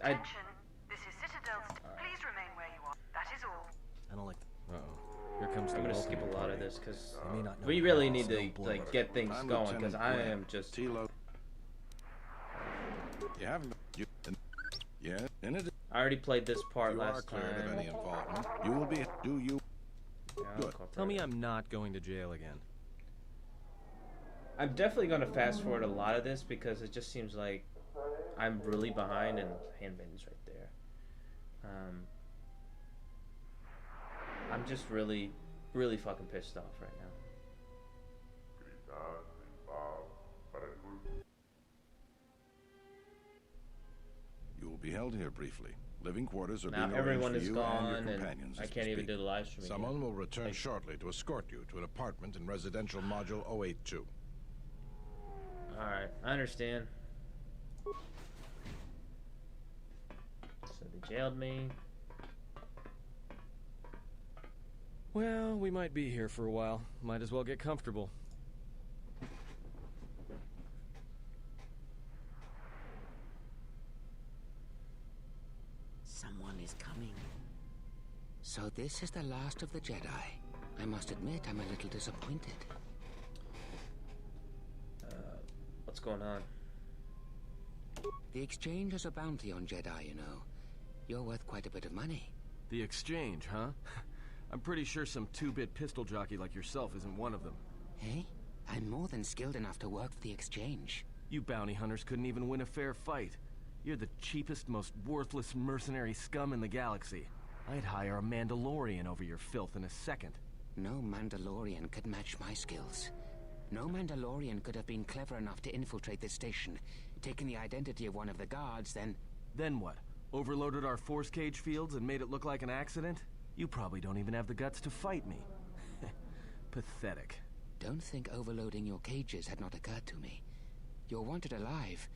Attention, this is Citadel. Please remain where you are. That is all. I don't like. Uh-oh. Here comes the I'm gonna welcome skip a lot party. of this because They may not know we the really boss, need to no blood. like get things I'm going because Lieutenant I am Graham. just. Telos. You haven't. Yeah, in it. I already played this part You are last cleared of time. any involvement. You will be. Do you? Yeah, Good. Tell me I'm not going to jail again. I'm definitely gonna fast forward a lot of this because it just seems like I'm really behind and handmaid's right there. I'm just really fucking pissed off right now. You will be held here briefly. Living quarters are Now being everyone arranged is for you gone and your and companions I as we can't even speak. do the live stream again. Someone will return shortly to escort you to an apartment in residential module 082. Alright, I understand. So they jailed me. Well, we might be here for a while. Might as well get comfortable. Someone is coming. So this is the last of the Jedi. I must admit, I'm a little disappointed. What's going on? The Exchange has a bounty on Jedi, you know. You're worth quite a bit of money. The Exchange, huh? I'm pretty sure some two-bit pistol jockey like yourself isn't one of them. Hey? I'm more than skilled enough to work for the Exchange. You bounty hunters couldn't even win a fair fight. You're the cheapest, most worthless mercenary scum in the galaxy. I'd hire a Mandalorian over your filth in a second. No Mandalorian could match my skills. No Mandalorian could have been clever enough to infiltrate this station, taken the identity of one of the guards, then... Then what? Overloaded our force cage fields and made it look like an accident? You probably don't even have the guts to fight me. Pathetic. Don't think overloading your cages had not occurred to me. You're wanted alive,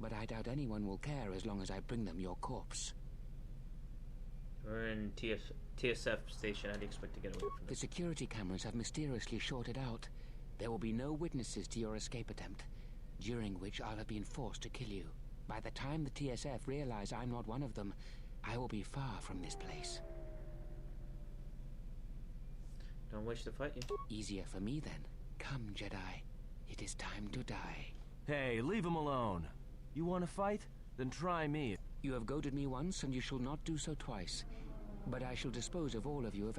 but I doubt anyone will care as long as I bring them your corpse. We're in TSF station. I'd expect to get away from The this. security cameras have mysteriously shorted out. There will be no witnesses to your escape attempt, during which I'll have been forced to kill you. By the time the TSF realize I'm not one of them, I will be far from this place. Don't wish to fight you. Easier for me then. Come, Jedi. It is time to die. Hey, leave him alone. You want to fight? Then try me. You have goaded me once, and you shall not do so twice. But I shall dispose of all of you if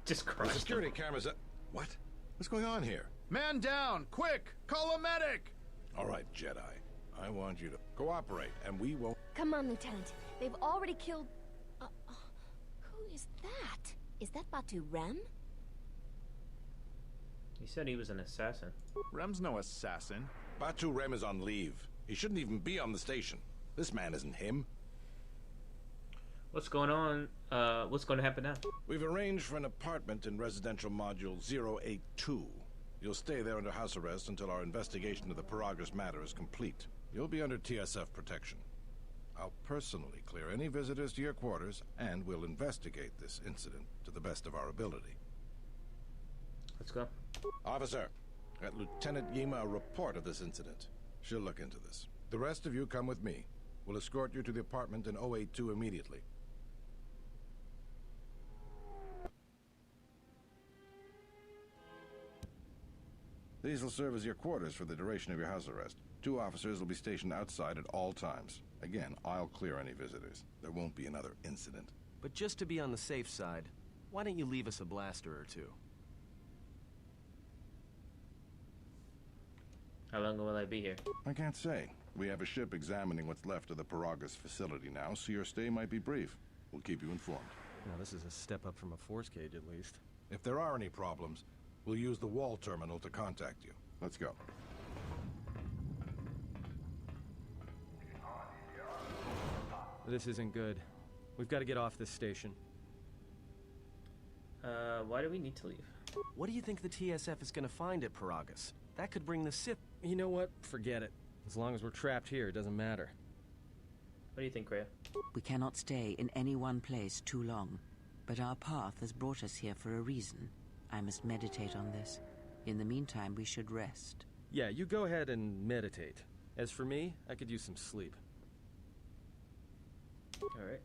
Just The crushed him. security cameras. What? What's going on here? Man down! Quick! Call a medic! All right, Jedi. I want you to cooperate, and we won't. Come on, Lieutenant. They've already killed... who is that? Is that Batu Rem? He said he was an assassin. Rem's no assassin. Batu Rem is on leave. He shouldn't even be on the station. This man isn't him. What's going on? What's going to happen now? We've arranged for an apartment in residential module 082. You'll stay there under house arrest until our investigation of the Paragus matter is complete. You'll be under TSF protection. I'll personally clear any visitors to your quarters, and we'll investigate this incident to the best of our ability. Let's go. Officer, get Lieutenant Yima a report of this incident. She'll look into this. The rest of you come with me. We'll escort you to the apartment in 082 immediately. These will serve as your quarters for the duration of your house arrest. 2 officers will be stationed outside at all times. Again, I'll clear any visitors. There won't be another incident. But just to be on the safe side, why don't you leave us a blaster or two? How long will I be here? I can't say. We have a ship examining what's left of the Paragus facility now, so your stay might be brief. We'll keep you informed. Now, this is a step up from a force cage, at least. If there are any problems, we'll use the wall terminal to contact you. Let's go. This isn't good. We've got to get off this station. Why do we need to leave? What do you think the TSF is going to find at Paragus? That could bring the Sith... You know what? Forget it. As long as we're trapped here, it doesn't matter. What do you think, Rhea? We cannot stay in any one place too long, but our path has brought us here for a reason. I must meditate on this. In the meantime, we should rest. Yeah, you go ahead and meditate. As for me, I could use some sleep. Alright.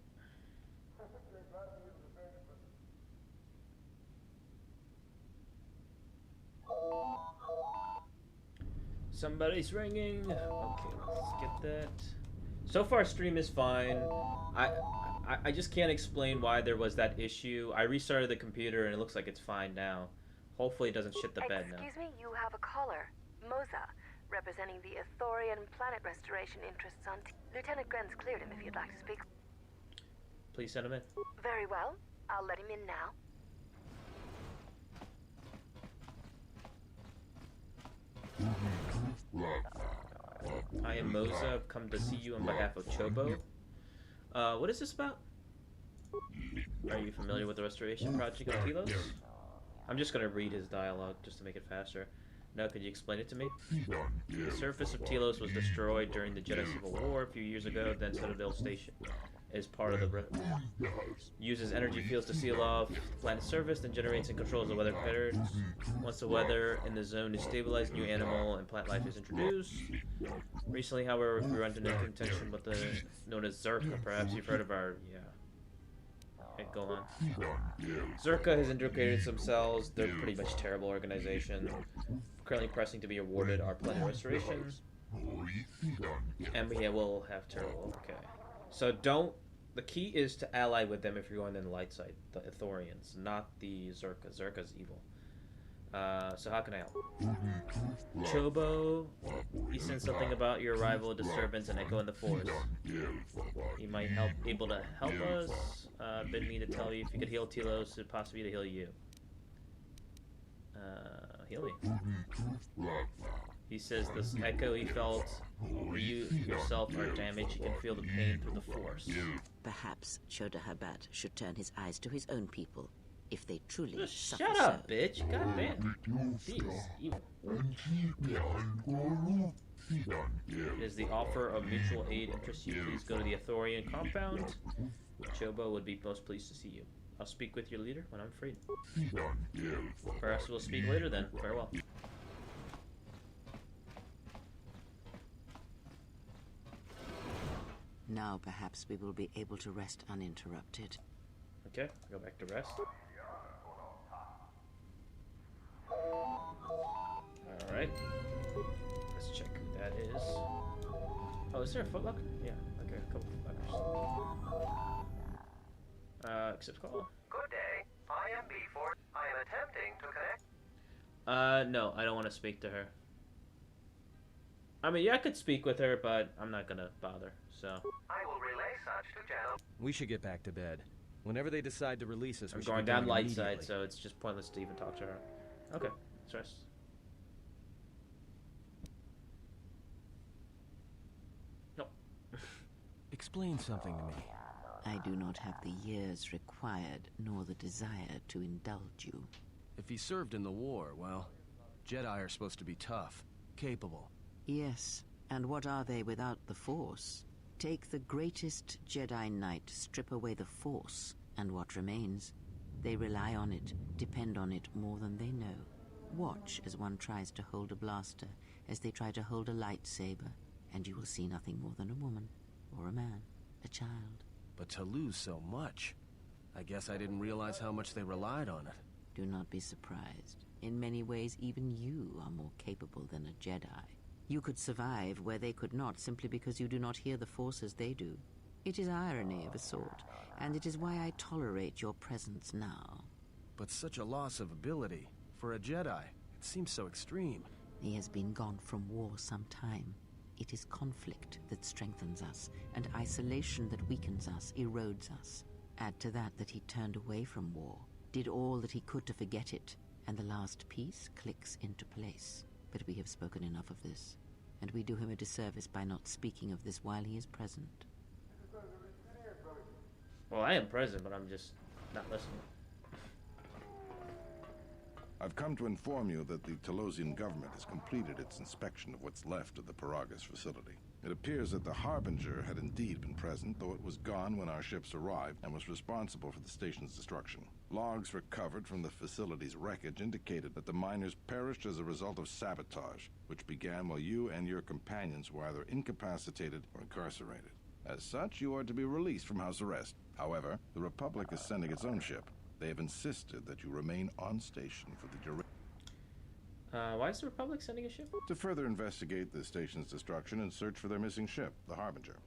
Somebody's ringing. Okay, let's get that. So far, stream is fine. I just can't explain why there was that issue. I restarted the computer and it looks like it's fine now. Hopefully it doesn't shit the bed now. Excuse me, you have a caller. Moza, representing the Ithorian planet restoration interests on Lieutenant Gren's cleared him if you'd like to speak. Please send him in. Very well. I'll let him in now. I am Moza. I've come to see you on behalf of Chobo. What is this about? Are you familiar with the restoration project of Telos? I'm just gonna read his dialogue just to make it faster. No, could you explain it to me? The surface of Telos was destroyed during the Jedi Civil War a few years ago. Then Citadel Station is part of the uses energy fields to seal off the planet's surface, then generates and controls the weather patterns. Once the weather in the zone is stabilized, new animal and plant life is introduced. Recently, however, we run into contention with the known as Zerka. Perhaps you've heard of our Okay, go on. Zerka has integrated themselves. They're pretty much a terrible organization. Currently pressing to be awarded our planet restoration. And we will have terrible. Okay. So don't. The key is to ally with them if you're going in the light side. The Ithorians, not the Zerka. Zerka's evil. So how can I help? Chobo, he said something about your arrival, disturbance, and echo in the forest. He might able to help us. Bid me to tell you if you could heal Telos, it possibly to heal you. Heal me. He says this echo he felt, you yourself are damaged. You can feel the pain through the force. Perhaps Choda Habat should turn his eyes to his own people, if they truly Just suffer shut up, so. bitch. God damn. Jeez, evil. Is the offer of mutual aid interest you? Please go to the Ithorian compound. Chobo would be most pleased to see you. I'll speak with your leader when I'm free. Perhaps we'll speak later then. Farewell. Now perhaps we will be able to rest uninterrupted. Okay, go back to rest. Alright. Let's check who that is. Oh, is there a footlocker? Yeah, okay, a couple footlockers. Accept call. Good day. I am B4. I am attempting to connect. No, I don't want to speak to her. I mean, yeah, I could speak with her, but I'm not gonna bother, so. I will relay such to General. We should get back to bed. Whenever they decide to release us, I'm we should going be down light immediately. side, so it's just pointless to even talk to her. Okay, let's rest. No. Explain something to me. I do not have the years required, nor the desire to indulge you. If he served in the war, well, Jedi are supposed to be tough, capable. Yes, and what are they without the Force? Take the greatest Jedi Knight, strip away the Force, and what remains? They rely on it, depend on it more than they know. Watch as one tries to hold a blaster, as they try to hold a lightsaber, and you will see nothing more than a woman, or a man, a child. But to lose so much, I guess I didn't realize how much they relied on it. Do not be surprised. In many ways, even you are more capable than a Jedi. You could survive where they could not simply because you do not hear the Force as they do. It is irony of a sort, and it is why I tolerate your presence now. But such a loss of ability, for a Jedi, it seems so extreme. He has been gone from war some time. It is conflict that strengthens us, and isolation that weakens us, erodes us. Add to that he turned away from war, did all that he could to forget it, and the last piece clicks into place. But we have spoken enough of this, and we do him a disservice by not speaking of this while he is present. Well, I am present, but I'm just not listening. I've come to inform you that the Telosian government has completed its inspection of what's left of the Paragus facility. It appears that the Harbinger had indeed been present, though it was gone when our ships arrived and was responsible for the station's destruction. Logs recovered from the facility's wreckage indicated that the miners perished as a result of sabotage, which began while you and your companions were either incapacitated or incarcerated. As such, you are to be released from house arrest. However, the Republic is sending its own ship. They have insisted that you remain on station for the duration. Why is the Republic sending a ship? To further investigate the station's destruction and search for their missing ship, the Harbinger.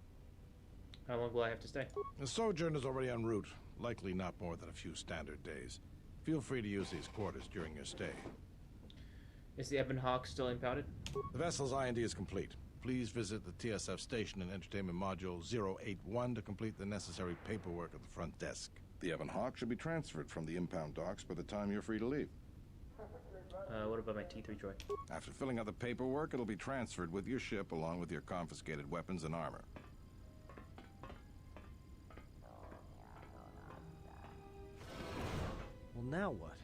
How long will I have to stay? The sojourn is already en route, likely not more than a few standard days. Feel free to use these quarters during your stay. Is the Ebon Hawk still impounded? The vessel's IND is complete. Please visit the TSF station and entertainment module 081 to complete the necessary paperwork at the front desk. The Ebon Hawk should be transferred from the impound docks by the time you're free to leave. What about my T3 droid? After filling out the paperwork, it'll be transferred with your ship along with your confiscated weapons and armor. Well, now what?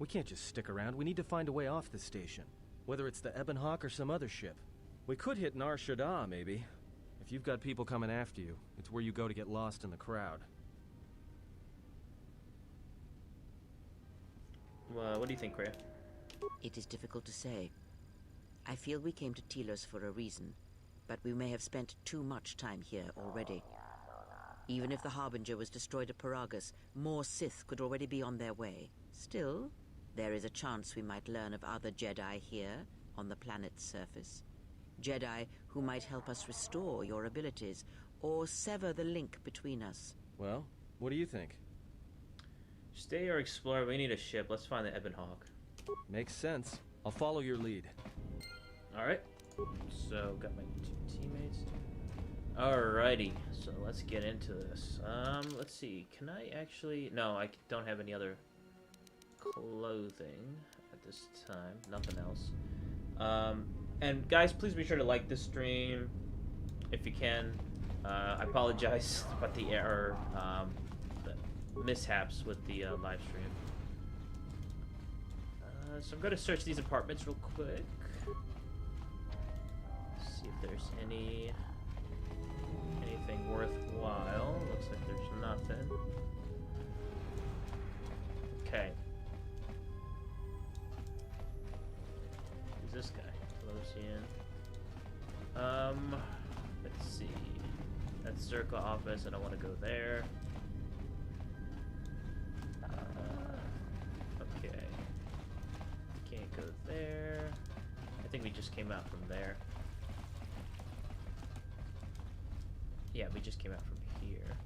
We can't just stick around. We need to find a way off this station. Whether it's the Ebon Hawk or some other ship. We could hit Nar Shaddaa, maybe. If you've got people coming after you, it's where you go to get lost in the crowd. What do you think, Kreia? It is difficult to say. I feel we came to Telos for a reason, but we may have spent too much time here already. Even if the Harbinger was destroyed at Paragus, more Sith could already be on their way. Still, there is a chance we might learn of other Jedi here on the planet's surface. Jedi who might help us restore your abilities, or sever the link between us. Well, what do you think? Stay or explore? We need a ship. Let's find the Ebon Hawk. Makes sense. I'll follow your lead. Alright. So, got my two teammates. Alrighty. So, let's get into this. Let's see. Can I actually... No, I don't have any other clothing at this time. Nothing else. And guys, please be sure to like this stream if you can. I apologize about the error, the mishaps with the live stream. So I'm going to search these apartments real quick. See if there's anything worthwhile. Looks like there's nothing. Okay. Who's this guy? Let's see. That's Circle office. I don't want to go there. Okay. Can't go there. I think we just came out from there. Yeah, we just came out from here.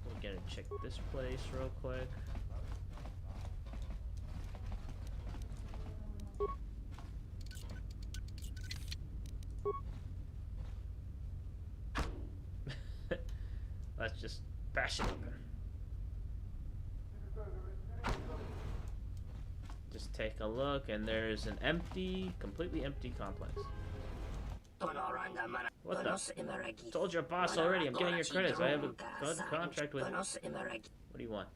We're gonna check this place real quick. Let's just bash it open. Just take a look, and there's an empty, completely empty complex. What the? Told your boss already, I'm getting your credits. I have a good contract with... What do you want?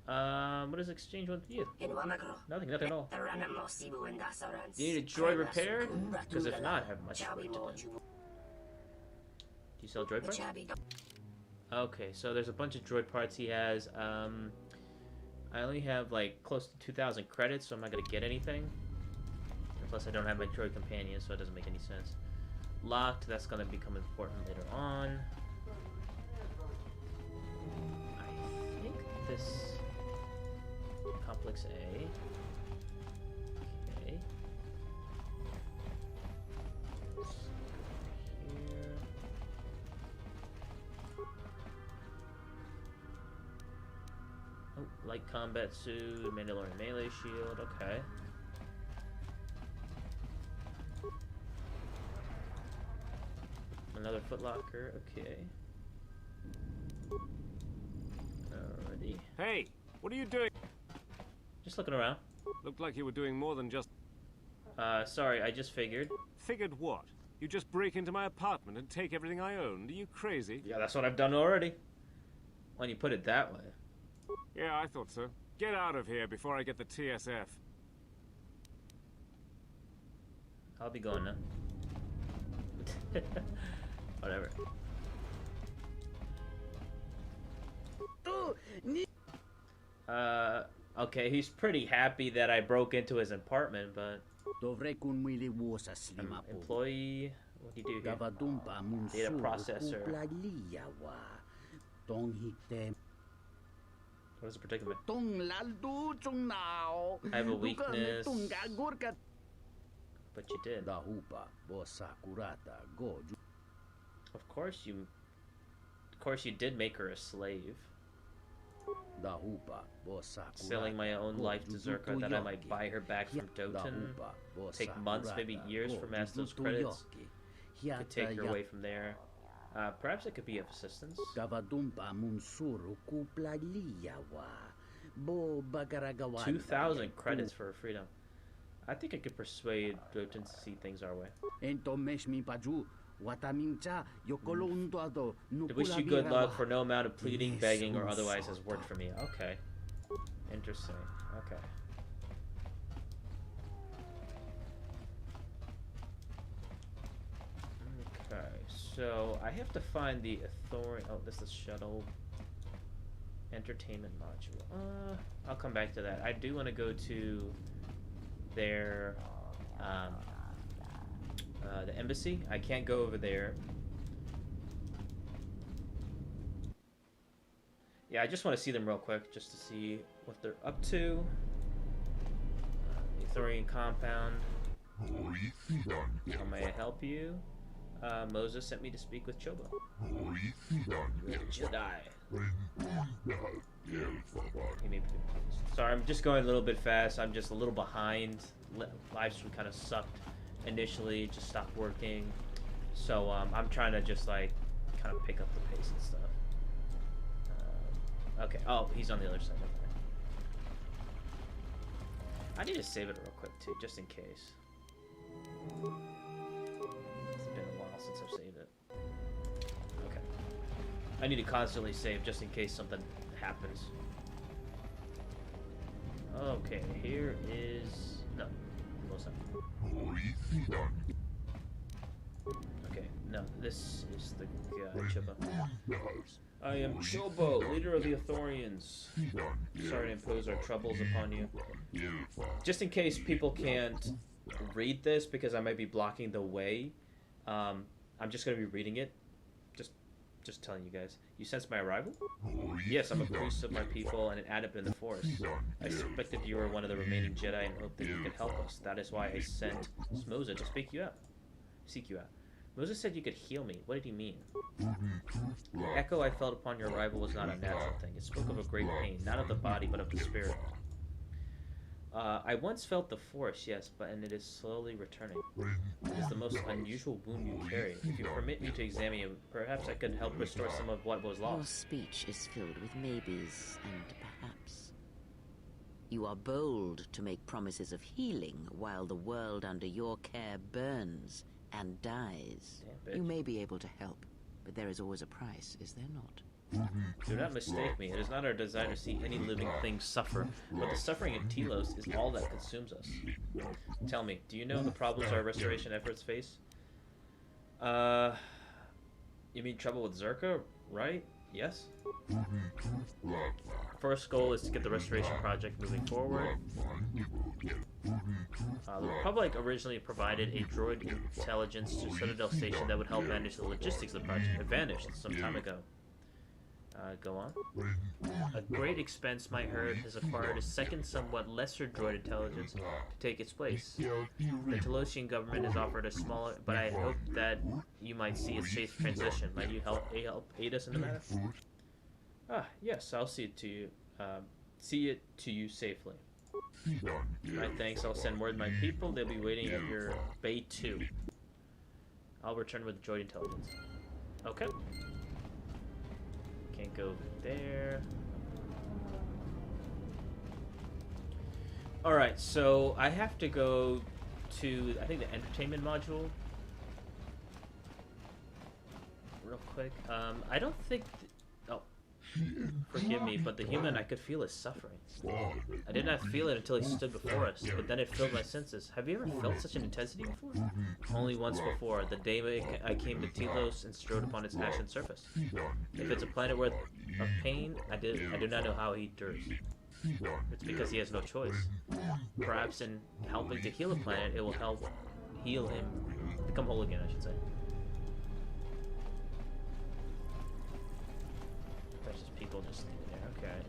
What does exchange want with you? Nothing at all. Do you need a droid repaired? Because if not, I have much work to do. Do you sell droid parts? Okay, so there's a bunch of droid parts he has. I only have like close to 2,000 credits, so I'm not gonna get anything. And plus, I don't have my droid companion, so it doesn't make any sense. Locked, that's gonna become important later on. I think this complex A. Okay. Here. Oh, light combat suit, Mandalorian melee shield, okay. Another footlocker, okay. Alrighty. Hey, what are you doing? Just looking around. Looked like you were doing more than just... Sorry, I just figured. Figured what? You just break into my apartment and take everything I owned? Are you crazy? Yeah, that's what I've done already. When you put it that way. Yeah, I thought so. Get out of here before I get the TSF. I'll be going now. Whatever. Okay, he's pretty happy that I broke into his apartment, but... Employee... What do you do here? Data processor. What is the predicament? I have a weakness. But you did. Of course you did make her a slave. Selling my own life to Zerka that I might buy her back from Doten. Take months, maybe years for Master's credits. Could take her away from there. Perhaps it could be of assistance. 2,000 credits for her freedom. I think I could persuade Doten to see things our way. To wish you good luck, for no amount of pleading, begging, or otherwise has worked for me. Okay. Interesting. Okay. Okay, so I have to find the authority. Oh, this is shuttle entertainment module. I'll come back to that. I do want to go to their the embassy. I can't go over there. Yeah, I just want to see them real quick, just to see what they're up to. The Ithorian compound. How may I help you? Moses sent me to speak with Chobo. Jedi. Sorry, I'm just going a little bit fast. I'm just a little behind. Livestream kind of sucked initially, just stopped working. So I'm trying to just like kind of pick up the pace and stuff. Okay. Oh, he's on the other side. Okay. I need to save it real quick too, just in case. It's been a while since I've saved it. Okay. I need to constantly save just in case something happens. Okay, here is... No. Okay, no, this is the guy, Chobo. I am Chobo, leader of the Ithorians. Sorry to impose our troubles upon you. Just in case people can't read this, because I might be blocking the way, I'm just going to be reading it. Just telling you guys. You sense my arrival? Yes, I'm a priest of my people and an adept in the Force. I suspected you were one of the remaining Jedi and hoped that you could help us. That is why I sent Smoza to seek you out. Moses said you could heal me. What did he mean? The echo I felt upon your arrival was not a natural thing. It spoke of a great pain, not of the body, but of the spirit. I once felt the Force, yes, and it is slowly returning. It is the most unusual wound you carry. If you permit me to examine it, perhaps I could help restore some of what was lost. Your speech is filled with maybes and perhaps. You are bold to make promises of healing while the world under your care burns and dies. Damn, you may be able to help, but there is always a price, is there not? Do not mistake me. It is not our desire to see any living thing suffer, but the suffering in Telos is all that consumes us. Tell me, do you know the problems our restoration efforts face? You mean trouble with Zerka, right? Yes? First goal is to get the restoration project moving forward. The Republic originally provided a droid intelligence to Citadel Station that would help manage the logistics of the project. It vanished some time ago. Go on. A great expense, my herd has acquired a second, somewhat lesser droid intelligence to take its place. The Telosian government has offered a smaller, but I hope that you might see a safe transition. Might you help aid us in the matter? Yes, I'll see it to you. See it to you safely. My thanks. I'll send word to my people. They'll be waiting at your Bay 2. I'll return with droid intelligence. Okay. Can't go there. Alright, so I have to go to, I think, the entertainment module. Real quick. I don't think... Oh. Forgive me, but the human I could feel is suffering. I did not feel it until he stood before us, but then it filled my senses. Have you ever felt such an intensity before? Only once before, the day I came to Telos and strode upon its ashen surface. If it's a planet worth of pain, I do not know how he endures. It's because he has no choice. Perhaps in helping to heal a planet, it will help heal him, become whole again, I should say. There's just people just standing there, okay.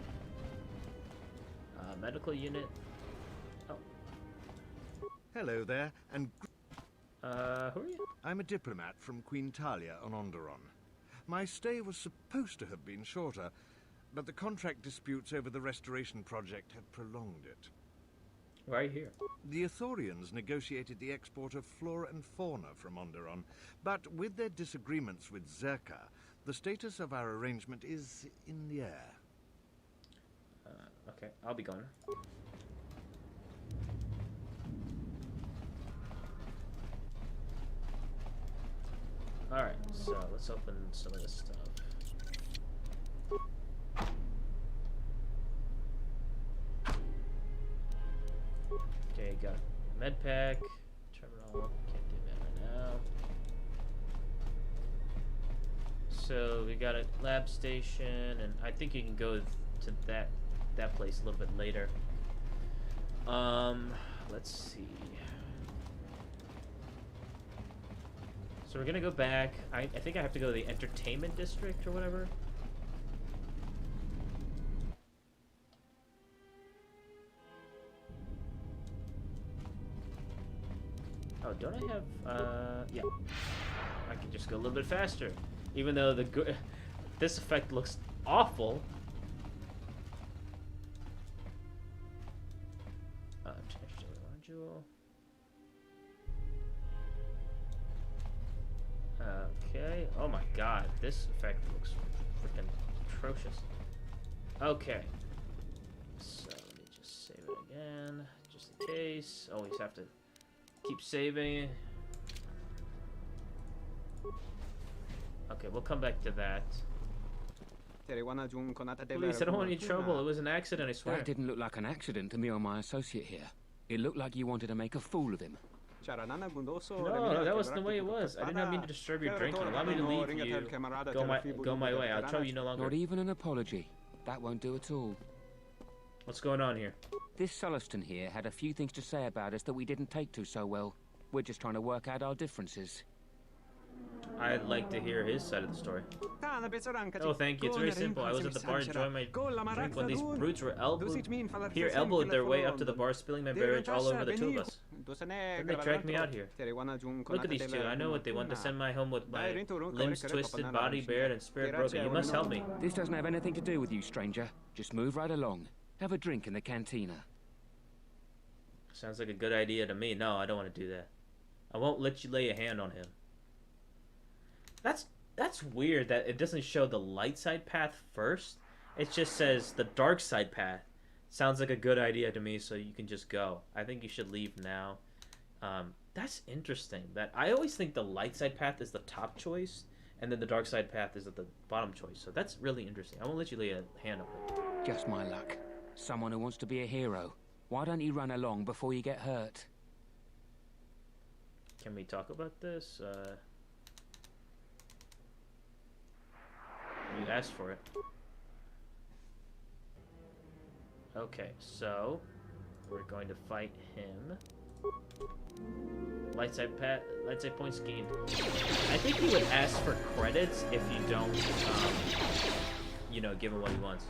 Medical unit. Oh. Hello there, and... who are you? I'm a diplomat from Queen Talia on Onderon. My stay was supposed to have been shorter, but the contract disputes over the restoration project have prolonged it. Why are you here? The Ithorians negotiated the export of flora and fauna from Onderon, but with their disagreements with Zerka, the status of our arrangement is in the air. Okay, I'll be going. Alright, so let's open some of this stuff. Okay, got med pack, terminal, can't do that right now. So we got a lab station, and I think you can go to that place a little bit later. Let's see. So we're gonna go back. I think I have to go to the entertainment district or whatever. Oh, don't I have, yeah. I can just go a little bit faster. Even though this effect looks awful. Okay. Oh my god, this effect looks freaking atrocious. Okay. So let me just save it again, just in case. Always have to keep saving. Okay, we'll come back to that. Please, I don't want any trouble. It was an accident, I swear. That didn't look like an accident to me or my associate here. It looked like you wanted to make a fool of him. No, that wasn't the way it was. I did not mean to disturb your drinking. Allow me to leave you. Go my way. I'll trouble you no longer. Not even an apology. That won't do at all. What's going on here? This Sulluston here had a few things to say about us that we didn't take to so well. We're just trying to work out our differences. I'd like to hear his side of the story. Oh, thank you. It's very simple. I was at the bar enjoying my drink when these brutes were elbowed their way up to the bar, spilling my beverage all over the two of us. Then they dragged me out here. Look at these two. I know what they want. To send me home with my limbs twisted, body bared, and spirit broken. You must help me. This doesn't have anything to do with you, stranger. Just move right along. Have a drink in the cantina. Sounds like a good idea to me. No, I don't want to do that. I won't let you lay a hand on him. That's weird that it doesn't show the light side path first. It just says the dark side path. Sounds like a good idea to me, so you can just go. I think you should leave now. That's interesting. That I always think the light side path is the top choice, and then the dark side path is at the bottom choice. So that's really interesting. I won't let you lay a hand on it. Just my luck. Someone who wants to be a hero. Why don't you run along before you get hurt? Can we talk about this? You asked for it. Okay, so we're going to fight him. Light side points gained. I think he would ask for credits if you don't, you know, give him what he wants.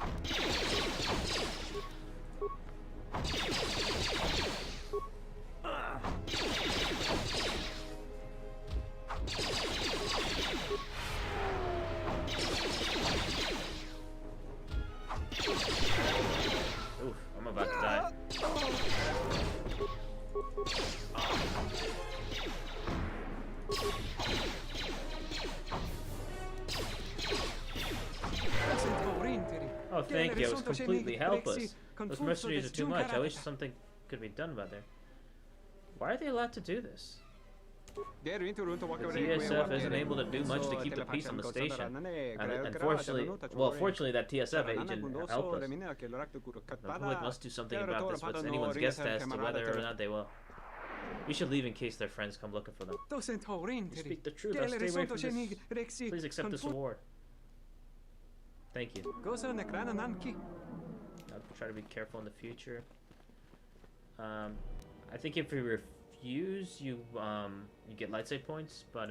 Oof, I'm about to die. Oh, thank you. It was completely helpless. Those mercenaries are too much. I wish something could be done about that. Why are they allowed to do this? The TSF isn't able to do much to keep the peace on the station. And unfortunately, well, fortunately, that TSF agent helped us. The public must do something about this. What's anyone's guess as to whether or not they will. We should leave in case their friends come looking for them. You speak the truth. I'll stay away from this. Please accept this award. Thank you. I'll try to be careful in the future. I think if you refuse, you get light save points, but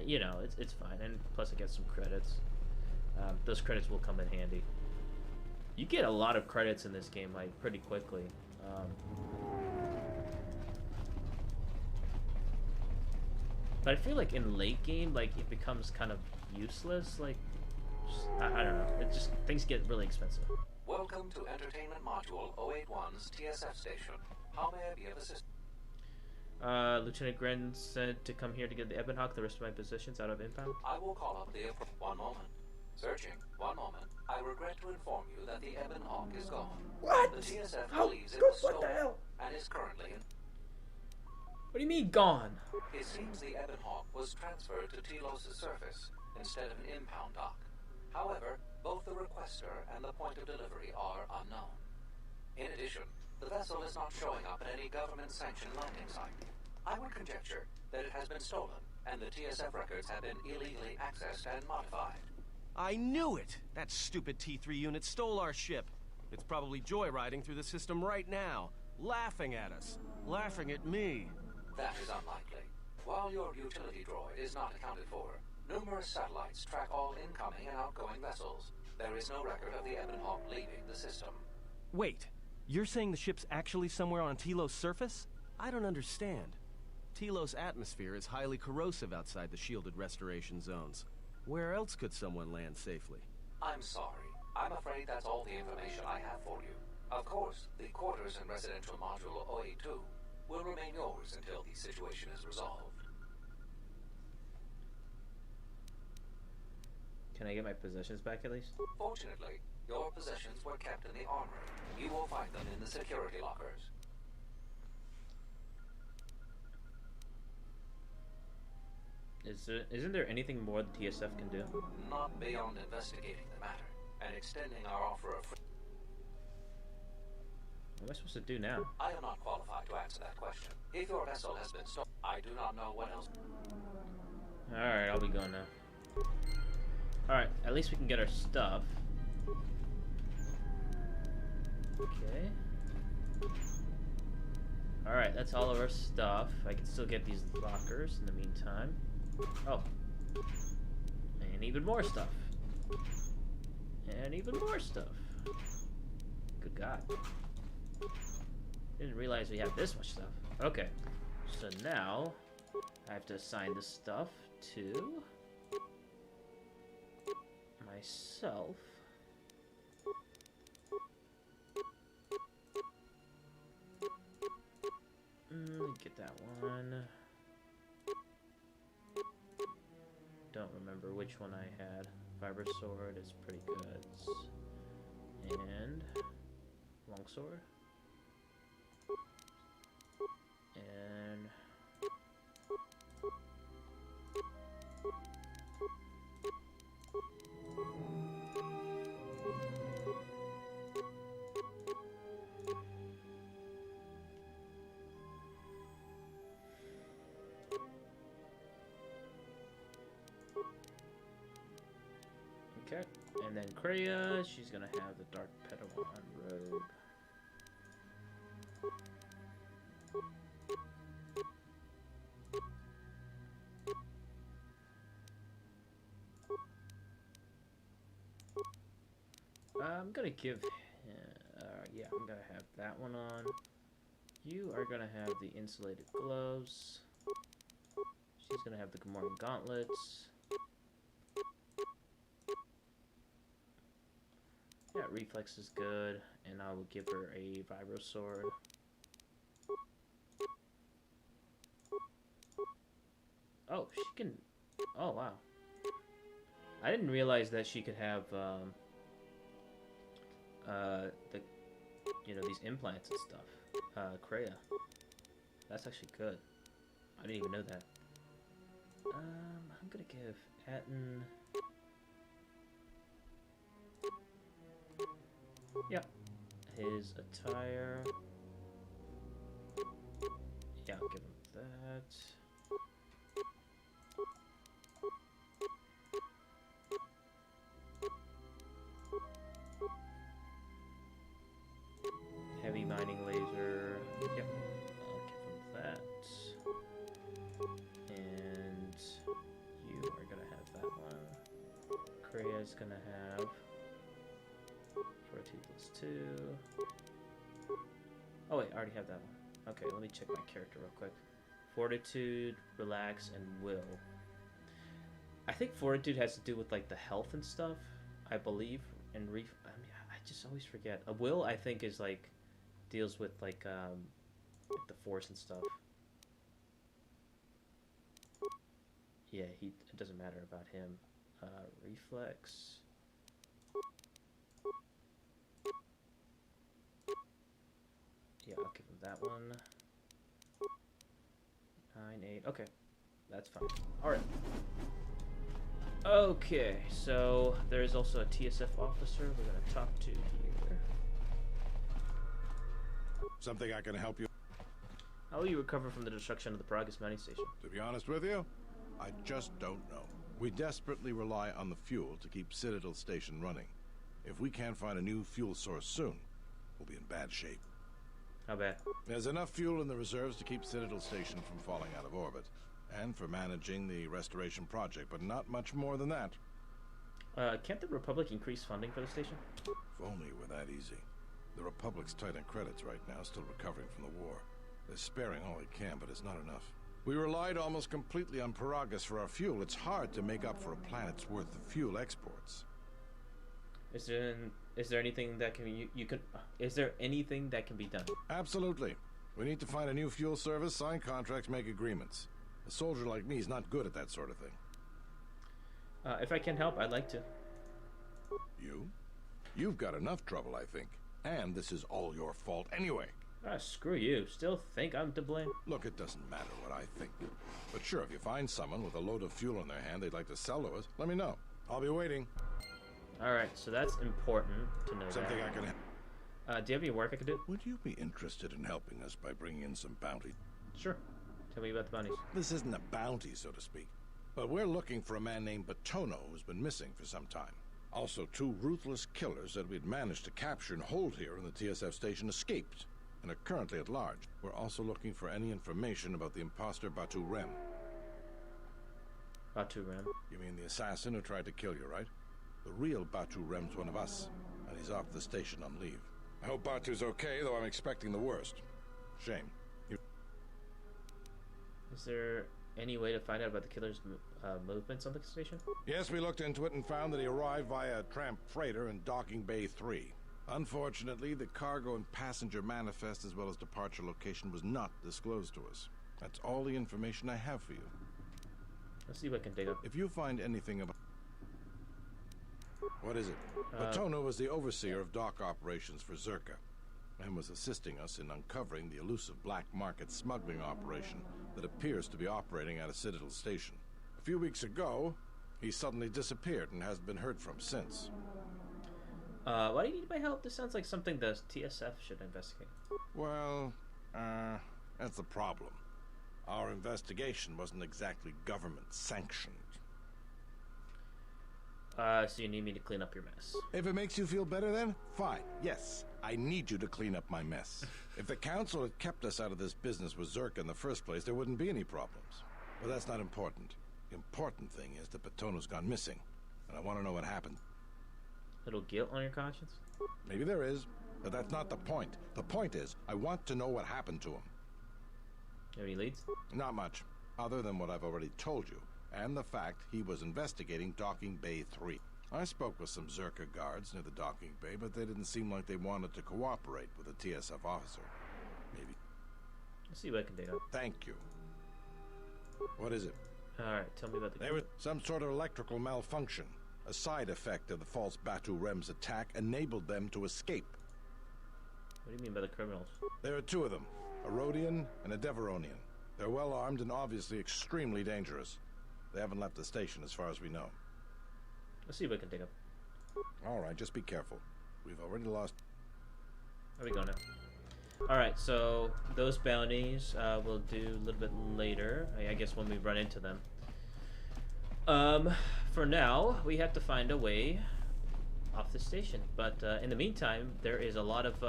you know, it's fine, and plus I get some credits. Those credits will come in handy. You get a lot of credits in this game, like pretty quickly. But I feel like in late game, like it becomes kind of useless. Like, just, I don't know. It just things get really expensive. Welcome to Entertainment Module 081's TSF station. How may I be of assistance? Lieutenant Gren said to come here to get the Ebon Hawk, the rest of my positions out of impound. I will call up the... One moment. Searching. One moment. I regret to inform you that the Ebon Hawk is gone. What? The TSF believes it was stolen and is currently in... What do you mean, gone? It seems the Ebon Hawk was transferred to Telos' surface instead of an impound dock. However, both the requester and the point of delivery are unknown. In addition, the vessel is not showing up at any government-sanctioned landing site. I would conjecture that it has been stolen, and the TSF records have been illegally accessed and modified. I knew it! That stupid T3 unit stole our ship. It's probably joyriding through the system right now, laughing at us, laughing at me. That is unlikely. While your utility droid is not accounted for, numerous satellites track all incoming and outgoing vessels. There is no record of the Ebon Hawk leaving the system. Wait, you're saying the ship's actually somewhere on Telos' surface? I don't understand. Telos' atmosphere is highly corrosive outside the shielded restoration zones. Where else could someone land safely? I'm sorry. I'm afraid that's all the information I have for you. Of course, the quarters in Residential Module 082 will remain yours until the situation is resolved. Can I get my possessions back at least? Fortunately, your possessions were kept in the armory. You will find them in the security lockers. Isn't there anything more the TSF can do? Not beyond investigating the matter and extending our offer of... What am I supposed to do now? I am not qualified to answer that question. If your vessel has been stolen, I do not know what else. Alright, I'll be going now. Alright, at least we can get our stuff. Okay. Alright, that's all of our stuff. I can still get these lockers in the meantime. Oh. And even more stuff. And even more stuff. Good God. Didn't realize we had this much stuff. Okay. So now, I have to assign this stuff to myself. Get that one. Don't remember which one I had. Fiber sword is pretty good. And longsword. And okay, and then Kreia, she's gonna have the Dark Padawan robe. I'm gonna give, yeah, I'm gonna have that one on. You are gonna have the insulated gloves. She's gonna have the Gamorrean gauntlets. Yeah, reflex is good, and I will give her a vibro sword. Oh, she can. Oh wow. I didn't realize that she could have the, you know, these implants and stuff. Kreia. That's actually good. I didn't even know that. I'm gonna give Atten... Yep. His attire... Yeah, I'll give him that. Heavy mining laser. Yep. I'll give him that. And you are gonna have that one. Krea's gonna have Fortitude +2. Oh wait, I already have that one. Okay, let me check my character real quick. Fortitude, Relax, and Will. I think Fortitude has to do with like the health and stuff, I believe. And I mean, I just always forget. A Will, I think, is like deals with like the Force and stuff. Yeah, it doesn't matter about him. Reflex. Yeah, I'll give him that one. 9, 8. Okay, that's fine. All right. Okay, so there's also a TSF officer we're gonna talk to here. Something I can help you? How will you recover from the destruction of the Progress mining station? To be honest with you, I just don't know. We desperately rely on the fuel to keep Citadel Station running. If we can't find a new fuel source soon, we'll be in bad shape. How bad? There's enough fuel in the reserves to keep Citadel Station from falling out of orbit, and for managing the restoration project, but not much more than that. Can't the Republic increase funding for the station? If only it were that easy. The Republic's tight on credits right now, still recovering from the war. They're sparing all they can, but it's not enough. We relied almost completely on Paragus for our fuel. It's hard to make up for a planet's worth of fuel exports. Is there anything that can is there anything that can be done? Absolutely. We need to find a new fuel service, sign contracts, make agreements. A soldier like me is not good at that sort of thing. If I can help, I'd like to. You? You've got enough trouble, I think. And this is all your fault anyway. Ah, screw you. Still think I'm to blame? Look, it doesn't matter what I think. But sure, if you find someone with a load of fuel in their hand they'd like to sell to us, let me know. I'll be waiting. Alright, so that's important to know. Something I can help. Do you have any work I could do? Would you be interested in helping us by bringing in some bounty? Sure. Tell me about the bounties. This isn't a bounty, so to speak. But we're looking for a man named Batono who's been missing for some time. Also, 2 ruthless killers that we'd managed to capture and hold here in the TSF station escaped and are currently at large. We're also looking for any information about the imposter Batu Rem. Batu Rem? You mean the assassin who tried to kill you, right? The real Batu Rem's one of us, and he's off the station on leave. I hope Batu's okay, though I'm expecting the worst. Shame. Is there any way to find out about the killer's movements on the station? Yes, we looked into it and found that he arrived via a tramp freighter in Docking Bay 3. Unfortunately, the cargo and passenger manifest as well as departure location was not disclosed to us. That's all the information I have for you. Let's see what I can dig up. If you find anything about... What is it? Batono was the overseer of dock operations for Zerka and was assisting us in uncovering the elusive black market smuggling operation that appears to be operating at a Citadel station. A few weeks ago, he suddenly disappeared and hasn't been heard from since. Why do you need my help? This sounds like something the TSF should investigate. Well, that's the problem. Our investigation wasn't exactly government-sanctioned. So you need me to clean up your mess? If it makes you feel better then, fine. Yes, I need you to clean up my mess. If the Council had kept us out of this business with Zerka in the first place, there wouldn't be any problems. But that's not important. The important thing is that Batono's gone missing, and I want to know what happened. Little guilt on your conscience? Maybe there is, but that's not the point. The point is, I want to know what happened to him. You have any leads? Not much, other than what I've already told you, and the fact he was investigating Docking Bay 3. I spoke with some Zerka guards near the Docking Bay, but they didn't seem like they wanted to cooperate with a TSF officer. Maybe. Let's see what I can dig up. Thank you. What is it? Alright, tell me about the... There was some sort of electrical malfunction. A side effect of the false Batu Rem's attack enabled them to escape. What do you mean by the criminals? There are 2 of them, a Rhodian and a Deveronian. They're well armed and obviously extremely dangerous. They haven't left the station as far as we know. Let's see if we can take up. All right, just be careful. We've already lost... There we go now. Alright, so those bounties we'll do a little bit later. I guess when we run into them. For now, we have to find a way off the station. But in the meantime, there is a lot of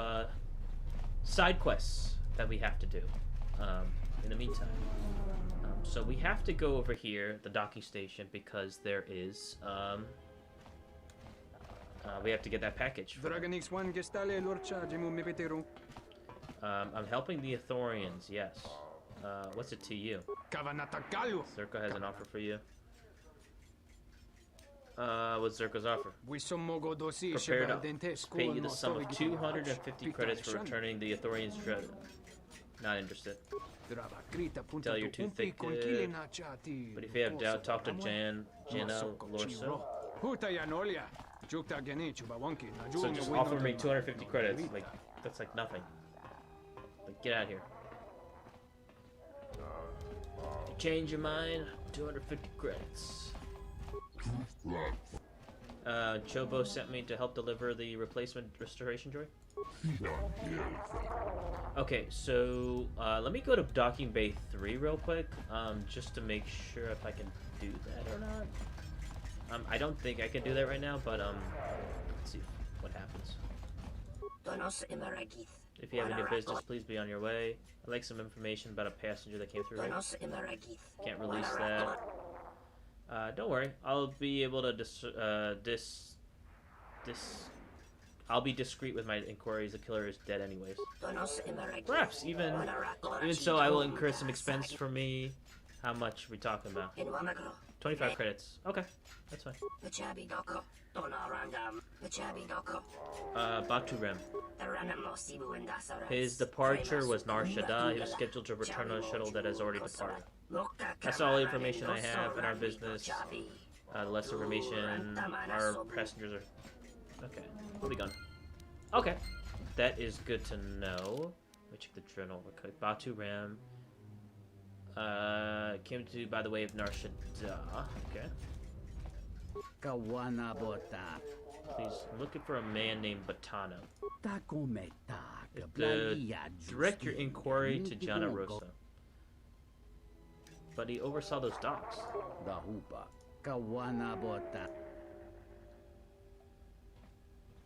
side quests that we have to do. In the meantime. So we have to go over here, the docking station, because there is, we have to get that package. I'm helping the Ithorians, yes. What's it to you? Zerka has an offer for you. What's Zerka's offer? Prepare to pay you the sum of 250 credits for returning the Ithorians' dread. Not interested. Tell you're too thick, but if you have doubt, talk to Jana Lorso. So just offer me 250 credits. Like, that's like nothing. Like, get out of here. If you change your mind, 250 credits. Chobo sent me to help deliver the replacement restoration droid. Okay, so let me go to docking bay 3 real quick, just to make sure if I can do that or not. I don't think I can do that right now, but let's see what happens. If you have any business, please be on your way. I'd like some information about a passenger that came through. Can't release that. Don't worry, I'll be able to I'll be discreet with my inquiries. The killer is dead anyways. Perhaps even so, I will incur some expense for me. How much are we talking about? 25 credits. Okay, that's fine. Batu Rem. His departure was Nar Shaddaa. He was scheduled to return on a shuttle that has already departed. That's all the information I have in our business. The less information our passengers are... Okay, we'll be gone. Okay, that is good to know. Let me check the journal real quick. Batu Ram came to by the way of Nar Shaddaa. Okay. Please, I'm looking for a man named Batano. Direct your inquiry to Jana Rosa. But he oversaw those docks.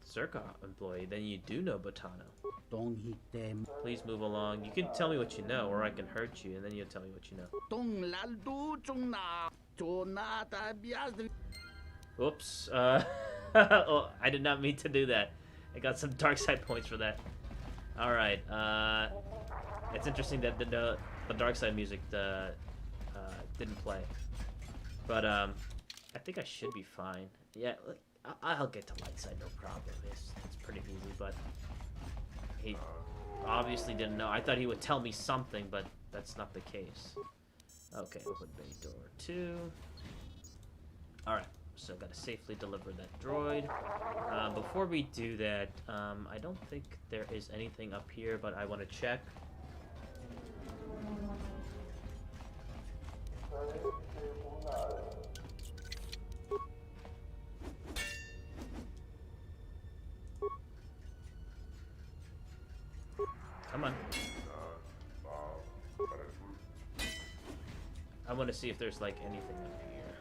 Zerka employee, then you do know Batano. Please move along. You can tell me what you know, or I can hurt you, and then you'll tell me what you know. Whoops. Oh, I did not mean to do that. I got some dark side points for that. Alright, it's interesting that the dark side music didn't play. But, I think I should be fine. Yeah, I'll get to light side, no problem. It's pretty easy, but he obviously didn't know. I thought he would tell me something, but that's not the case. Okay, open bay door 2. Alright, so gotta safely deliver that droid. Before we do that, I don't think there is anything up here, but I want to check. Come on. I want to see if there's like anything up here.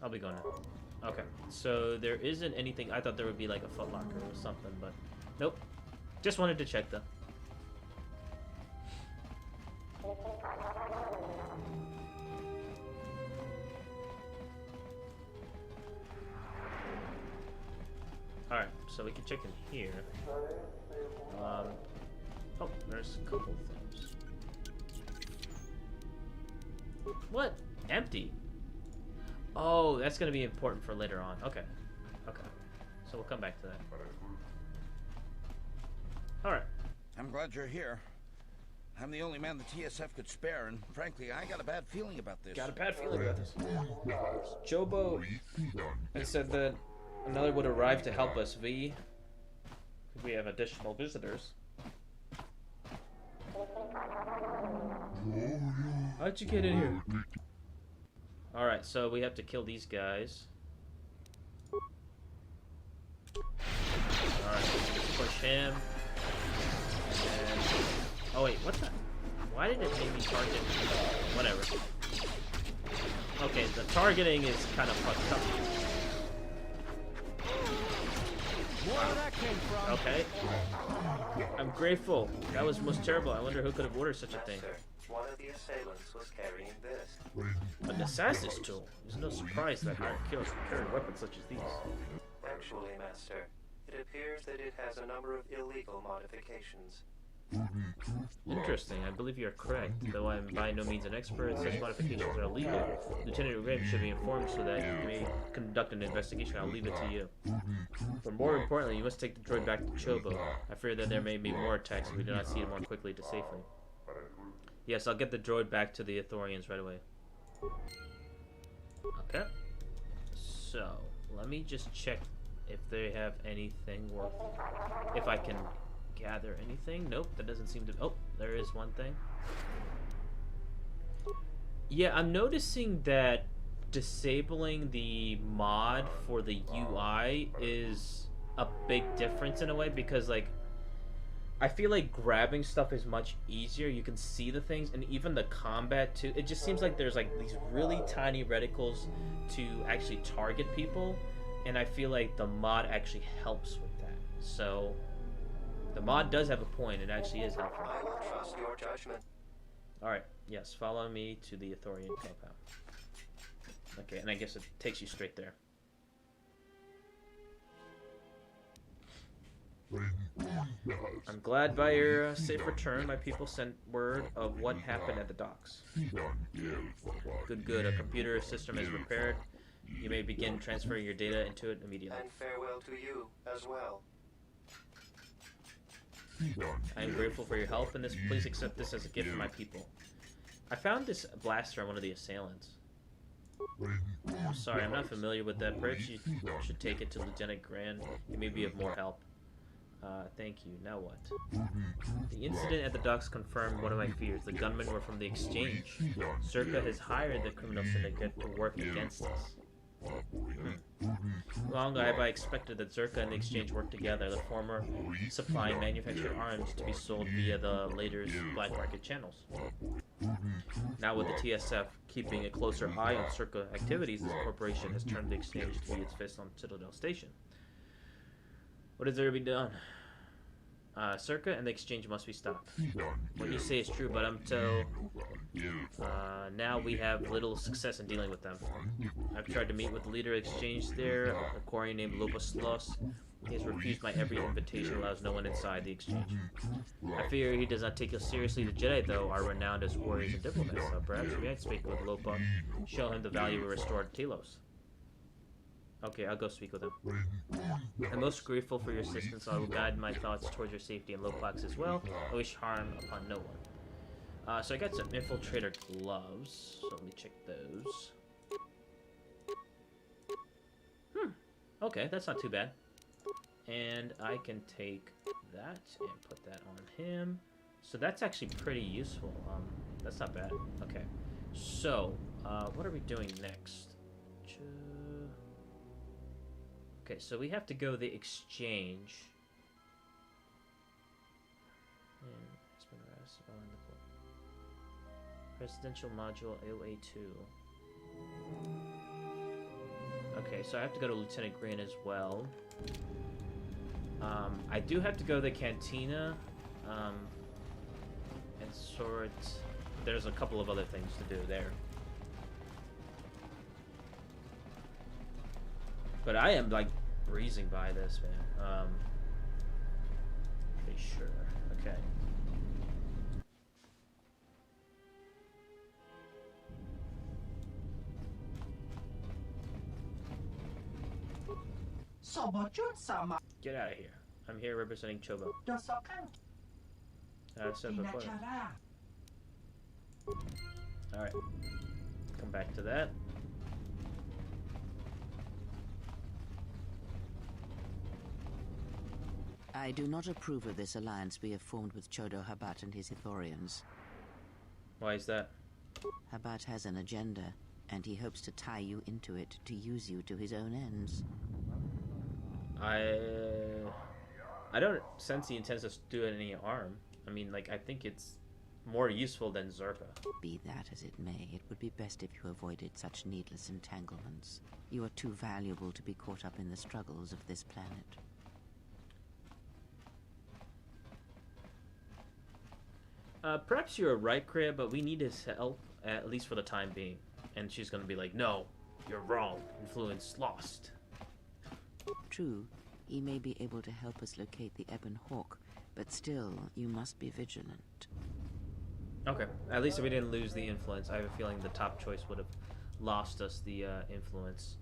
I'll be going now. Okay, so there isn't anything. I thought there would be like a footlocker or something, but nope. Just wanted to check though. Alright, so we can check in here. Oh, there's a couple things. What? Empty? Oh, that's going to be important for later on. Okay. Okay. So we'll come back to that. Alright. I'm glad you're here. I'm the only man the TSF could spare, and frankly, I got a bad feeling about this. Got a bad feeling about this. Jobo had said that another would arrive to help us. We We have additional visitors. How'd you get in here? Alright, so we have to kill these guys. Alright, let's push him. And... oh wait, what the? Why did it make me target? Whatever. Okay, the targeting is kind of fucked up. Where that came from? Okay. I'm grateful. That was most terrible. I wonder who could have ordered such a thing. One of the assailants was carrying this. An assassin's tool. There's no surprise that hired killers would carry weapons such as these. Actually, Master, it appears that it has a number of illegal modifications. Interesting. I believe you're correct. Though I'm by no means an expert, such modifications are illegal. Lieutenant Grimm should be informed so that you may conduct an investigation. I'll leave it to you. But more importantly, you must take the droid back to Chobo. I fear that there may be more attacks if we do not see it more quickly to safely. Yes, I'll get the droid back to the Ithorians right away. Okay. So, let me just check if they have anything worth... if I can gather anything. Nope, that doesn't seem to... oh, there is one thing. Yeah, I'm noticing that disabling the mod for the UI is a big difference in a way, because, like, I feel like grabbing stuff is much easier. You can see the things, and even the combat too. It just seems like there's like these really tiny reticles to actually target people, and I feel like the mod actually helps with that. So the mod does have a point. It actually is helpful. I will trust your judgment. Alright, yes, follow me to the Ithorian compound. Okay, and I guess it takes you straight there. I'm glad by your safe return, my people sent word of what happened at the docks. Good. A computer system is repaired. You may begin transferring your data into it immediately. And farewell to you as well. I am grateful for your help in this. Please accept this as a gift from my people. I found this blaster on one of the assailants. I'm sorry, I'm not familiar with that. Perhaps you should take it to Lieutenant Grand. He may be of more help. Thank you. Now what? The incident at the docks confirmed one of my fears. The gunmen were from the exchange. Zerka has hired the criminal syndicate to work against us. Long have I expected that Zerka and the exchange work together, the former supplying manufactured arms to be sold via the later's black market channels. Now with the TSF keeping a closer eye on Zerka activities, this corporation has turned the exchange to be its fist on Citadel Station. What is there to be done? Zerka and the exchange must be stopped. What you say is true, but until now we have little success in dealing with them. I've tried to meet with the leader of the exchange there, a Quarian named Loboslos. He has refused my every invitation, allows no one inside the exchange. I fear he does not take us seriously. The Jedi, though, are renowned as warriors and diplomats, so perhaps we might speak with Lopa, show him the value we restored Telos. Okay, I'll go speak with him. I'm most grateful for your assistance. I will guide my thoughts towards your safety and Lopax as well. I wish harm upon no one. So I got some infiltrator gloves. So let me check those. Okay, that's not too bad. And I can take that and put that on him. So that's actually pretty useful. That's not bad. Okay. So, what are we doing next? Okay, so we have to go the exchange. Presidential module AOA2. Okay, so I have to go to Lieutenant Green as well. I do have to go to the cantina. And sort... there's a couple of other things to do there. But I am, like, breezing by this, man. Pretty sure. Okay. Get out of here. I'm here representing Chobo. I said before. Alright. Come back to that. I do not approve of this alliance we have formed with Chodo Habat and his Ithorians. Why is that? Habat has an agenda, and he hopes to tie you into it to use you to his own ends. I don't sense he intends to do any harm. I mean, like, I think it's more useful than Zerka. Be that as it may, it would be best if you avoided such needless entanglements. You are too valuable to be caught up in the struggles of this planet. Perhaps you're right, Kriya, but we need his help, at least for the time being. And she's gonna be like, no, you're wrong. Influence lost. True, he may be able to help us locate the Ebon Hawk, but still, you must be vigilant. Okay, at least if we didn't lose the influence. I have a feeling the top choice would have lost us the influence.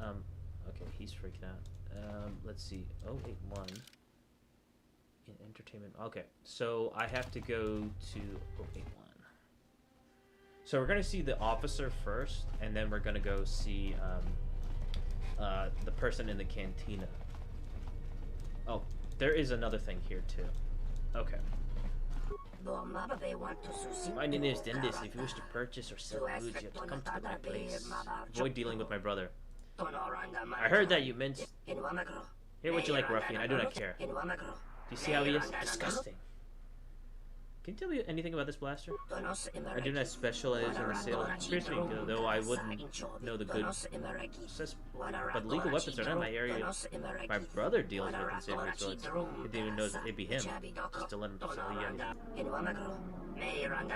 Okay, he's freaking out. Let's see. Oh, wait, one. In entertainment. Okay, so I have to go to 081. So we're gonna see the officer first, and then we're gonna go see the person in the cantina. Oh, there is another thing here too. Okay. My name is Dendis. If you wish to purchase or sell goods, you have to come to the right place. Avoid dealing with my brother. I heard that you meant... Hear what you like, ruffian. I do not care. Do you see how he is? Disgusting. Can you tell me anything about this blaster? I do not specialize in the sale of piercing, though I wouldn't know the good... But legal weapons are not my area. My brother deals with them, so he didn't even know it'd be him. Just to let him sell you anything.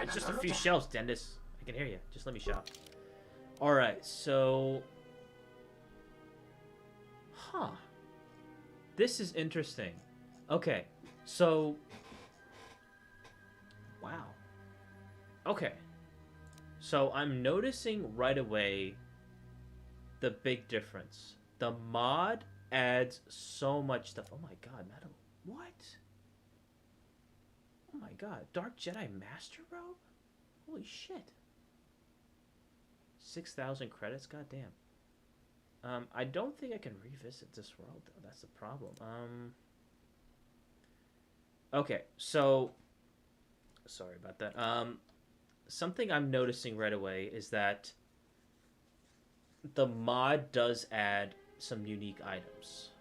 It's just a few shells, Dendis. I can hear you. Just let me shop. Alright, so... Huh. This is interesting. Okay, so... Wow. Okay. So I'm noticing right away the big difference. The mod adds so much stuff. Oh my god, metal. What? Oh my god. Dark Jedi Master Robe? Holy shit. 6,000 credits? Goddamn. I don't think I can revisit this world though. That's the problem. Okay, so... Sorry about that. Something I'm noticing right away is that the mod does add some unique items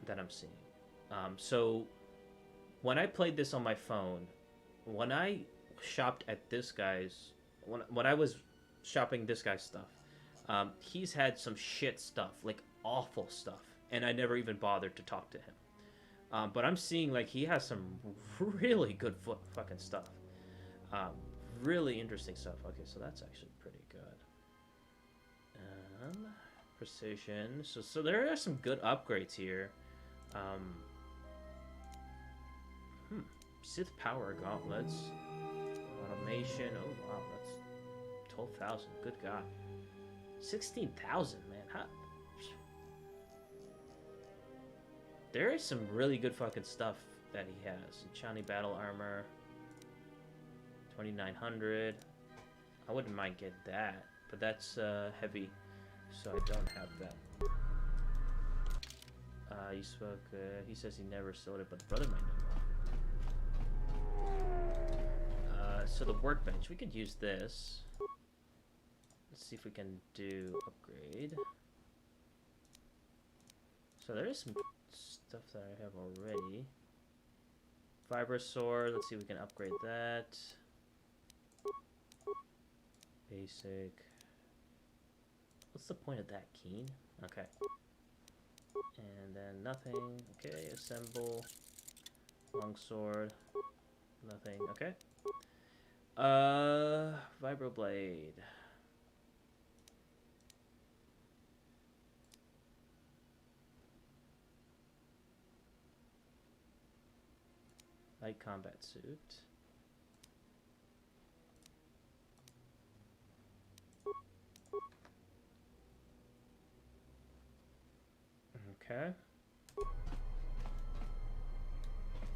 that I'm seeing. So when I played this on my phone, when I shopped at this guy's, when I was shopping this guy's stuff, he's had some shit stuff, like awful stuff, and I never even bothered to talk to him. But I'm seeing like he has some really good fucking stuff. Really interesting stuff. Okay, so that's actually pretty good. Precision. So there are some good upgrades here. Sith power gauntlets. Automation. Oh wow, that's 12,000. Good God. 16,000, man. How? There is some really good fucking stuff that he has. Chani battle armor. 2,900. I wouldn't mind getting that, but that's heavy, so I don't have that. You spoke. He says he never sold it, but the brother might know. So the workbench, we could use this. Let's see if we can do upgrade. So there is some stuff that I have already. Fiber sword. Let's see if we can upgrade that. Basic. What's the point of that? Keen? Okay. And then nothing. Okay, assemble. Longsword. Nothing. Okay. Vibroblade. Light combat suit. Okay.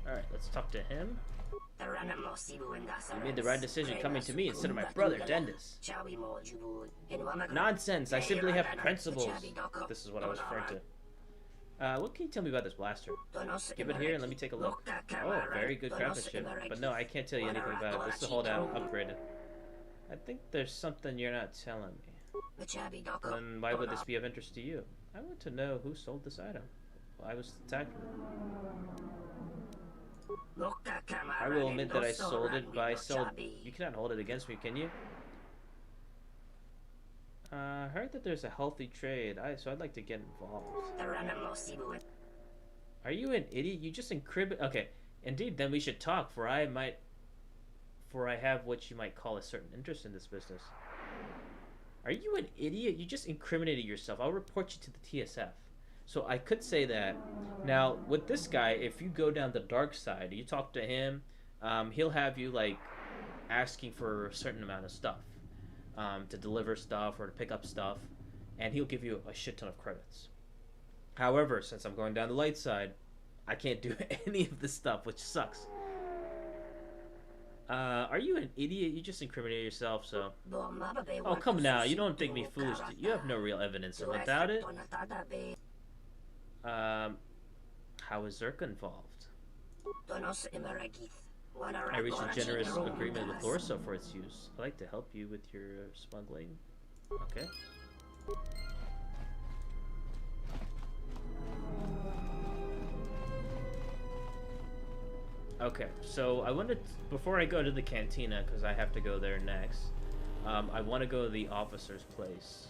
Alright, let's talk to him. You made the right decision coming to me instead of my brother, Dendis. Nonsense, I simply have principles. This is what I was referring to. What can you tell me about this blaster? Give it here and let me take a look. Oh, very good craftsmanship. But no, I can't tell you anything about it. This is a holdout, upgraded. I think there's something you're not telling me. Then why would this be of interest to you? I want to know who sold this item. Well, I was attacked. I will admit that I sold it, but I sold... You cannot hold it against me, can you? I heard that there's a healthy trade, so I'd like to get involved. Are you an idiot? You just incriminate... Okay, indeed, then we should talk, for I have what you might call a certain interest in this business. Are you an idiot? You just incriminated yourself. I'll report you to the TSF. So I could say that. Now, with this guy, if you go down the dark side, you talk to him, he'll have you, like, asking for a certain amount of stuff. To deliver stuff or to pick up stuff, and he'll give you a shit ton of credits. However, since I'm going down the light side, I can't do any of this stuff, which sucks. Are you an idiot? You just incriminated yourself, so... Oh, come now, you don't think me foolish. You have no real evidence, and without it... How is Zerka involved? I reached a generous agreement with Lorso for its use. I'd like to help you with your smuggling. Okay. Okay, so I wanted, before I go to the cantina, because I have to go there next, I want to go to the officer's place,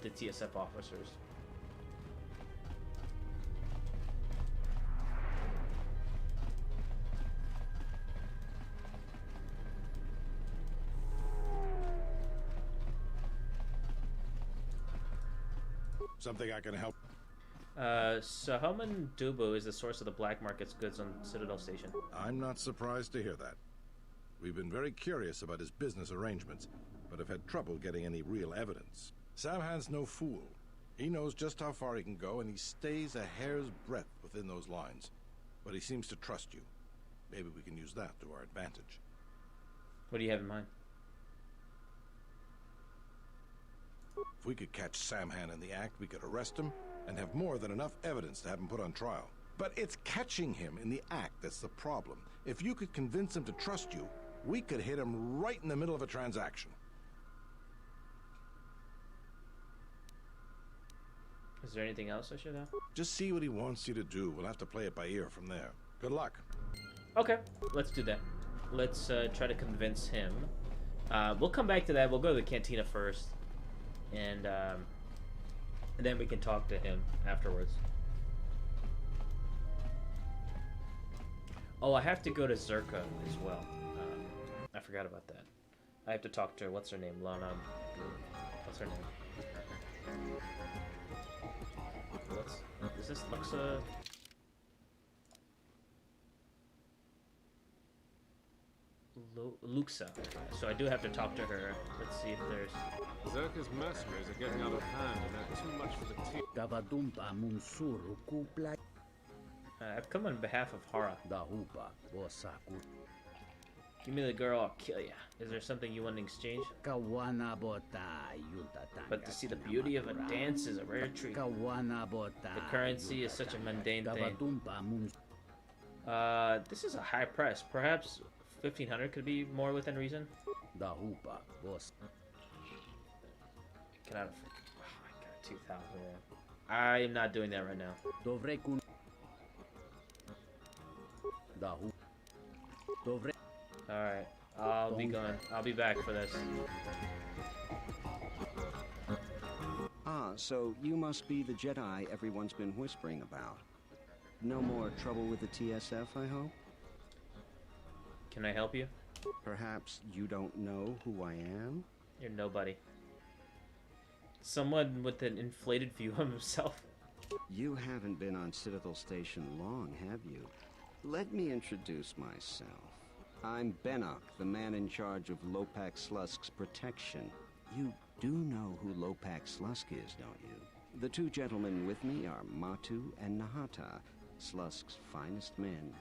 the TSF officers. Something I can help? Sahoman Dubu is the source of the black market's goods on Citadel Station. I'm not surprised to hear that. We've been very curious about his business arrangements, but have had trouble getting any real evidence. Samhan's no fool. He knows just how far he can go, and he stays a hair's breadth within those lines. But he seems to trust you. Maybe we can use that to our advantage. What do you have in mind? If we could catch Samhan in the act, we could arrest him and have more than enough evidence to have him put on trial. But it's catching him in the act that's the problem. If you could convince him to trust you, we could hit him right in the middle of a transaction. Is there anything else I should have? Just see what he wants you to do. We'll have to play it by ear from there. Good luck. Okay, let's do that. Let's try to convince him. We'll come back to that. We'll go to the cantina first. And then we can talk to him afterwards. Oh, I have to go to Zerka as well. I forgot about that. I have to talk to her. What's her name? Lana. What's her name? Is this Luxa? Luxa. So I do have to talk to her. Let's see if there's... Zerka's mercenaries are getting out of hand and they're too much for the team. I've come on behalf of Hara. Give me the girl, I'll kill ya. Is there something you want in exchange? But to see the beauty of a dance is a rare treat. The currency is such a mundane thing. This is a high price. Perhaps 1,500 could be more within reason. Can I have... Oh, I got 2,000. I'm not doing that right now. Alright, I'll be gone. I'll be back for this. Ah, so you must be the Jedi everyone's been whispering about. No more trouble with the TSF, I hope? Can I help you? Perhaps you don't know who I am? You're nobody. Someone with an inflated view of himself. You haven't been on Citadel Station long, have you? Let me introduce myself. I'm Benok, the man in charge of Lopak Slusk's protection. You do know who Lopak Slusk is, don't you? The two gentlemen with me are Matu and Nahata, Slusk's finest men.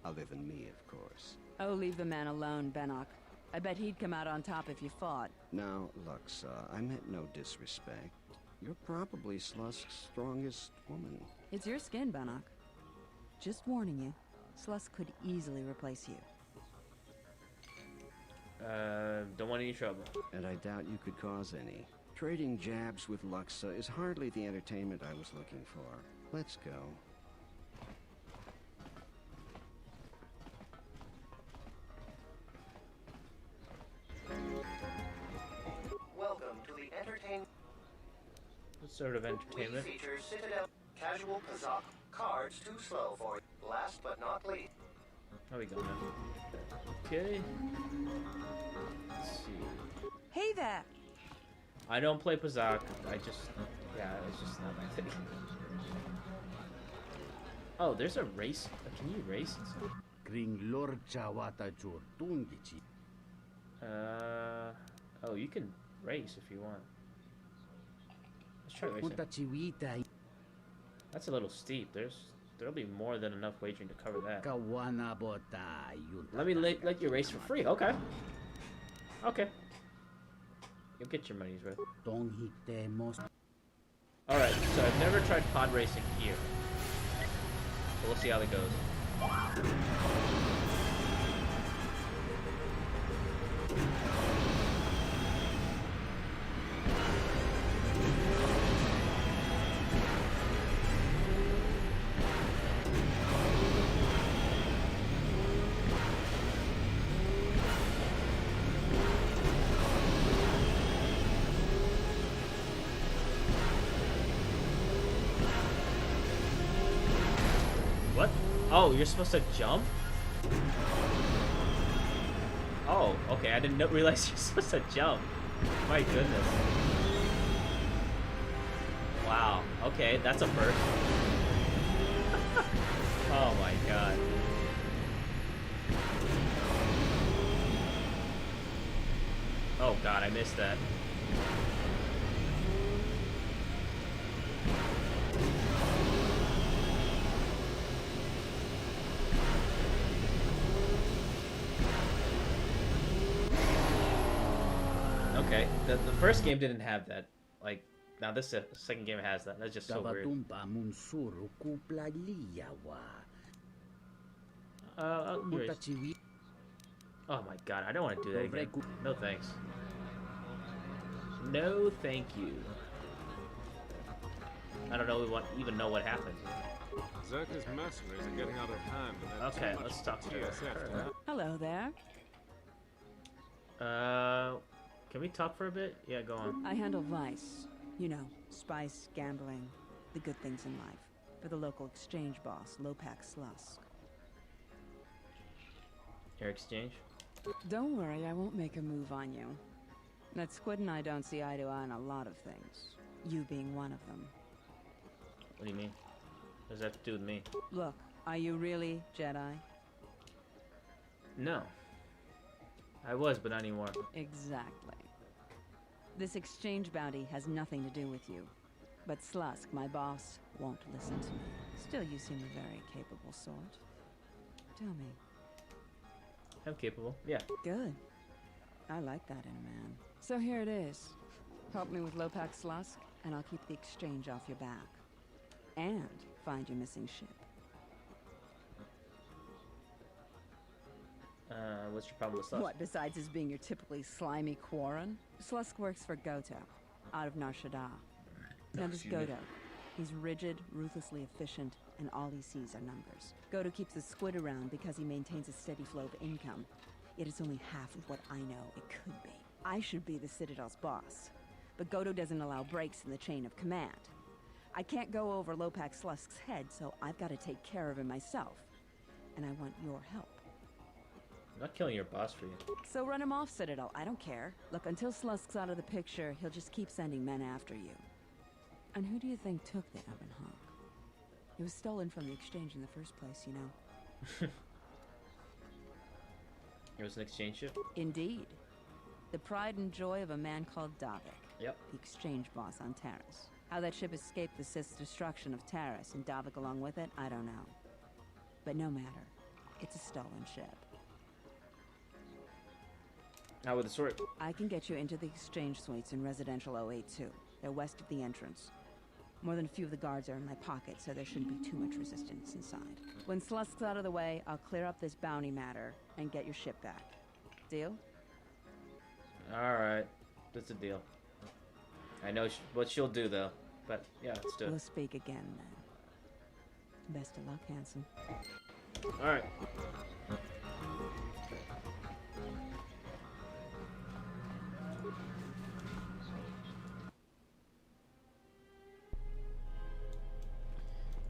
Other than me, of course. Oh, leave the man alone, Benok. I bet he'd come out on top if you fought. Now, Luxa, I meant no disrespect. You're probably Slusk's strongest woman. It's your skin, Bannock. Just warning you, Slusk could easily replace you. Don't want any trouble. And I doubt you could cause any. Trading jabs with Luxa is hardly the entertainment I was looking for. Let's go. Welcome to the entertainment. What sort of entertainment? We feature Citadel casual Kazakh cards too slow for you. Last but not least. How we going now? Okay. Let's see. Hey there! I don't play Pazak. Yeah, it's just not my thing. Oh, there's a race. Can you race? Oh, you can race if you want. Let's try racing. That's a little steep. There'll be more than enough wagering to cover that. Let me let you race for free. Okay. Okay. You'll get your money's worth. Alright, so I've never tried pod racing here. So we'll see how it goes. What? Oh, you're supposed to jump? Oh, okay. I didn't realize you're supposed to jump. My goodness. Wow. Okay, that's a first. Oh my god. Oh god, I missed that. Okay, the first game didn't have that. Like, now this second game has that. That's just so weird. Oh my god, I don't want to do that again. No thanks. No thank you. I don't know even know what happens. Zerka's mercenaries are getting out of hand. Okay, let's talk to her. Hello there. Can we talk for a bit? Yeah, go on. I handle vice. You know, spice, gambling, the good things in life. For the local exchange boss, Lopak Slusk. Your exchange? Don't worry, I won't make a move on you. That squid and I don't see eye to eye on a lot of things. You being one of them. What do you mean? What does that have to do with me? Look, are you really Jedi? No. I was, but not anymore. Exactly. This exchange bounty has nothing to do with you. But Slusk, my boss, won't listen to me. Still, you seem a very capable sort. Tell me. I'm capable, yeah. Good. I like that in a man. So here it is. Help me with Lopak Slusk, and I'll keep the exchange off your back. And find your missing ship. What's your problem with Slusk? What, besides his being your typically slimy Quarren? Slusk works for Goto, out of Nar Shaddaa. Now this Goto, he's rigid, ruthlessly efficient, and all he sees are numbers. Goto keeps the squid around because he maintains a steady flow of income. Yet it's only half of what I know it could be. I should be the Citadel's boss, but Goto doesn't allow breaks in the chain of command. I can't go over Lopak Slusk's head, so I've got to take care of him myself. And I want your help. I'm not killing your boss for you. So run him off, Citadel. I don't care. Look, until Slusk's out of the picture, he'll just keep sending men after you. And who do you think took the Ebon Hawk? It was stolen from the exchange in the first place, you know. It was an exchange ship? Indeed. The pride and joy of a man called Davik. Yep. The exchange boss on Taris. How that ship escaped the Sith's destruction of Taris and Davik along with it, I don't know. But no matter. It's a stolen ship. How would the sort? I can get you into the exchange suites in Residential 082. They're west of the entrance. More than a few of the guards are in my pocket, so there shouldn't be too much resistance inside. When Slusk's out of the way, I'll clear up this bounty matter and get your ship back. Deal? Alright. That's a deal. I know what she'll do, though. But, yeah, let's do it. We'll speak again, then. Best of luck, handsome. Alright.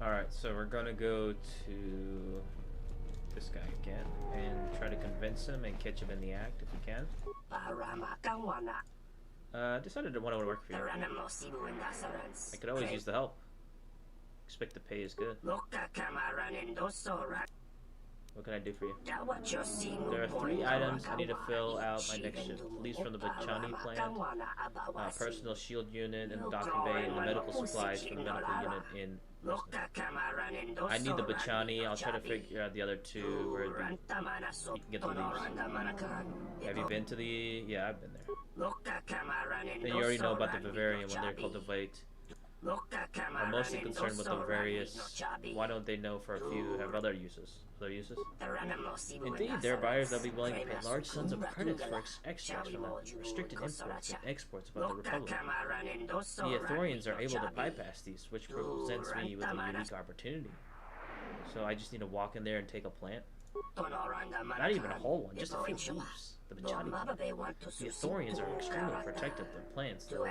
Alright, so we're gonna go to this guy again and try to convince him and catch him in the act if we can. Decided to want to work for you. I could always use the help. Expect the pay is good. What can I do for you? There are 3 items I need to fill out my next shift. Leaves from the Bachani plant, personal shield unit in the docking bay, and the medical supplies from the medical unit in... I need the Bachani. I'll try to figure out the other 2 where you can get the leaves. Have you been to the... Yeah, I've been there. Then you already know about the Bavarian when they cultivate. I'm mostly concerned with the various... Why don't they know for a few have other uses? Indeed, there are buyers that will be willing to pay large sums of credits for extracts from the restricted imports and exports about the Republic. The Ithorians are able to bypass these, which presents me with a unique opportunity. So I just need to walk in there and take a plant? Not even a whole one, just a few leaves. The Bachani plant. The Ithorians are extremely protective of their plants, though.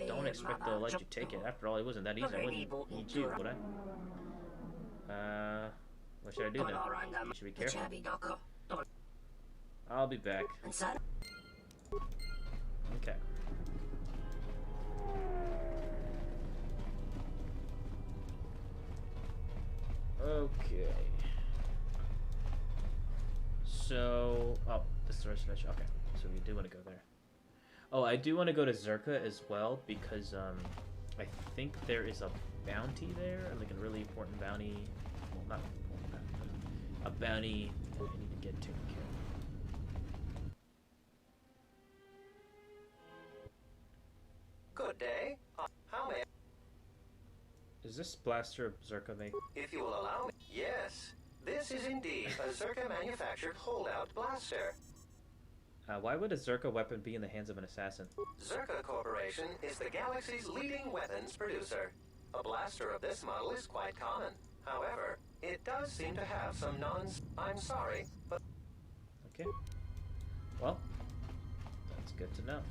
Don't expect they'll let you take it. After all, it wasn't that easy. I wouldn't need you, would I? What should I do then? You should be careful. I'll be back. Okay. Okay. So... Oh, this is the reservation. Okay. So we do want to go there. Oh, I do want to go to Zerka as well, because, I think there is a bounty there, like a really important bounty. Well, not important, but a bounty that I need to get taken care of. Good day. How may I... Is this blaster Zerka make? If you will allow me... Yes. This is indeed a Zerka-manufactured holdout blaster. Why would a Zerka weapon be in the hands of an assassin? Zerka Corporation is the galaxy's leading weapons producer. A blaster of this model is quite common. However, it does seem to have some I'm sorry, but... Okay. Well, that's good to know.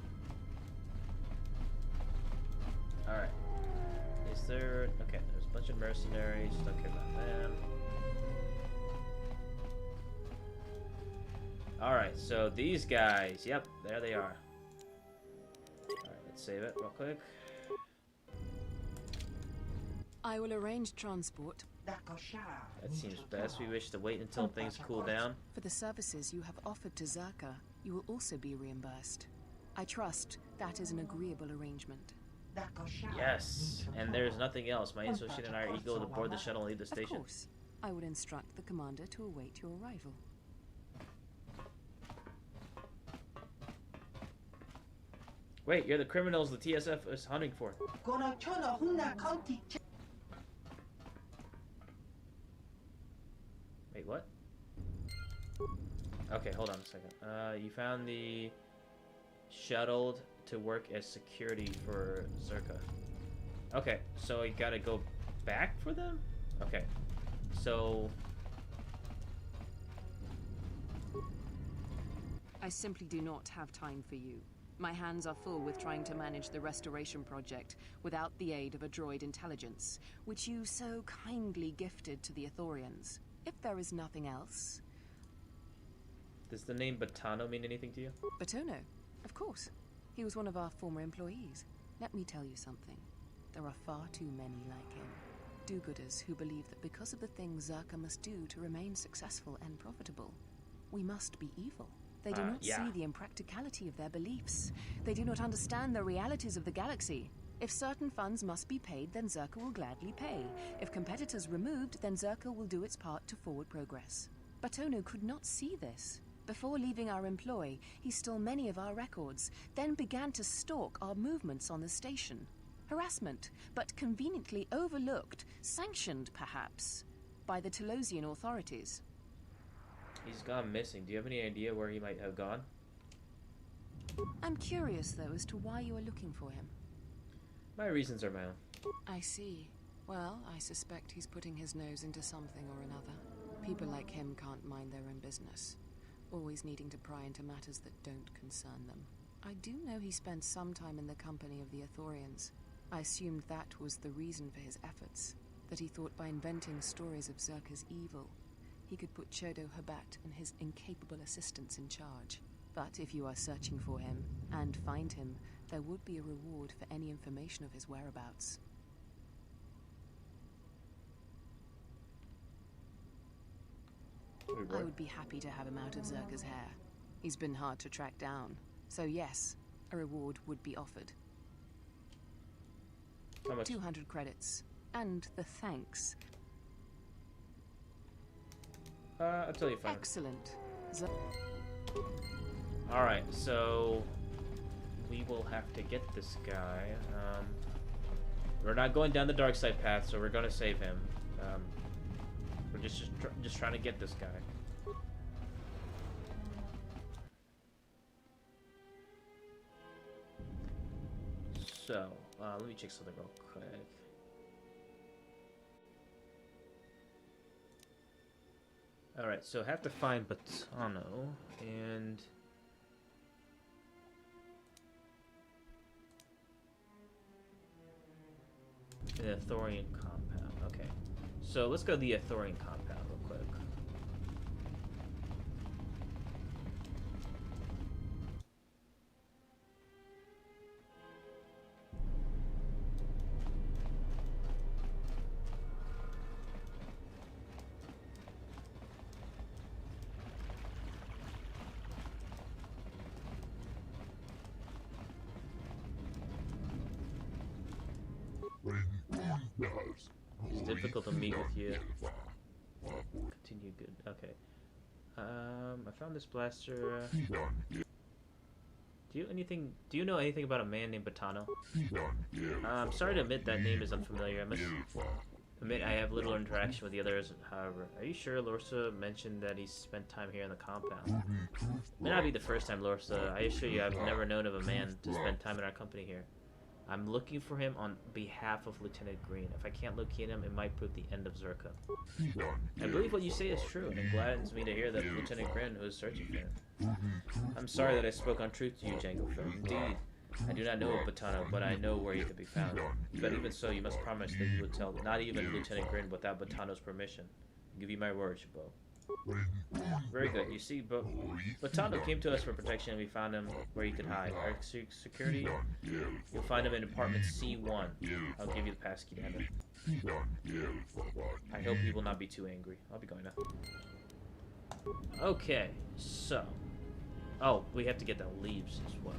Alright. Is there... Okay, there's a bunch of mercenaries. Don't care about them. Alright, so these guys. Yep, there they are. Alright, let's save it real quick. I will arrange transport. That seems best. We wish to wait until things cool down. For the services you have offered to Zerka, you will also be reimbursed. I trust that is an agreeable arrangement. Yes, and there's nothing else. My associate and I are eager to board the shuttle and leave the station. Of course. I will instruct the commander to await your arrival. Wait, you're the criminals the TSF is hunting for. Wait, what? Okay, hold on a second. You found the shuttled to work as security for Zerka. Okay, so you gotta go back for them? Okay, so... I simply do not have time for you. My hands are full with trying to manage the restoration project without the aid of a droid intelligence, which you so kindly gifted to the Ithorians. If there is nothing else... Does the name Batano mean anything to you? Batono? Of course. He was one of our former employees. Let me tell you something. There are far too many like him. Do-gooders who believe that because of the things Zerka must do to remain successful and profitable, we must be evil. They do not see the impracticality of their beliefs. They do not understand the realities of the galaxy. If certain funds must be paid, then Zerka will gladly pay. If competitors removed, then Zerka will do its part to forward progress. Batono could not see this. Before leaving our employ, he stole many of our records, then began to stalk our movements on the station. Harassment, but conveniently overlooked, sanctioned perhaps, by the Telosian authorities. He's gone missing. Do you have any idea where he might have gone? I'm curious, though, as to why you are looking for him. My reasons are my own. I see. Well, I suspect he's putting his nose into something or another. People like him can't mind their own business, always needing to pry into matters that don't concern them. I do know he spent some time in the company of the Ithorians. I assumed that was the reason for his efforts, that he thought by inventing stories of Zerka's evil, he could put Chodo Habat and his incapable assistants in charge. But if you are searching for him, and find him, there would be a reward for any information of his whereabouts. I would be happy to have him out of Zerka's hair. He's been hard to track down. So yes, a reward would be offered. How much? 200 credits. And the thanks. I'll tell you fine. Excellent. Alright, so we will have to get this guy. We're not going down the dark side path, so we're gonna save him. We're just trying to get this guy. So, let me check something real quick. Alright, so I have to find Batano and the Ithorian compound. Okay. So let's go to the Ithorian compound real quick. It's difficult to meet with you. Continue good. Okay. I found this blaster. Do you know anything about a man named Batano? I'm sorry to admit that name is unfamiliar. I must admit I have little interaction with the others, however. Are you sure Lorsa mentioned that he spent time here in the compound? May not be the first time, Lorsa. I assure you I've never known of a man to spend time in our company here. I'm looking for him on behalf of Lieutenant Green. If I can't locate him, it might prove the end of Zerka. I believe what you say is true, and it gladdens me to hear that Lieutenant Green was searching for him. I'm sorry that I spoke untruth to you, Django. Indeed, I do not know of Batano, but I know where he could be found. But even so, you must promise that you will tell not even Lieutenant Green without Batano's permission. I'll give you my word, Chabot. Very good. You see, Batano came to us for protection and we found him where he could hide. Our security, you'll find him in apartment C1. I'll give you the passkey to enter. I hope he will not be too angry. I'll be going now. Okay, so. Oh, we have to get the leaves as well.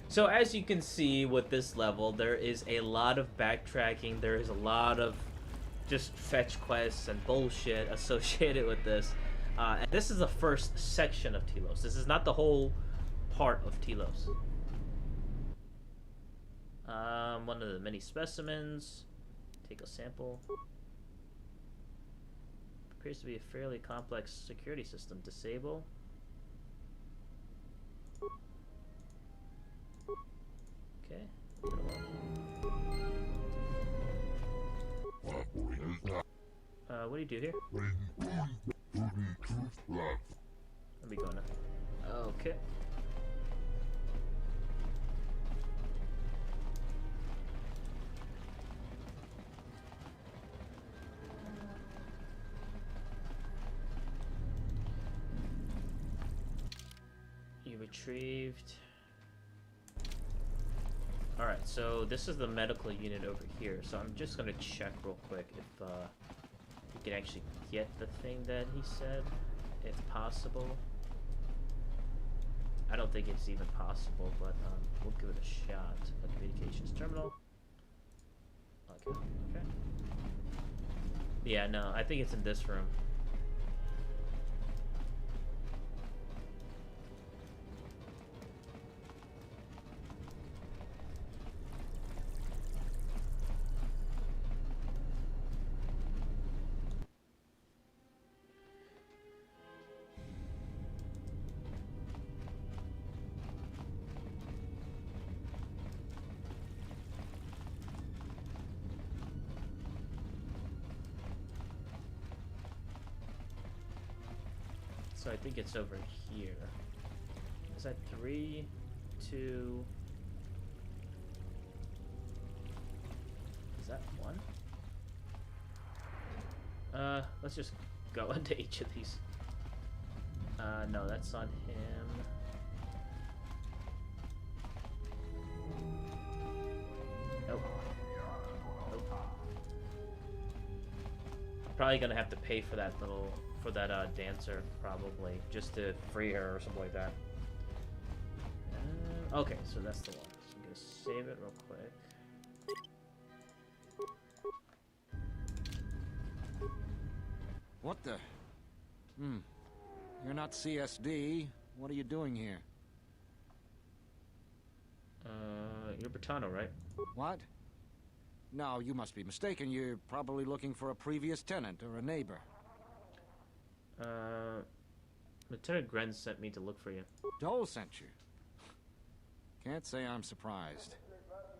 So as you can see with this level, there is a lot of backtracking. There is a lot of just fetch quests and bullshit associated with this. And this is the first section of Telos. This is not the whole part of Telos. One of the many specimens. Take a sample. Appears to be a fairly complex security system. Disable. Okay. What do you do here? Let me go now. Okay. You retrieved. Alright, so this is the medical unit over here. So I'm just gonna check real quick if we can actually get the thing that he said, if possible. I don't think it's even possible, but we'll give it a shot. A communications terminal. Okay, okay. Yeah, no, I think it's in this room. So I think it's over here. Is that 3, 2... Is that 1? Let's just go into each of these. No, that's on him. Nope. Nope. I'm probably gonna have to pay for that dancer, probably, just to free her or something like that. Okay, so that's the one. So I'm gonna save it real quick. What the? You're not CSD. What are you doing here? You're Bertano, right? What? No, you must be mistaken. You're probably looking for a previous tenant or a neighbor. Lieutenant Gren sent me to look for you. Dole sent you? Can't say I'm surprised.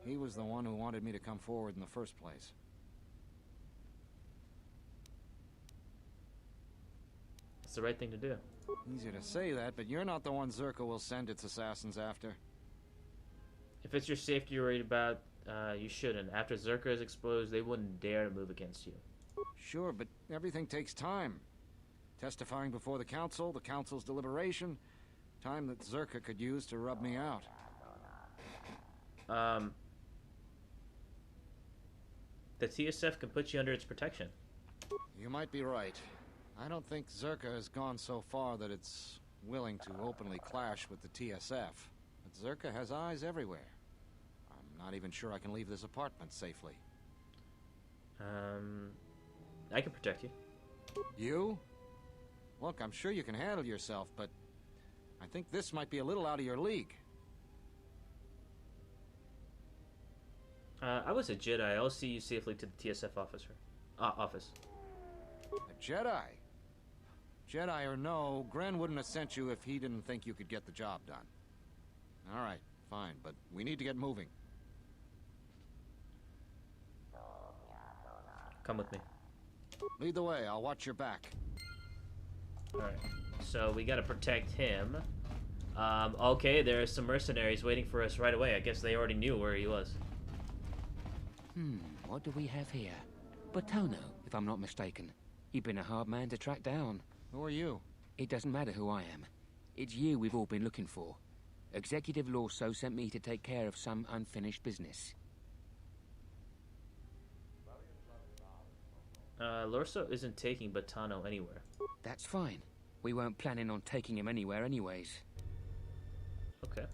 He was the one who wanted me to come forward in the first place. It's the right thing to do. Easy to say that, but you're not the one Zerka will send its assassins after. If it's your safety you're worried about, you shouldn't. After Zerka is exposed, they wouldn't dare to move against you. Sure, but everything takes time. Testifying before the council's deliberation, time that Zerka could use to rub me out. The TSF can put you under its protection. You might be right. I don't think Zerka has gone so far that it's willing to openly clash with the TSF. But Zerka has eyes everywhere. I'm not even sure I can leave this apartment safely. I can protect you. You? Look, I'm sure you can handle yourself, but I think this might be a little out of your league. I was a Jedi. I'll see you safely to the TSF office. A Jedi? Jedi or no, Gren wouldn't have sent you if he didn't think you could get the job done. All right, fine, but we need to get moving. Come with me. Lead the way. I'll watch your back. Alright, so we gotta protect him. Okay, there are some mercenaries waiting for us right away. I guess they already knew where he was. What do we have here? Bertano, if I'm not mistaken. You've been a hard man to track down. Who are you? It doesn't matter who I am. It's you we've all been looking for. Executive Lorso sent me to take care of some unfinished business. Lorso isn't taking Bertano anywhere. That's fine. We weren't planning on taking him anywhere anyways. Okay.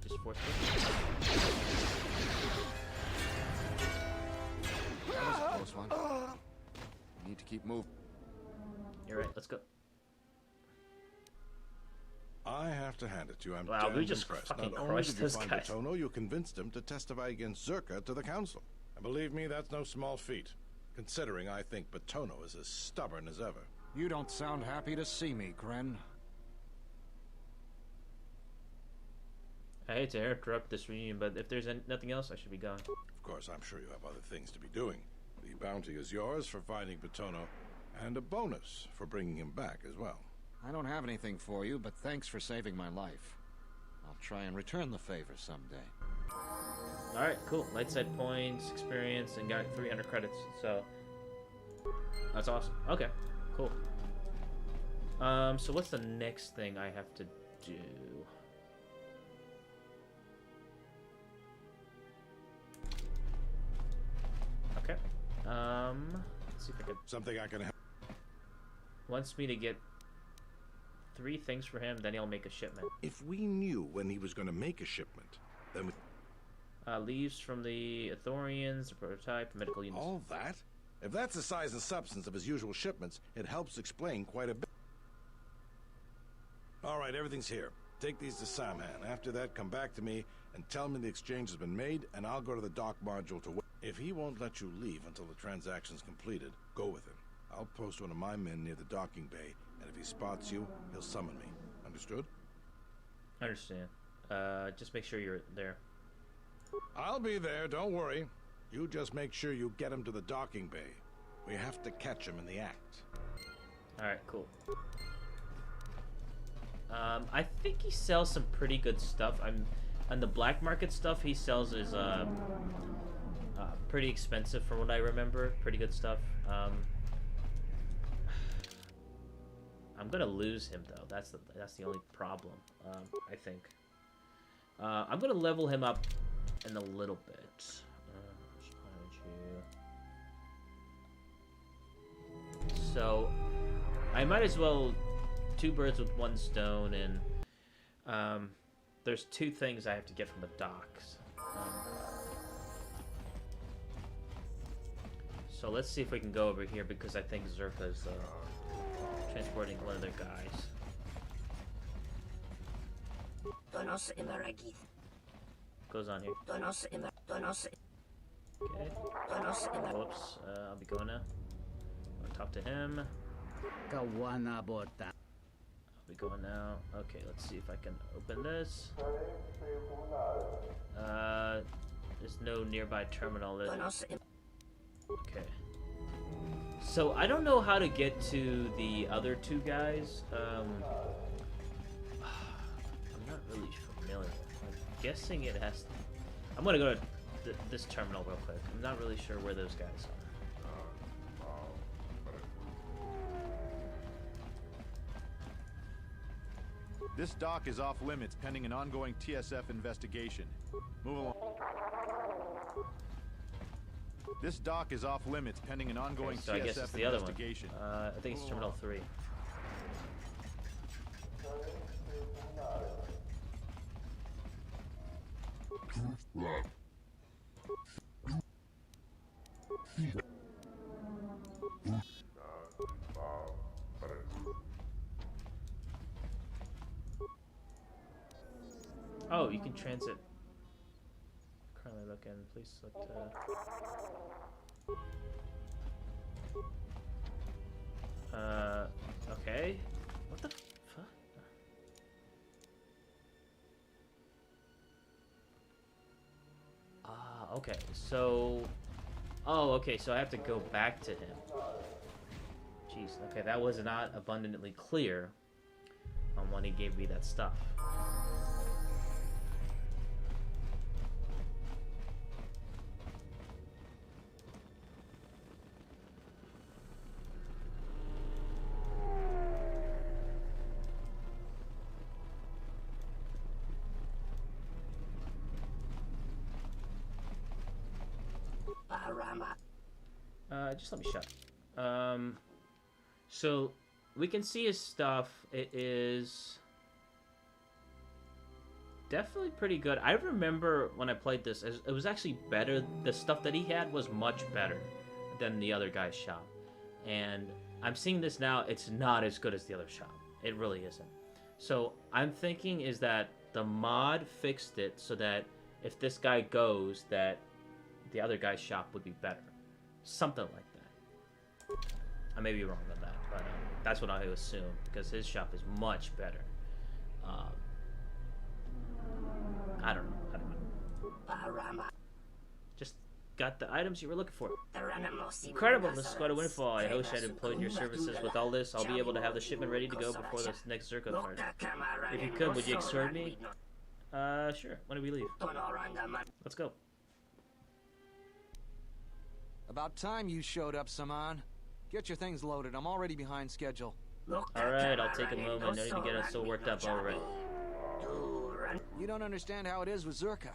Just force That was a close one. We need to keep moving. You're right, let's go. I have to hand it to you. I'm wow, we just impressed. fucking Not only crushed did you this find guy. Bertano, you convinced him to testify against Zerka to the council. And believe me, that's no small feat, considering I think Bertano is as stubborn as ever. You don't sound happy to see me, Gren. I hate to interrupt this reunion, but if there's nothing else, I should be gone. Of course, I'm sure you have other things to be doing. The bounty is yours for finding Bertano, and a bonus for bringing him back as well. I don't have anything for you, but thanks for saving my life. I'll try and return the favor someday. Alright, cool. Light side points, experience, and got 300 credits, so... That's awesome. Okay, cool. So what's the next thing I have to do? Okay. Let's see if I can... Something I can help. Wants me to get 3 things for him, then he'll make a shipment. If we knew when he was going to make a shipment, then we... Leaves from the Ithorians, the prototype, medical units. All that? If that's the size and substance of his usual shipments, it helps explain quite a bit. All right, everything's here. Take these to Samhan. After that, come back to me and tell me the exchange has been made, and I'll go to the dock module to wait. If he won't let you leave until the transaction's completed, go with him. I'll post one of my men near the docking bay, and if he spots you, he'll summon me. Understood? Understand. Just make sure you're there. I'll be there, don't worry. You just make sure you get him to the docking bay. We have to catch him in the act. Alright, cool. I think he sells some pretty good stuff. On the black market stuff he sells is pretty expensive from what I remember. Pretty good stuff. I'm gonna lose him though. That's the only problem. I think. I'm gonna level him up in a little bit. So I might as well two birds with one stone, and there's two things I have to get from the docks. So let's see if we can go over here, because I think Zerka's transporting one of their guys. Goes on here. Okay. Whoops. I'll be going now. I'll talk to him. I'll be going now. Okay, let's see if I can open this. There's no nearby terminal. Okay. So I don't know how to get to the other two guys. I'm not really familiar. I'm guessing it has to... I'm gonna go to this terminal real quick. I'm not really sure where those guys are. This dock is off limits pending an ongoing TSF investigation. Move along. This dock is off limits pending an ongoing so I guess it's the investigation. Other one. I think it's Terminal 3. Oh, you can transit. Currently looking. Please select. Okay. What the fuck? Okay. So. Oh, okay. So I have to go back to him. Jeez. Okay, that was not abundantly clear on when he gave me that stuff. Just let me shut. So we can see his stuff. It is definitely pretty good. I remember when I played this, it was actually better. The stuff that he had was much better than the other guy's shop. And I'm seeing this now. It's not as good as the other shop. It really isn't. So I'm thinking is that the mod fixed it so that if this guy goes, that the other guy's shop would be better. Something like that. I may be wrong on that, but that's what I assume, because his shop is much better. I don't know. Just got the items you were looking for. Incredible, this is quite a windfall. I wish I'd employed your services. With all this, I'll be able to have the shipment ready to go before this next Zerka card. If you could, would you escort me? Sure. When do we leave? Let's go. About time you showed up, Saman. Get your things loaded. I'm already behind schedule. Alright, I'll take a moment. No need to get us so worked up over it. You don't understand how it is with Zerka.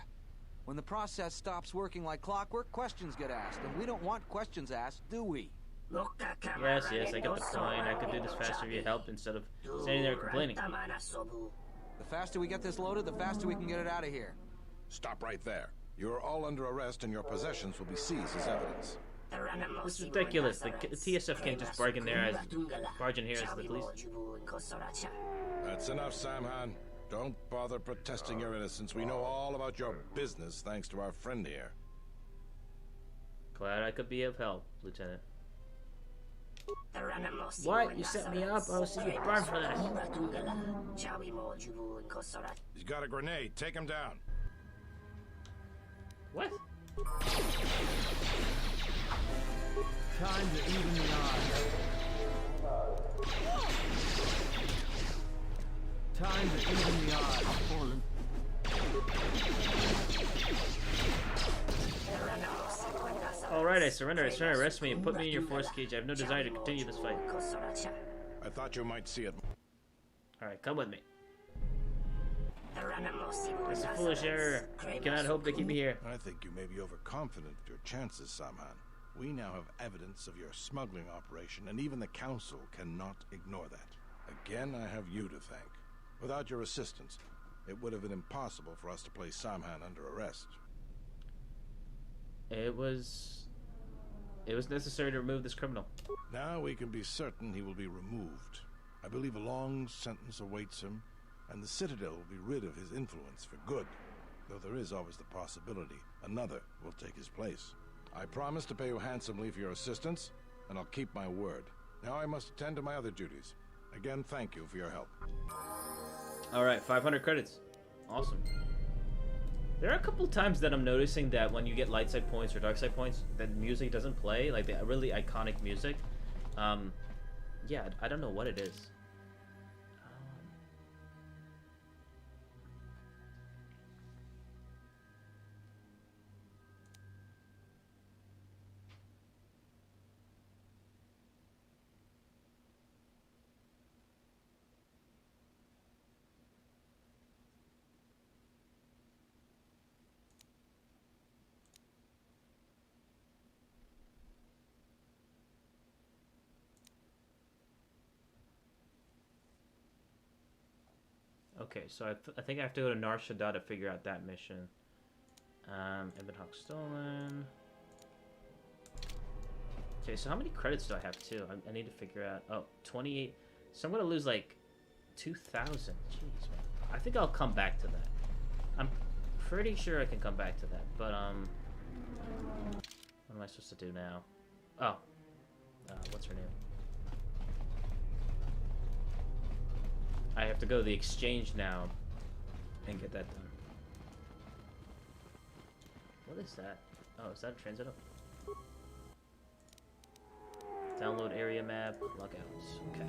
When the process stops working like clockwork, questions get asked. And we don't want questions asked, do we? Yes, I get the point. I could do this faster if you helped instead of standing there complaining. The faster we get this loaded, the faster we can get it out of here. Stop right there. You're all under arrest and your possessions will be seized as evidence. This is ridiculous. The TSF can't just barge in here as the police. That's enough, Samhan. Don't bother protesting your innocence. We know all about your business thanks to our friend here. Glad I could be of help, Lieutenant. What? You set me up? I'll see you burn for that. He's got a grenade. Take him down. What? Time to even the odds. Time to even the odds. Fallen. Alright, I surrender. Arrest me and put me in your force cage. I have no desire to continue this fight. I thought you might see it. Alright, come with me. It's a foolish error. I cannot hope to keep me here. I think you may be overconfident of your chances, Samhan. We now have evidence of your smuggling operation, and even the Council cannot ignore that. Again, I have you to thank. Without your assistance, it would have been impossible for us to place Samhan under arrest. It was necessary to remove this criminal. Now we can be certain he will be removed. I believe a long sentence awaits him, and the Citadel will be rid of his influence for good. Though there is always the possibility another will take his place. I promise to pay you handsomely for your assistance, and I'll keep my word. Now I must attend to my other duties. Again, thank you for your help. Alright, 500 credits. Awesome. There are a couple times that I'm noticing that when you get light side points or dark side points, that music doesn't play, like the really iconic music. Yeah, I don't know what it is. Okay, so I think I have to go to Nar Shaddaa to figure out that mission. Ebon Hawk stolen. Okay, so how many credits do I have too? I need to figure out. Oh, 28. So I'm gonna lose like 2,000. Jeez, man. I think I'll come back to that. I'm pretty sure I can come back to that, but what am I supposed to do now? Oh, what's her name? I have to go to the exchange now and get that done. What is that? Oh, is that a transit up? Download area map, lookouts. Okay.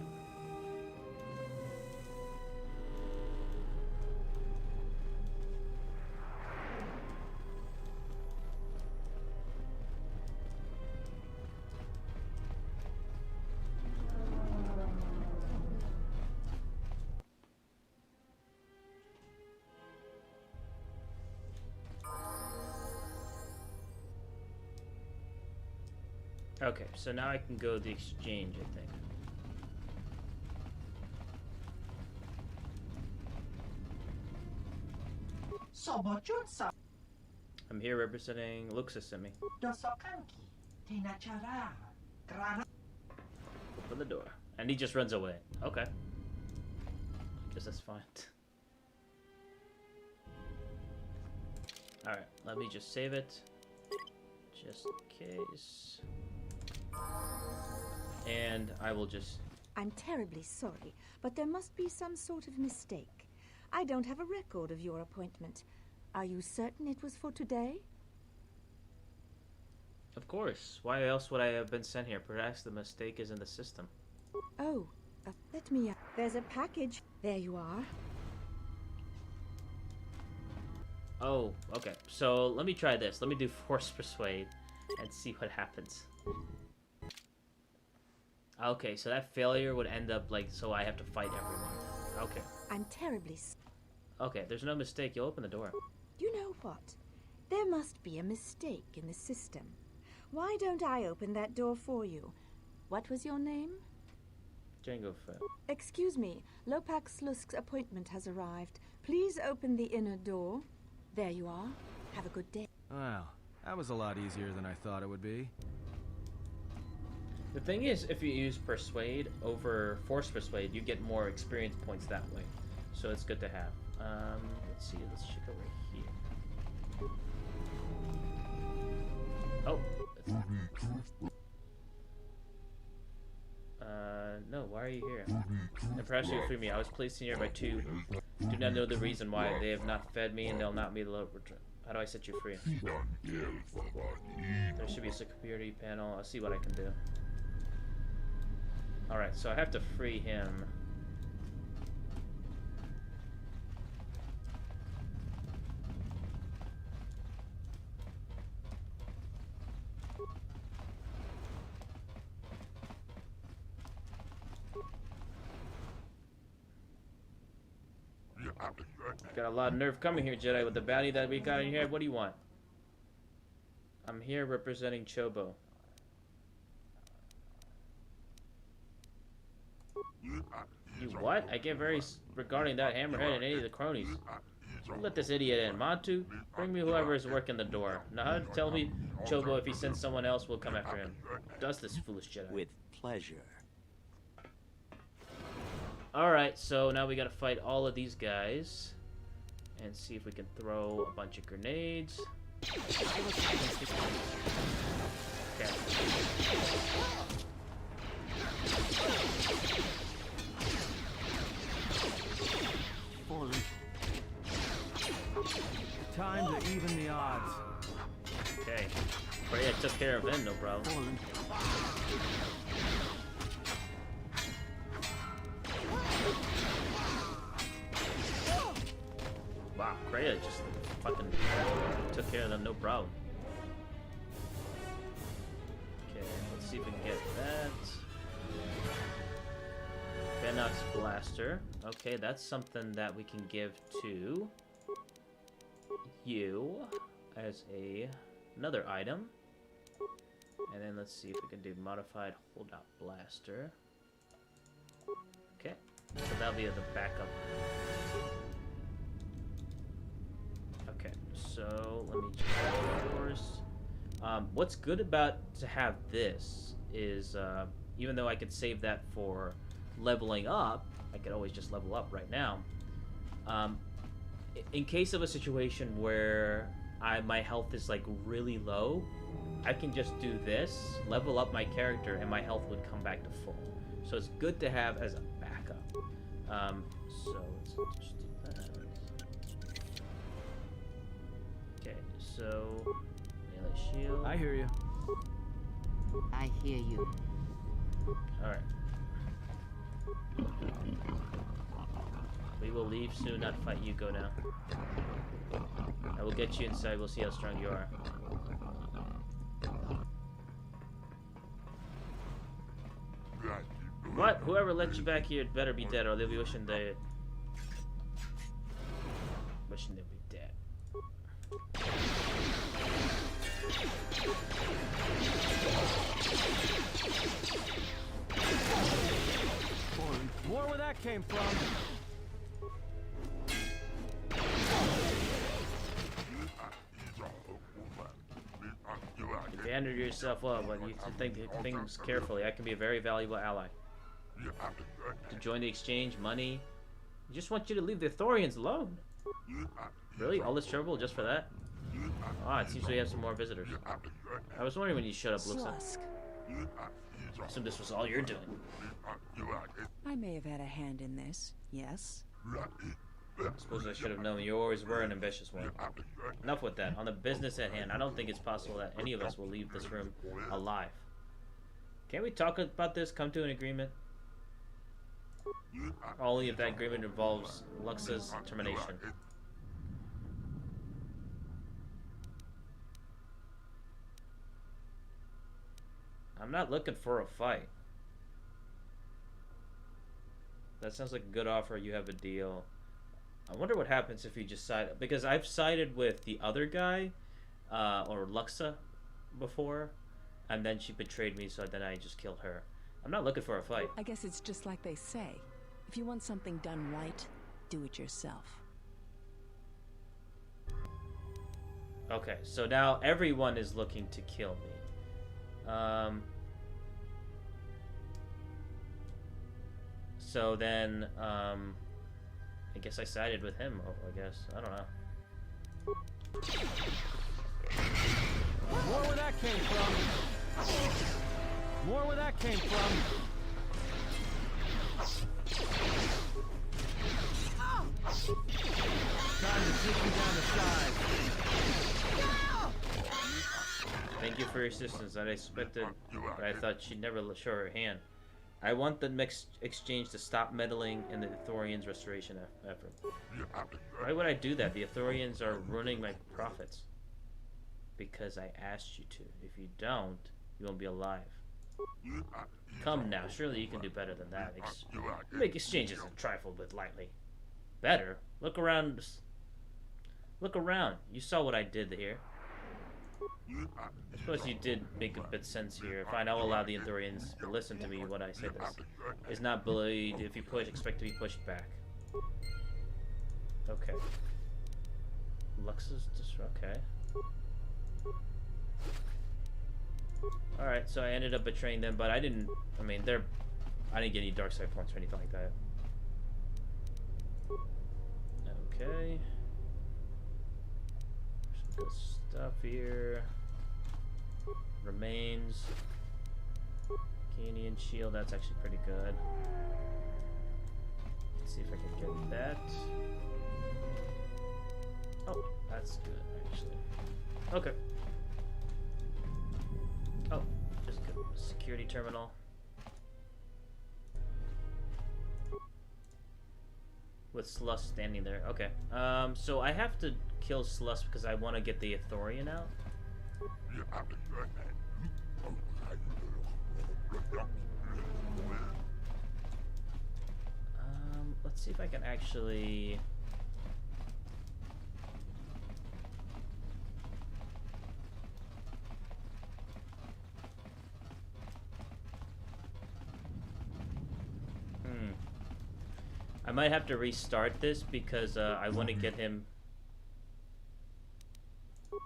Okay, so now I can go to the exchange, I think. I'm here representing Luxa sent me. Open the door. And he just runs away. Okay. Guess that's fine. Alright, let me just save it. Just in case. And I will just... I'm terribly sorry, but there must be some sort of mistake. I don't have a record of your appointment. Are you certain it was for today? Of course. Why else would I have been sent here? Perhaps the mistake is in the system. Oh, let me... There's a package. There you are. Oh, okay. So let me try this. Let me do Force Persuade and see what happens. Okay, so that failure would end up like, so I have to fight everyone. Okay. I'm terribly... Okay, there's no mistake. You'll open the door. You know what? There must be a mistake in the system. Why don't I open that door for you? What was your name? Django Fett. Excuse me. Lopak Slusk's appointment has arrived. Please open the inner door. There you are. Have a good day. Wow, that was a lot easier than I thought it would be. The thing is, if you use Persuade over Force Persuade, you get more experience points that way. So it's good to have. Let's see, let's check over here. Oh. No, why are you here? And perhaps you'll free me. I was placed here by two. Do not know the reason why. They have not fed me and they'll not be able to return. How do I set you free? There should be a security panel. I'll see what I can do. Alright, so I have to free him. Got a lot of nerve coming here, Jedi, with the bounty that we got in here. What do you want? I'm here representing Chobo. You what? I get very regarding that hammerhead and any of the cronies. Let this idiot in. Montu, bring me whoever is working the door. Now, tell me, Chobo, if he sends someone else, we'll come after him. Does this foolish Jedi? With pleasure. Alright, so now we gotta fight all of these guys. And see if we can throw a bunch of grenades. Okay. Fallen. Time to even the odds. Okay. Freya took care of him, no problem. Fallen. Wow, Freya just fucking took care of them, no problem. Okay, let's see if we can get that. Bennock's blaster. Okay, that's something that we can give to you as another item. And then let's see if we can do modified holdout blaster. Okay, so that'll be the backup. Okay, so let me check yours. What's good about to have this is, even though I could save that for leveling up, I could always just level up right now. In case of a situation where my health is like really low, I can just do this, level up my character, and my health would come back to full. So it's good to have as a backup. So let's just do that. Okay, so melee shield. I hear you. I hear you. Alright. We will leave soon, not fight you. Go now. I will get you inside. We'll see how strong you are. What? Whoever let you back here better be dead, or they'll be wishing they be dead. More where that came from. If you handle yourself well, but you think things carefully, I can be a very valuable ally. To join the exchange, money. I just want you to leave the Thorians alone. Really? All this trouble just for that? Ah, it seems we have some more visitors. I was wondering when you showed up, Luxa. I assume this was all you're doing. I may have had a hand in this, yes. I suppose I should have known. You always were an ambitious one. Enough with that. On the business at hand, I don't think it's possible that any of us will leave this room alive. Can't we talk about this, come to an agreement? Only if that agreement involves Luxa's termination. I'm not looking for a fight. That sounds like a good offer. You have a deal. I wonder what happens if you just side... Because I've sided with the other guy, or Luxa, before, and then she betrayed me, so then I just killed her. I'm not looking for a fight. I guess it's just like they say. If you want something done right, do it yourself. Okay, so now everyone is looking to kill me. So then, I guess I sided with him, I guess. I don't know. More where that came from. More where that came from. Time to take you down the side. Thank you for your assistance. I expected, but I thought she'd never show her hand. I want the mixed exchange to stop meddling in the Ithorians' restoration effort. Why would I do that? The Ithorians are ruining my profits. Because I asked you to. If you don't, you won't be alive. Come now, surely you can do better than that. Make exchanges a trifle bit lightly. Better? Look around. Look around. You saw what I did here. I suppose you did make a bit sense here. Fine, I'll allow the Ithorians, but listen to me when I say this. It's not bullied. If you push, expect to be pushed back. Okay. Lux is just okay. Alright, so I ended up betraying them, but I didn't, I mean, I didn't get any dark side points or anything like that. Okay. Some good stuff here. Remains. Canyon shield, that's actually pretty good. Let's see if I can get that. Oh, that's good, actually. Okay. Oh, just good. Security terminal. With Sluss standing there. Okay. So I have to kill Sluss because I want to get the Ithorian out. Let's see if I can actually... I might have to restart this because I want to get him...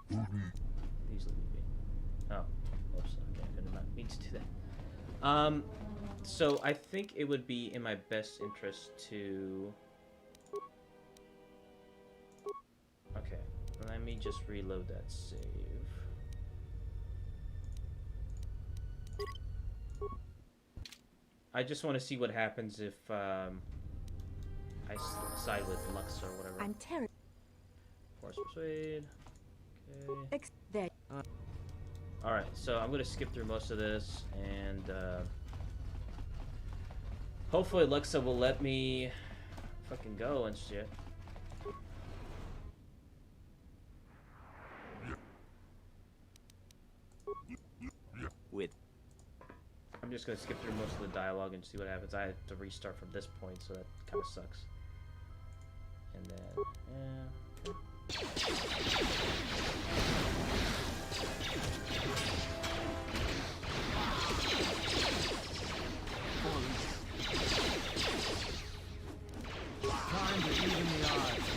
Please leave me. Oh, oops, okay, I did not mean to do that. So I think it would be in my best interest to... Okay, let me just reload that save. I just want to see what happens if I side with Lux or whatever. I'm terrible. Force persuade. Okay. There. Alright, so I'm gonna skip through most of this and hopefully Luxa will let me fucking go and shit. I'm just gonna skip through most of the dialogue and see what happens. I have to restart from this point, so that kind of sucks. And then, yeah. Time to even the odds.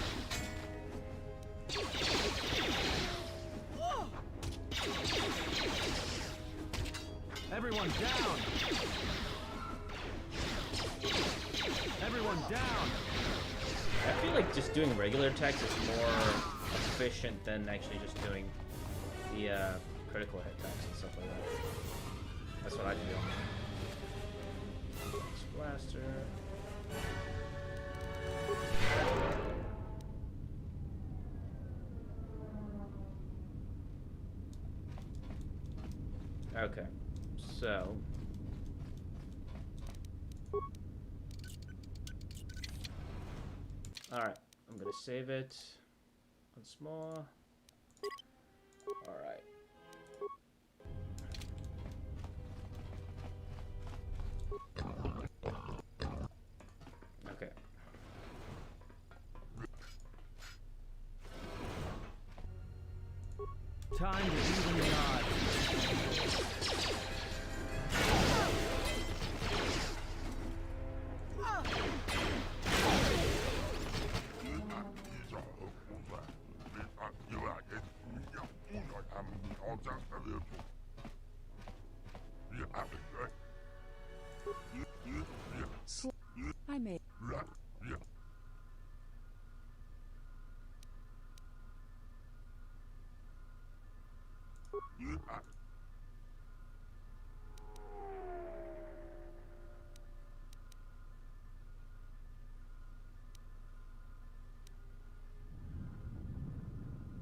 Everyone down! Everyone down! I feel like just doing regular attacks is more efficient than actually just doing the critical hit attacks and stuff like that. That's what I feel. Blaster. Okay, so alright, I'm gonna save it once more. Alright. Okay. Time to even the odds. I made.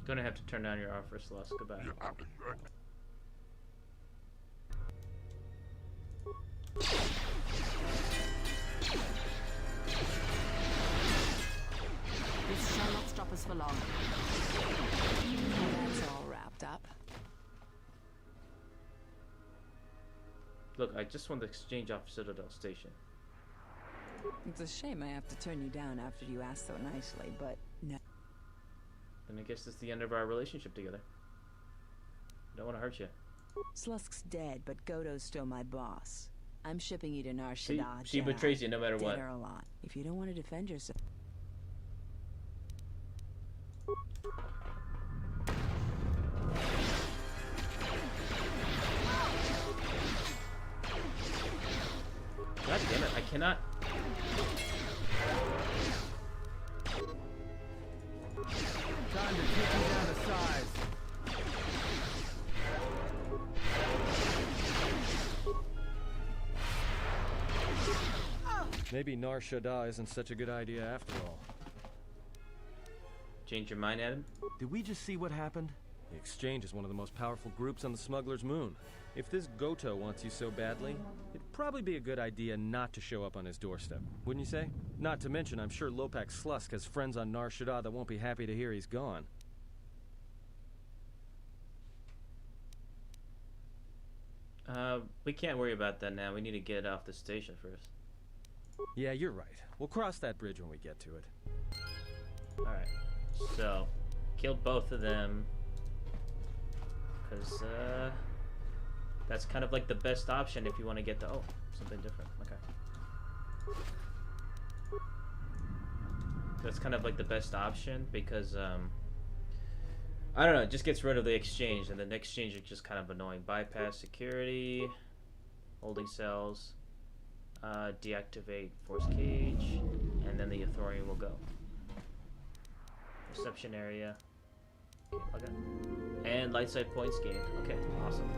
Gonna have to turn down your offer, Celeste. Goodbye. This shall not stop us for long. That's all wrapped up. Look, I just want to exchange off Citadel Station. It's a shame I have to turn you down after you asked so nicely, but no. Then I guess it's the end of our relationship together. Don't want to hurt you. Slusk's dead, but Goto's still my boss. I'm shipping you to Nar Shaddaa. She betrays you no matter what. Dead or alive. If you don't want to defend yourself. God damn it, I cannot. Time to take you down to size. Maybe Nar Shaddaa isn't such a good idea after all. Change your mind, Adam? Did we just see what happened? The Exchange is one of the most powerful groups on the Smuggler's Moon. If this Goto wants you so badly, it'd probably be a good idea not to show up on his doorstep, wouldn't you say? Not to mention, I'm sure Lopak Slusk has friends on Nar Shaddaa that won't be happy to hear he's gone. We can't worry about that now. We need to get off the station first. Yeah, you're right. We'll cross that bridge when we get to it. Alright, so, killed both of them. Because, that's kind of like the best option if you want to get the... Oh, something different. Okay. That's kind of like the best option because, I don't know, it just gets rid of the Exchange, and the Exchange is just kind of annoying. Bypass security, holding cells, deactivate force cage, and then the Ithorian will go. Reception area. Okay. And light side points gained. Okay, awesome.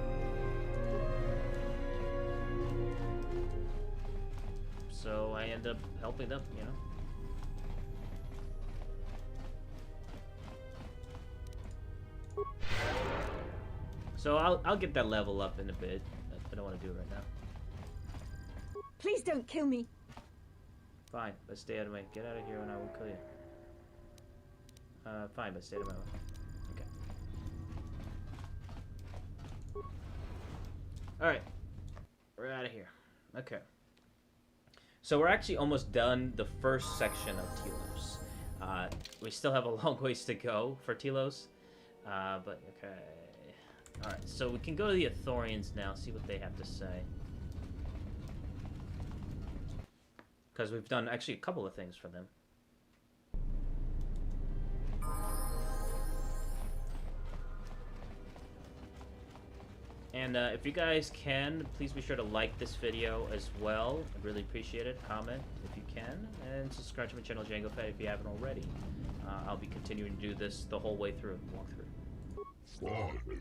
So I end up helping them, you know? So I'll get that level up in a bit. I don't want to do it right now. Please don't kill me. Fine, but stay out of my way. Get out of here and I will kill you. Fine, but stay out of my way. Okay. Alright. We're out of here. Okay. So we're actually almost done the first section of Telos. We still have a long ways to go for Telos. But okay. Alright, so we can go to the Ithorians now, see what they have to say. Because we've done actually a couple of things for them. And if you guys can, please be sure to like this video as well. I'd really appreciate it. Comment if you can. And subscribe to my channel, Django Fett, if you haven't already. I'll be continuing to do this the whole way through. Walkthrough.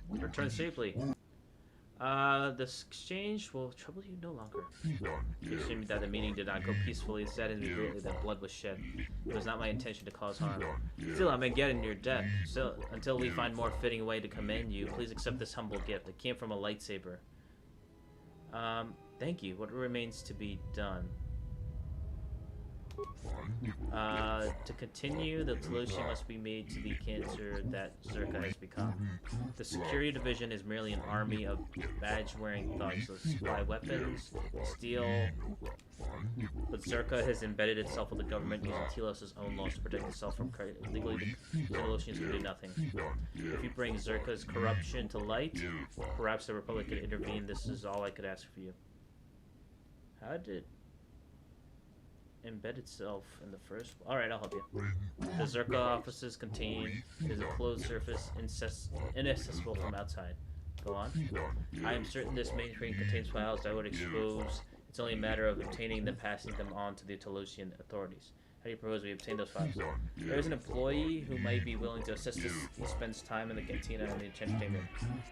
Return safely. This exchange will trouble you no longer. You assumed that the meeting did not go peacefully. It saddens me greatly that blood was shed. It was not my intention to cause harm. Still, I'm again in your debt. Still, until we find more fitting way to commend you, please accept this humble gift. It came from a lightsaber. Thank you. What remains to be done? To continue, the solution must be made to the cancer that Zerka has become. The security division is merely an army of badge-wearing thugs that supply weapons, steal, but Zerka has embedded itself with the government using Telos' own laws to protect itself from legally the Telosians can do nothing. If you bring Zerka's corruption to light, perhaps the Republic could intervene. This is all I could ask for you. How did embed itself in the first... Alright, I'll help you. The Zerka offices contain is a closed surface inaccessible from outside. Go on. I am certain this mainframe contains files that would expose. It's only a matter of obtaining them, passing them on to the Telosian authorities. How do you propose we obtain those files? There is an employee who might be willing to assist us. He spends time in the cantina and the entertainment.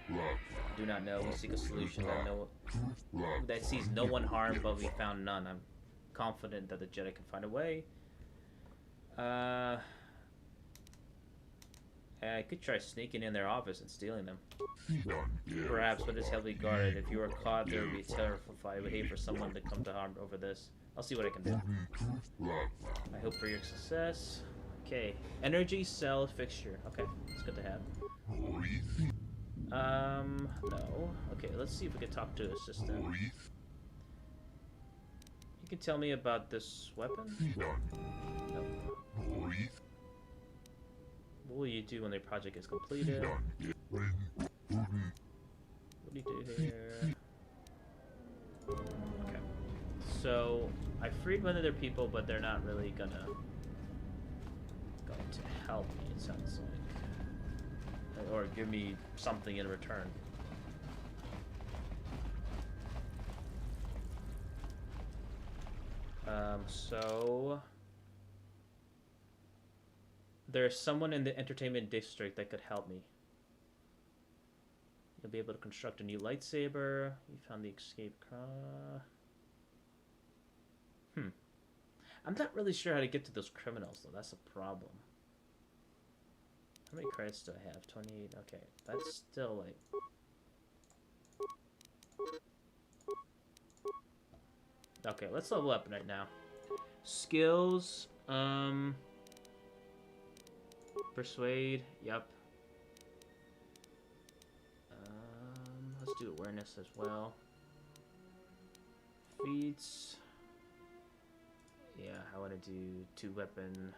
I do not know. We seek a solution that sees no one harmed, but we found none. I'm confident that the Jedi can find a way. I could try sneaking in their office and stealing them. Perhaps, but it's heavily guarded. If you were caught, there would be terrified. I would hate for someone to come to harm over this. I'll see what I can do. I hope for your success. Okay, energy cell fixture. Okay, it's good to have. No. Okay, let's see if we can talk to assistant. You can tell me about this weapon? No. What will you do when the project is completed? What do you do here? Okay. So, I freed one of their people, but they're not really going to help me, it sounds like. Or give me something in return. So there's someone in the entertainment district that could help me. You'll be able to construct a new lightsaber. You found the escape I'm not really sure how to get to those criminals though. That's a problem. How many credits do I have? 28. Okay, that's still like. Okay, let's level up right now. Skills, persuade, yep. Let's do awareness as well. Feats. Yeah, I want to do 2-weapon.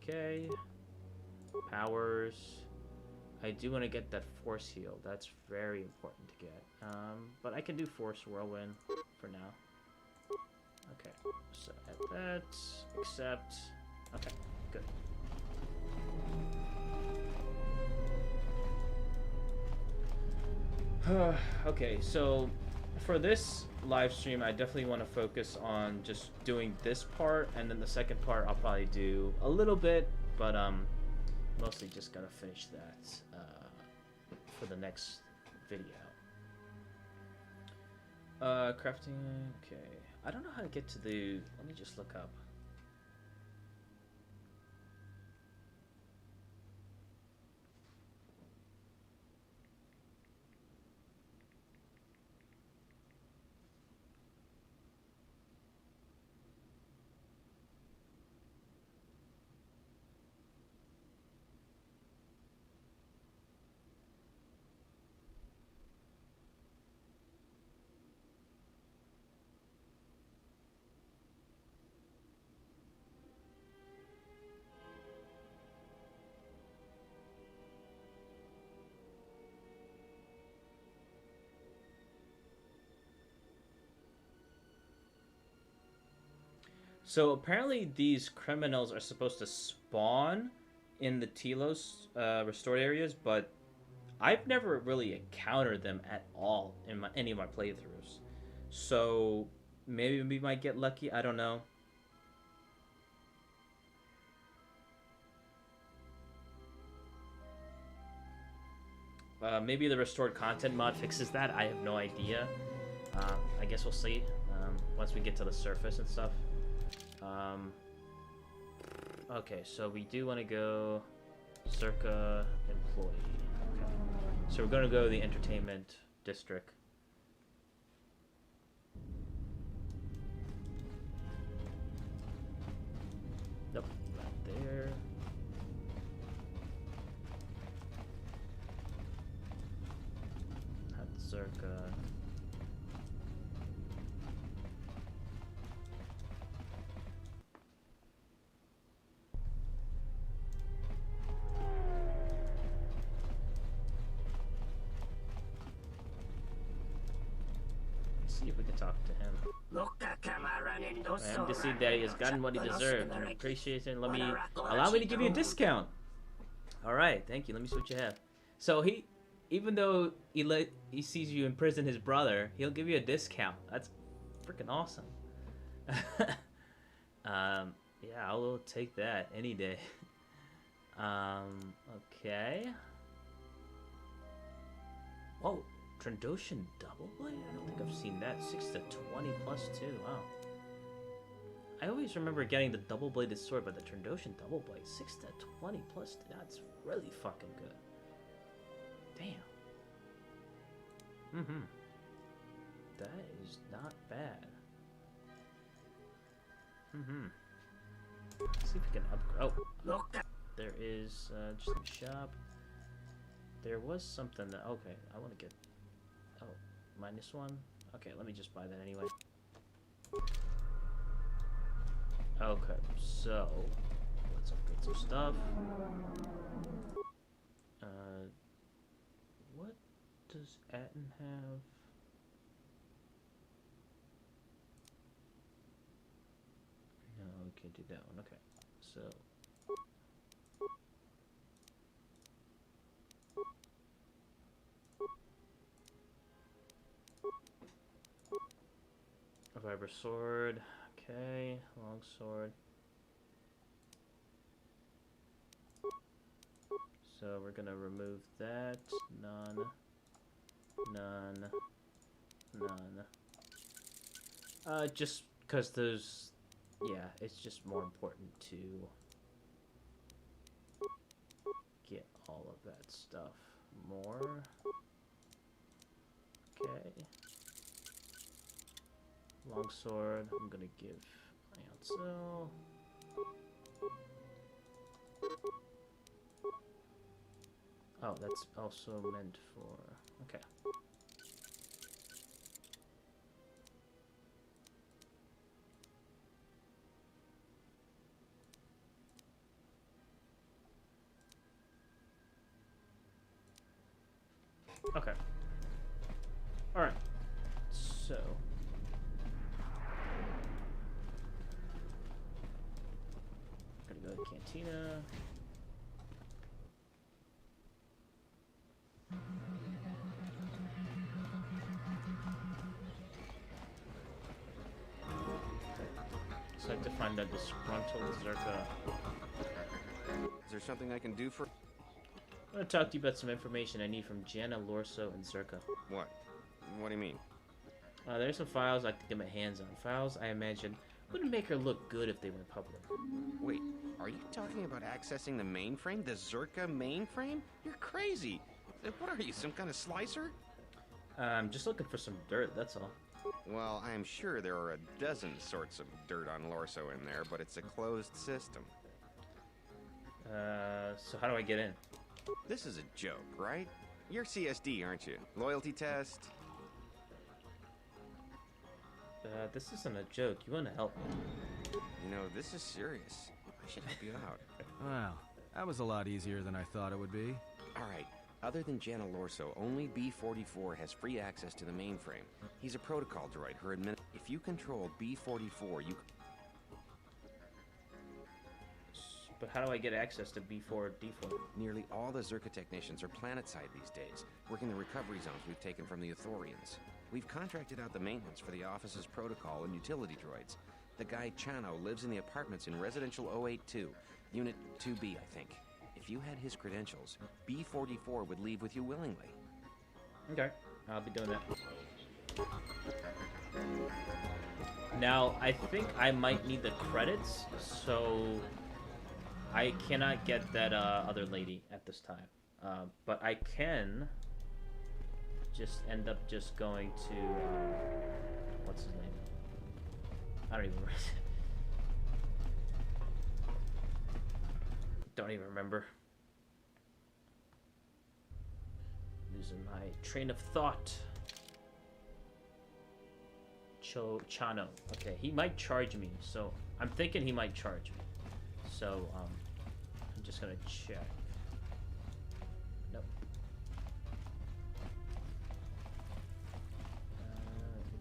Okay. Powers. I do want to get that force heal. That's very important to get. But I can do force whirlwind for now. Okay, so add that. Accept. Okay, good. Okay, so for this live stream, I definitely want to focus on just doing this part, and then the second part I'll probably do a little bit, but mostly just gotta finish that for the next video. Crafting. Okay, I don't know how to get to the. Let me just look up. So apparently these criminals are supposed to spawn in the Telos restored areas, but I've never really encountered them at all in any of my playthroughs. So maybe we might get lucky, I don't know. Maybe the restored content mod fixes that, I have no idea. I guess we'll see once we get to the surface and stuff. Okay, so we do want to go circa employee. Okay. So we're going to go to the entertainment district. Nope, not there. Not circa. See if we can talk to him. I am to see that he has gotten what he deserved and appreciation. Allow me to give you a discount. All right, thank you. Let me see what you have. So even though he sees you imprison his brother, he'll give you a discount. That's freaking awesome. Yeah, I will take that any day. Okay. Whoa. Trandoshan double blade? I don't think I've seen that. 6 to 20 plus 2. Wow. I always remember getting the double bladed sword, but the Trandoshan double blade 6 to 20 plus 2. That's really fucking good. Damn. That is not bad. Let's see if we can upgrade. Oh, there is just a shop. There was something that. Okay, I want to get. Oh, -1. Okay, let me just buy that anyway. Okay, so let's upgrade some stuff. What does Atten have? No, we can't do that one. Okay, so. A Viper sword, okay, long sword. So we're gonna remove that, none, none, none. Just because those, yeah, it's just more important to get all of that stuff more. Okay. Longsword, I'm gonna give Ansel. Oh, that's also meant for... Okay. Okay. Alright. So... Gotta go to the cantina. So I have to find that disgruntled Zerka. Is there something I can do for... I'm gonna talk to you about some information I need from Jana, Lorso, and Zerka. What? What do you mean? There's some files I'd like to get my hands on. Files I imagine wouldn't make her look good if they were public. Wait, are you talking about accessing the mainframe? The Zerka mainframe? You're crazy. What are you, some kind of slicer? I'm just looking for some dirt, that's all. Well, I am sure there are a dozen sorts of dirt on Lorso in there, but it's a closed system. So how do I get in? This is a joke, right? You're CSD, aren't you? Loyalty test? This isn't a joke. You want to help me? You know, this is serious. I should help you out. Wow, that was a lot easier than I thought it would be. All right. Other than Jana Lorso, only B-44 has free access to the mainframe. He's a protocol droid. If you control B-44, you... But how do I get access to B4 D4? Nearly all the Zerka technicians are planetside these days, working the recovery zones we've taken from the Ithorians. We've contracted out the maintenance for the office's protocol and utility droids. The guy Chano lives in the apartments in Residential 082, Unit 2B, I think. If you had his credentials, B-44 would leave with you willingly. Okay, I'll be doing that. Now, I think I might need the credits, so I cannot get that other lady at this time. But I can just end up just going to, what's his name? I don't even remember. Don't even remember. Losing my train of thought. Chano. Okay, he might charge me, so I'm thinking he might charge me. So, I'm just gonna check. Nope. I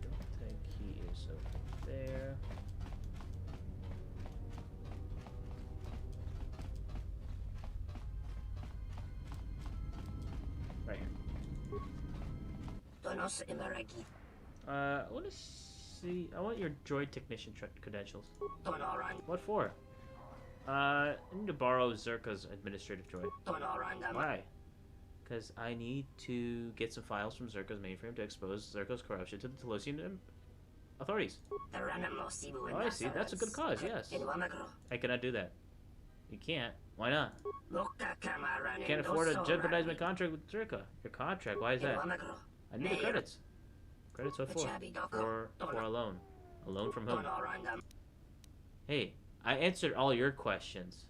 don't think he is over there. Right here. I want to see. I want your droid technician credentials. What for? I need to borrow Zerka's administrative droid. Why? Because I need to get some files from Zerka's mainframe to expose Zerka's corruption to the Telosian authorities. Oh, I see. That's a good cause, yes. I cannot do that. You can't. Why not? Can't afford to jeopardize my contract with Zerka. Your contract? Why is that? I need the credits. Credits what for? For a loan. A loan from whom? Hey, I answered all your questions.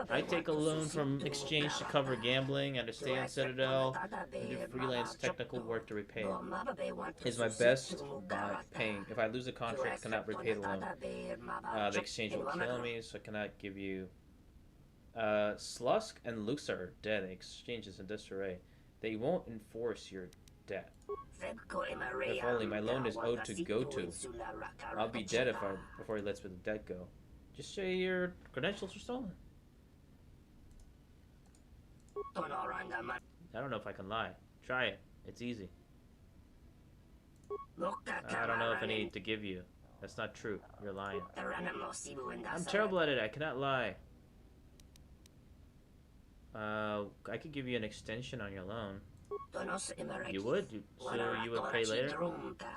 I take a loan from exchange to cover gambling and to stay on Citadel and do freelance technical work to repay it. Is my best paying. If I lose a contract, I cannot repay the loan. The exchange will kill me, so I cannot give you... Slusk and Luxa are dead. The exchange is in disarray. They won't enforce your debt. If only my loan is owed to Goto. I'll be dead before he lets the debt go. Just say your credentials were stolen. I don't know if I can lie. Try it. It's easy. I don't know if I need to give you. That's not true. You're lying. I'm terrible at it. I cannot lie. I could give you an extension on your loan. You would? So you would pay later?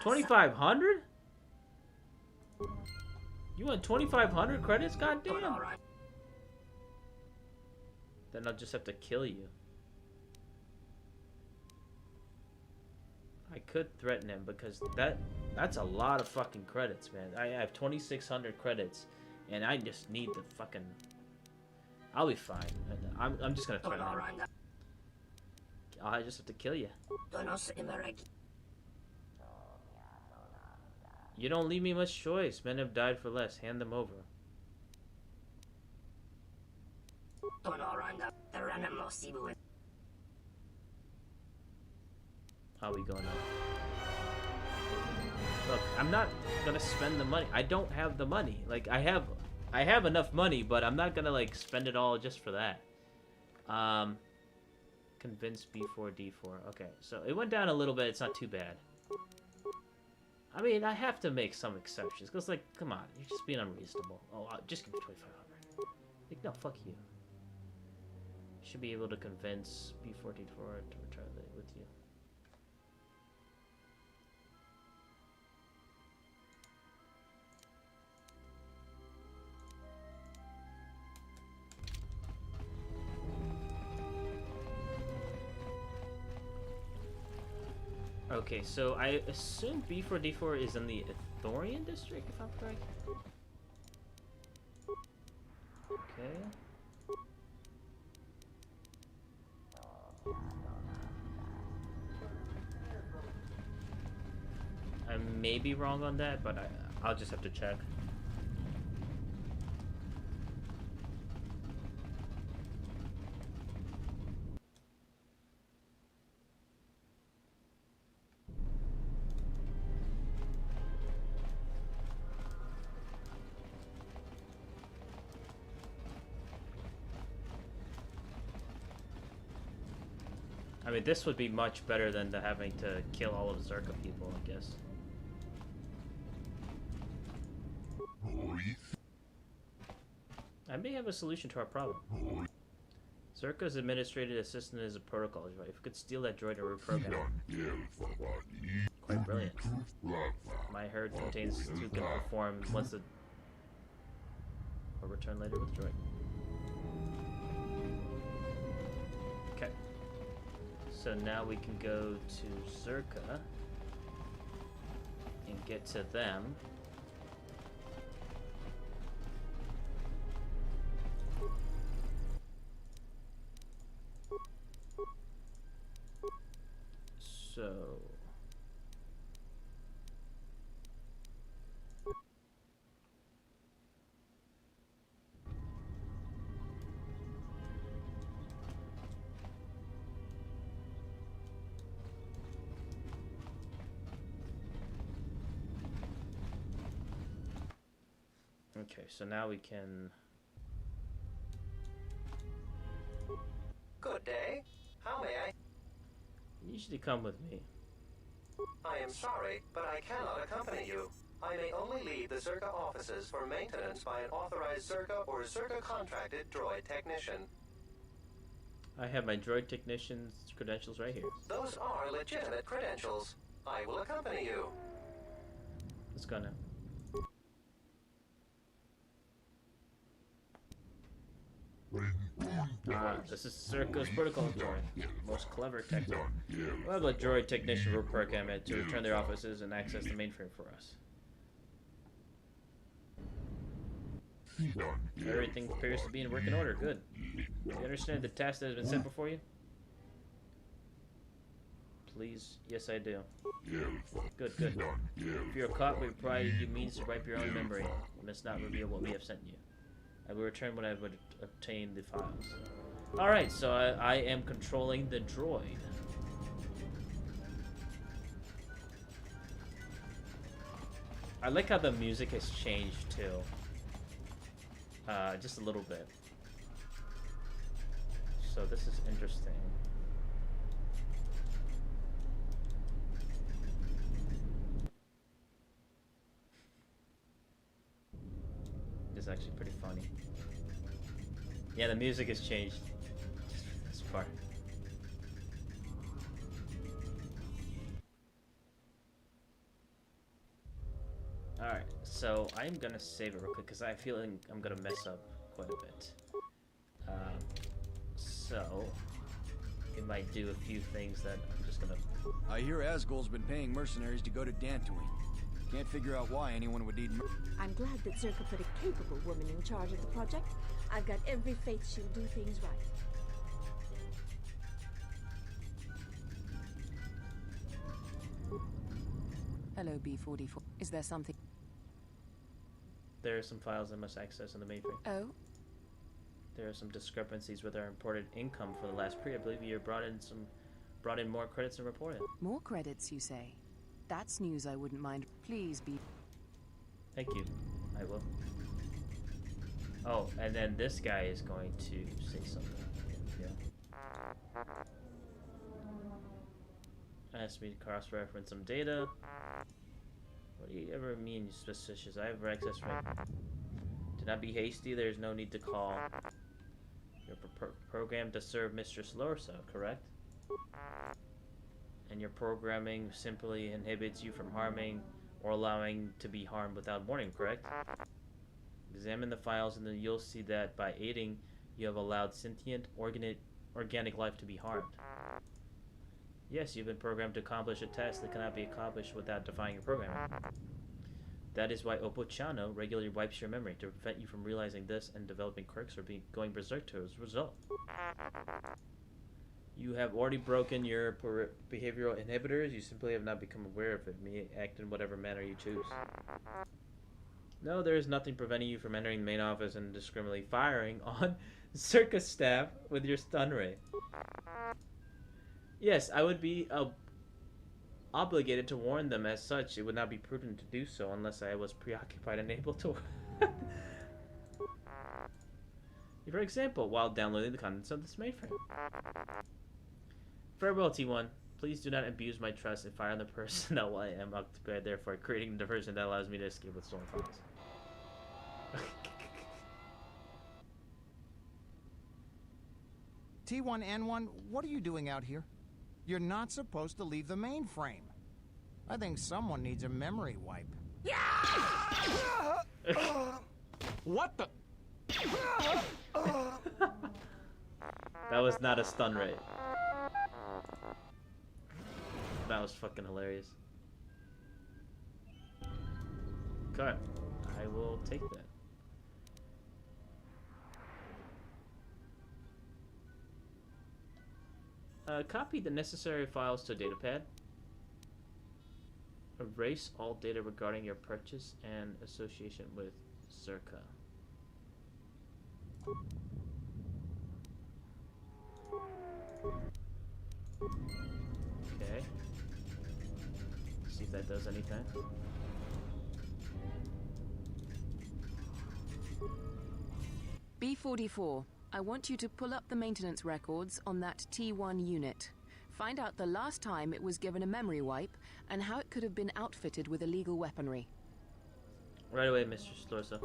2,500? You want 2,500 credits? Goddamn. Then I'll just have to kill you. I could threaten him because that's a lot of fucking credits, man. I have 2,600 credits, and I just need the fucking... I'll be fine. I'm just gonna threaten him. I just have to kill you. You don't leave me much choice. Men have died for less. Hand them over. How are we going up? Look, I'm not gonna spend the money. I don't have the money. Like, I have enough money, but I'm not gonna, like, spend it all just for that. Convince B4, D4. Okay, so it went down a little bit. It's not too bad. I mean, I have to make some exceptions. Because, like, come on. You're just being unreasonable. Oh, just give me 2,500. Like, no, fuck you. Should be able to convince B4, D4 to return it with you. Okay, so I assume B4D4 is in the Ithorian district, if I'm correct. Okay. I may be wrong on that, but I'll just have to check. I mean, this would be much better than having to kill all of Zerka people, I guess. I may have a solution to our problem. Zerka's administrative assistant is a protocol droid. If we could steal that droid and reprogram it. Quite brilliant. My herd contains two can perform once the... or return later with droid. Okay. So now we can go to Zerka and get to them. So... Okay, so now we can... Good day. How may I? You usually come with me. I am sorry, but I cannot accompany you. I may only leave the Zerka offices for maintenance by an authorized Zerka or Zerka contracted droid technician. I have my droid technician's credentials right here. Those are legitimate credentials. I will accompany you. Let's go now. This is Zerka's protocol droid. Most clever techno. We'll have a droid technician reprogram it to return their offices and access the mainframe for us. Everything appears to be in working order. Good. You understand the task that has been set before you? Please. Yes, I do. Good, good. If you're caught, we provide you means to wipe your own memory. You must not reveal what we have sent you. I will return when I have obtained the files. Alright, so I am controlling the droid. I like how the music has changed too. Just a little bit. So this is interesting. It's actually pretty funny. Yeah, the music has changed. Just for this part. Alright, so I'm gonna save it real quick because I feel like I'm gonna mess up quite a bit. So it might do a few things that I'm just gonna... I hear Asgul's been paying mercenaries to go to Dantooine. Can't figure out why anyone would need I'm glad that Zerka put a capable woman in charge of the project. I've got every faith she'll do things right. Hello, B-44. Is there something? There are some files I must access on the mainframe. Oh? There are some discrepancies with our imported income for the last period. I believe you brought in more credits than reported. More credits, you say? That's news I wouldn't mind. Please be... Thank you. I will. Oh, and then this guy is going to say something. Yeah. Asked me to cross-reference some data. What do you ever mean suspicious? I have access right. Do not be hasty. There's no need to call. You're programmed to serve Mistress Lorsa, correct? And your programming simply inhibits you from harming or allowing to be harmed without warning, correct? Examine the files and then you'll see that by aiding, you have allowed sentient organic life to be harmed. Yes, you've been programmed to accomplish a task that cannot be accomplished without defying your programming. That is why Opochano regularly wipes your memory to prevent you from realizing this and developing quirks or going berserk as a result. You have already broken your behavioral inhibitors. You simply have not become aware of it. May act in whatever manner you choose. No, there is nothing preventing you from entering the main office and indiscriminately firing on Circus staff with your stun ray. Yes, I would be obligated to warn them as such. It would not be prudent to do so unless I was preoccupied and able to... For example, while downloading the contents of this mainframe. Farewell, T1. Please do not abuse my trust and fire on the person that I am occupied, therefore creating a diversion that allows me to escape with stolen files. T1N1, what are you doing out here? You're not supposed to leave the mainframe. I think someone needs a memory wipe. What the? That was not a stun ray. That was fucking hilarious. Okay, I will take that. Copy the necessary files to datapad. Erase all data regarding your purchase and association with Zerka. Okay. See if that does anything. B-44, I want you to pull up the maintenance records on that T1 unit. Find out the last time it was given a memory wipe and how it could have been outfitted with illegal weaponry. Right away, Mr. Storsa.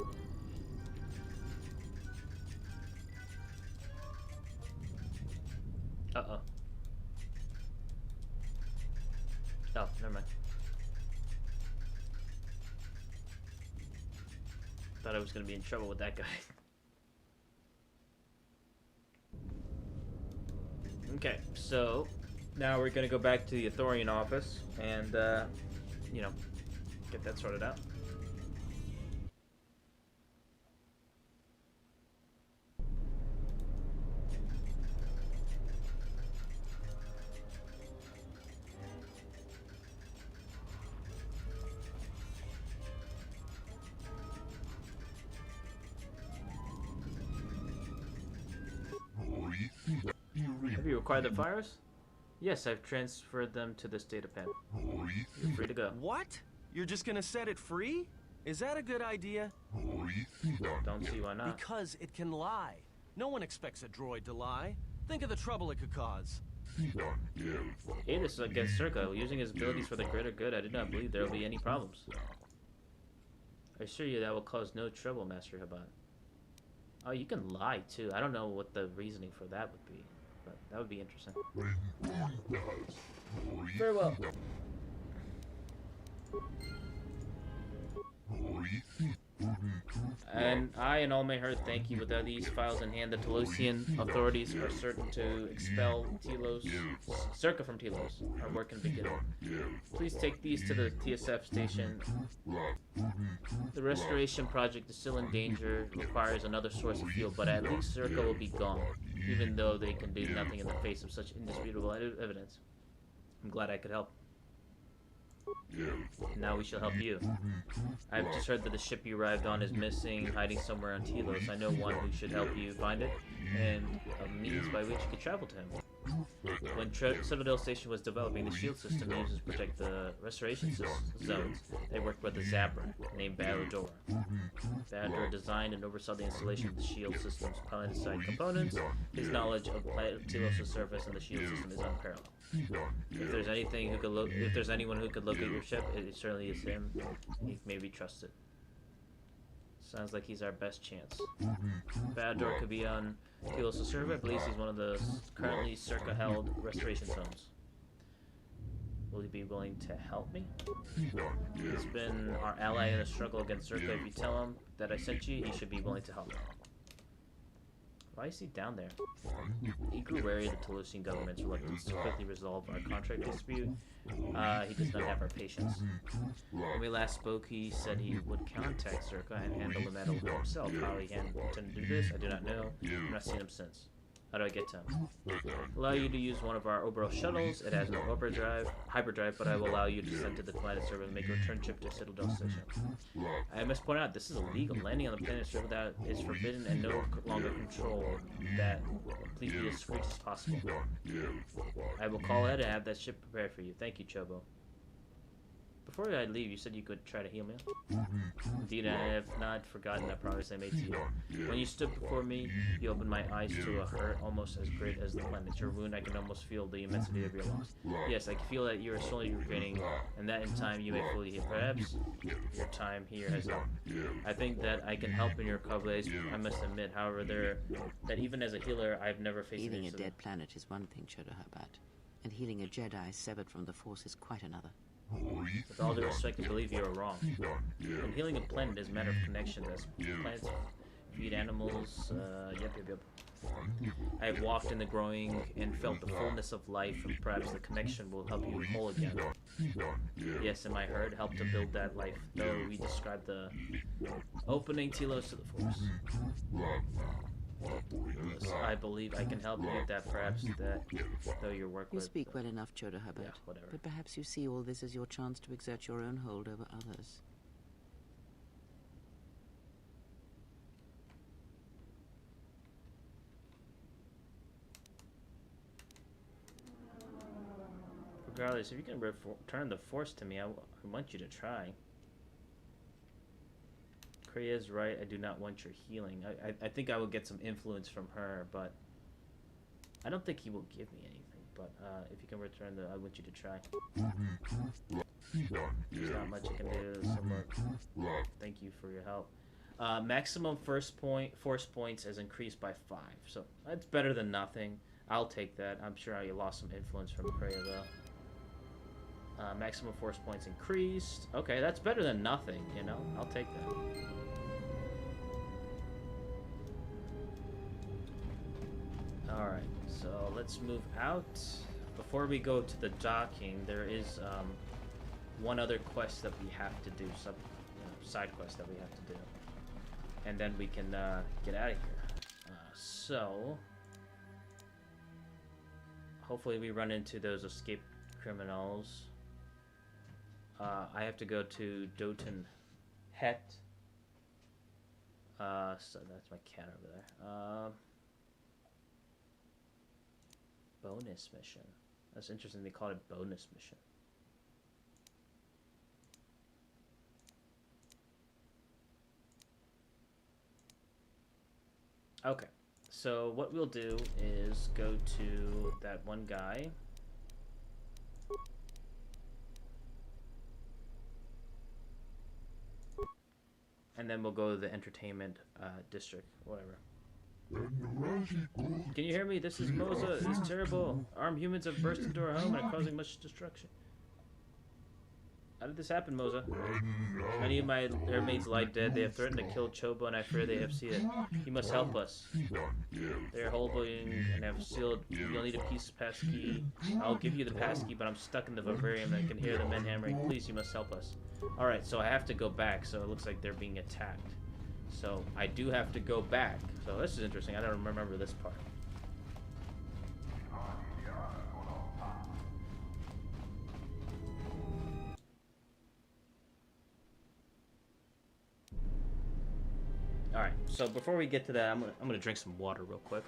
Uh-oh. Oh, never mind. Thought I was gonna be in trouble with that guy. Okay, so now we're gonna go back to the Ithorian office and, you know, get that sorted out. acquire the files? Yes, I've transferred them to this data pen. You're free to go. What? You're just gonna set it free? Is that a good idea? Don't see why not. Because it can lie. No one expects a droid to lie. Think of the trouble it could cause. Hey, this is against Circa. Using his abilities for the greater good, I do not believe there will be any problems. I assure you that will cause no trouble, Master Habat. Oh, you can lie too. I don't know what the reasoning for that would be, but that would be interesting. Very well. And I and all may heard thank you. Without these files in hand, the Telosian authorities are certain to expel Telos, Circa from Telos. Our work can begin. Please take these to the TSF station. The restoration project is still in danger, requires another source of fuel, but at least Circa will be gone, even though they can do nothing in the face of such indisputable evidence. I'm glad I could help. Now we shall help you. I've just heard that the ship you arrived on is missing, hiding somewhere on Telos. I know one who should help you find it, and a means by which you could travel to him. When Citadel Station was developing, the shield system used to protect the restoration zones. They worked with a Zabra named Balador. Balador designed and oversaw the installation of the shield system's planet-side components. His knowledge of Telos' surface and the shield system is unparalleled. If there's anyone who could locate your ship, it certainly is him. He may be trusted. Sounds like he's our best chance. Balador could be on Telos' server. I believe he's one of the currently Circa-held restoration zones. Will he be willing to help me? He's been our ally in the struggle against Circa. If you tell him that I sent you, he should be willing to help me. Why is he down there? He grew wary of the Telosian government's reluctance to quickly resolve our contract dispute. He does not have our patience. When we last spoke, he said he would contact Circa and handle the matter himself. How he intended to do this, I do not know. I've not seen him since. How do I get to him? Allow you to use one of our Oberon shuttles. It has no hyperdrive, but I will allow you to send to the planet server and make a return trip to Citadel Station. I must point out, this is illegal. Landing on the planet server that is forbidden and no longer control that. Please be as discreet as possible. I will call ahead and have that ship prepared for you. Thank you, Chobo. Before I leave, you said you could try to heal me. Indeed, I have not forgotten that promise I made to you. When you stood before me, you opened my eyes to a hurt almost as great as the planet. Your wound, I can almost feel the immensity of your loss. Yes, I can feel that you are slowly regaining, and that in time you may fully heal. Perhaps your time here has come. I think that I can help in your recovery. I must admit, however, that even as a healer, I've never faced Healing a dead planet is one thing, Chodo Habat, and healing a Jedi severed from the Force is quite another. With all due respect, I believe you are wrong. When healing a planet is a matter of connections, as planets feed animals, yep. I have walked in the growing and felt the fullness of life, and perhaps the connection will help you whole again. Yes, am I heard? Help to build that life, though we describe the opening Telos to the Force. I believe I can help you with that, perhaps, that though your work You with... speak well enough, Chodo Habat. Yeah, whatever. But perhaps you see all this as your chance to exert your own hold over others. Regardless, if you can return the Force to me, I want you to try. Kreia is right, I do not want your healing. I think I will get some influence from her, but I don't think he will give me anything. But if you can return I want you to try. There's not much I can do, so look, thank you for your help. Maximum force points has increased by 5, so that's better than nothing. I'll take that. I'm sure I lost some influence from Kreia, though. Maximum force points increased. Okay, that's better than nothing, you know? I'll take that. Alright, so let's move out. Before we go to the docking, there is one other quest that we have to do, side quest that we have to do. And then we can get out of here. So, hopefully we run into those escaped criminals. I have to go to Doten Het. So that's my cat over there. Bonus mission. That's interesting. They call it bonus mission. Okay. So what we'll do is go to that one guy. And then we'll go to the entertainment district, whatever. Can you hear me? This is Moza. It's terrible. Armed humans have burst into our home and are causing much destruction. How did this happen, Moza? Many of my airmates lie dead. They have threatened to kill Chobo, and I fear they have seen it. You must help us. They are holding and have sealed. You'll need a peace passkey. I'll give you the passkey, but I'm stuck in the vivarium and I can hear the men hammering. Please, you must help us. Alright, so I have to go back, so it looks like they're being attacked. So I do have to go back. So this is interesting. I don't remember this part. All right. So before we get to that, I'm gonna drink some water real quick.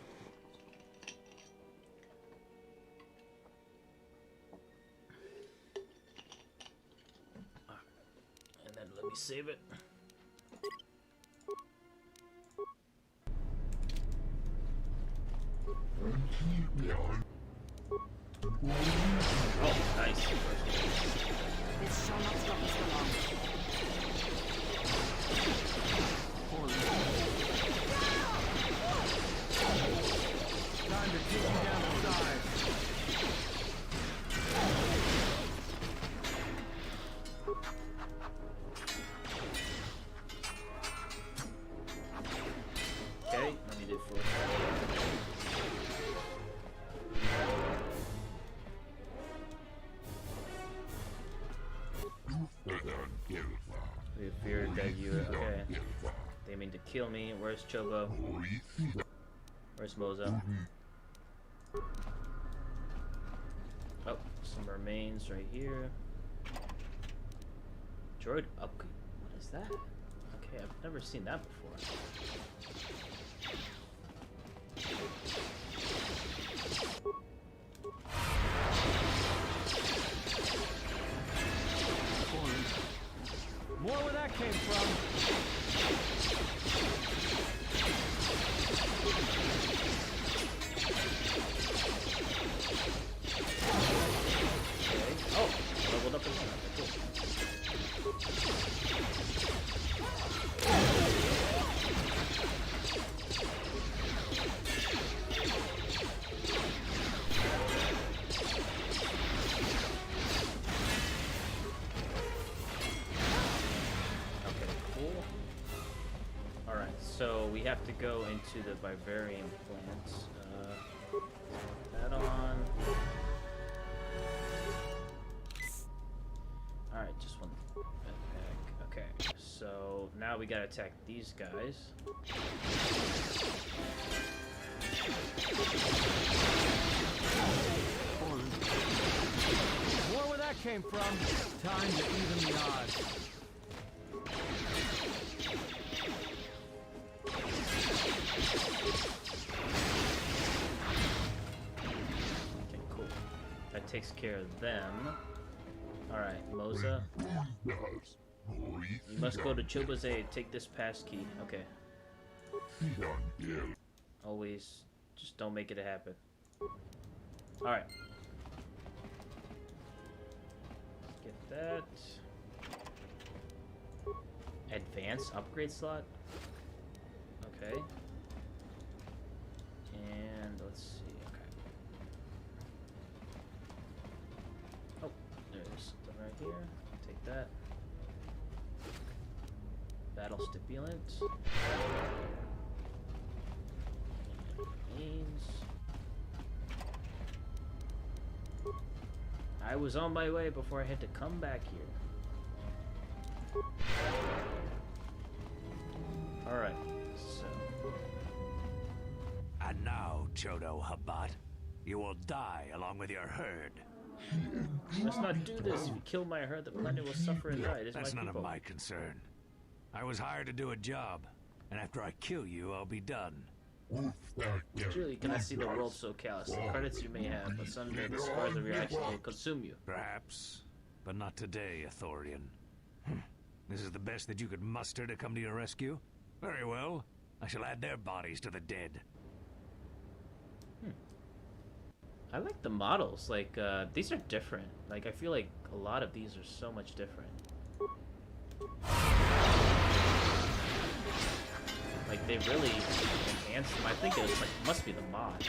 All right. And then let me save it. Oh, nice. This shall not stop us for long. Time to take you down the side. Okay, let me do 4. We feared that you were okay. They mean to kill me. Where's Chobo? Where's Moza? Oh, some remains right here. Droid upgrade. What is that? Okay, I've never seen that before. More where that came from. Okay. Oh, leveled up again. Cool. So we have to go into the vivarium plant. Put that on. Alright, just one backpack. Okay, so now we gotta attack these guys. More where that came from. Time to even the odds. Okay, cool. That takes care of them. Alright, Moza. You must go to Chobo's aid. Take this passkey. Okay. Always, just don't make it happen. Alright. Get that. Advanced upgrade slot. Okay. And let's see. Okay. Oh, there's something right here. Take that. Battle stimulant. Means I was on my way before I had to come back here. Alright, so. And now, Chodo Habat, you will die along with your herd. Let's not do this. If you kill my herd, the planet will suffer and die. It is That's my none people. of my concern. I was hired to do a job, and after I kill you, I'll be done. Truly, can I see the world so callous? The credits you may have, but someday the scars of your actions will consume you. Perhaps, but not today, Ithorian. This is the best that you could muster to come to your rescue? Very well. I shall add their bodies to the dead. I like the models. Like, these are different. Like, I feel like a lot of these are so much different. Like, they really enhanced them. I think it was like, must be the mod.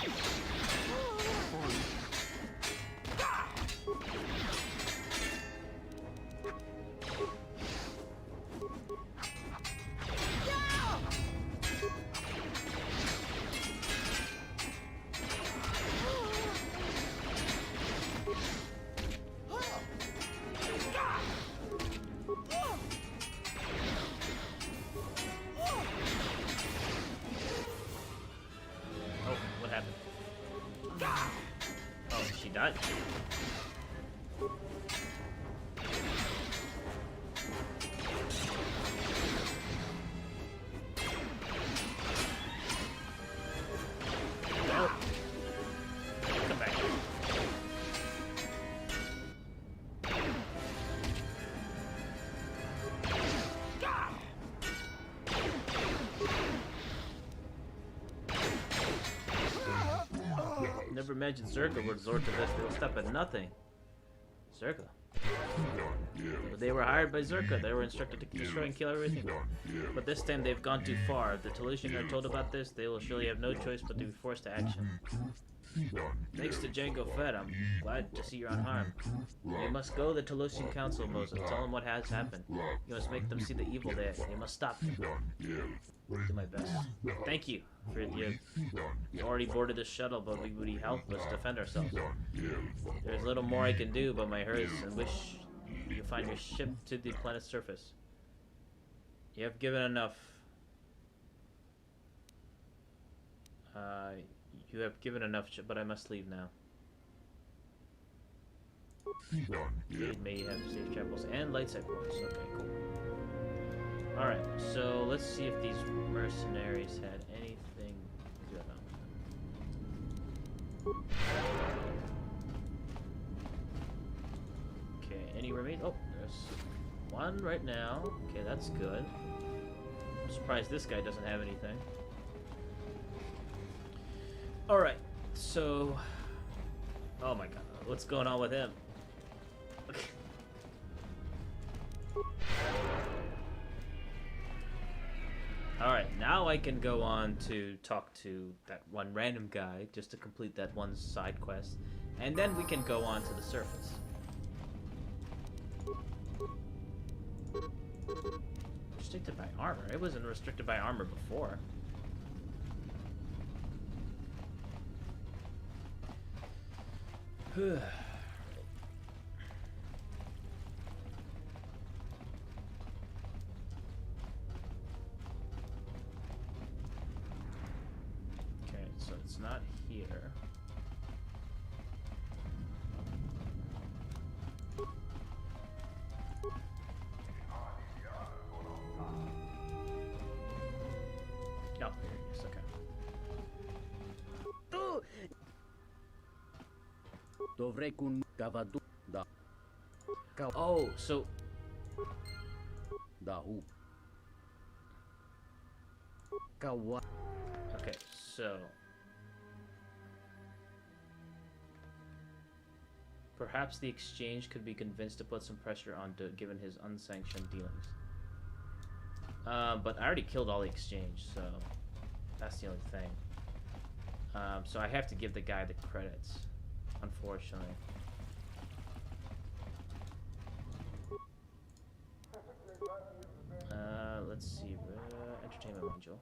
Never imagined Zerka would resort to this. They will stop at nothing. Zerka. They were hired by Zerka. They were instructed to destroy and kill everything. But this time they've gone too far. If the Telosian are told about this, they will surely have no choice but to be forced to action. Thanks to Django Fett, I'm glad to see you're unharmed. You must go to the Telosian Council, Moses. Tell them what has happened. You must make them see the evil there. They must stop them. Do my best. Thank you for you. We already boarded the shuttle, but we would help us defend ourselves. There's little more I can do, but my hurts and wish you find your ship to the planet's surface. You have given enough. You have given enough, but I must leave now. It may have safe travels and light side ports. Okay, cool. Alright, so let's see if these mercenaries had anything good on them. Okay, any remain? Oh, there's one right now. Okay, that's good. I'm surprised this guy doesn't have anything. Alright, so... Oh my god, what's going on with him? Okay. Alright, now I can go on to talk to that one random guy just to complete that one side quest. And then we can go on to the surface. Restricted by armor? It wasn't restricted by armor before. Okay, so it's not here. Oh, here it is, okay. Oh, so... Okay, so... Perhaps the exchange could be convinced to put some pressure on to, given his unsanctioned dealings. But I already killed all the exchange, so... That's the only thing. So I have to give the guy the credits, unfortunately. Let's see, entertainment module.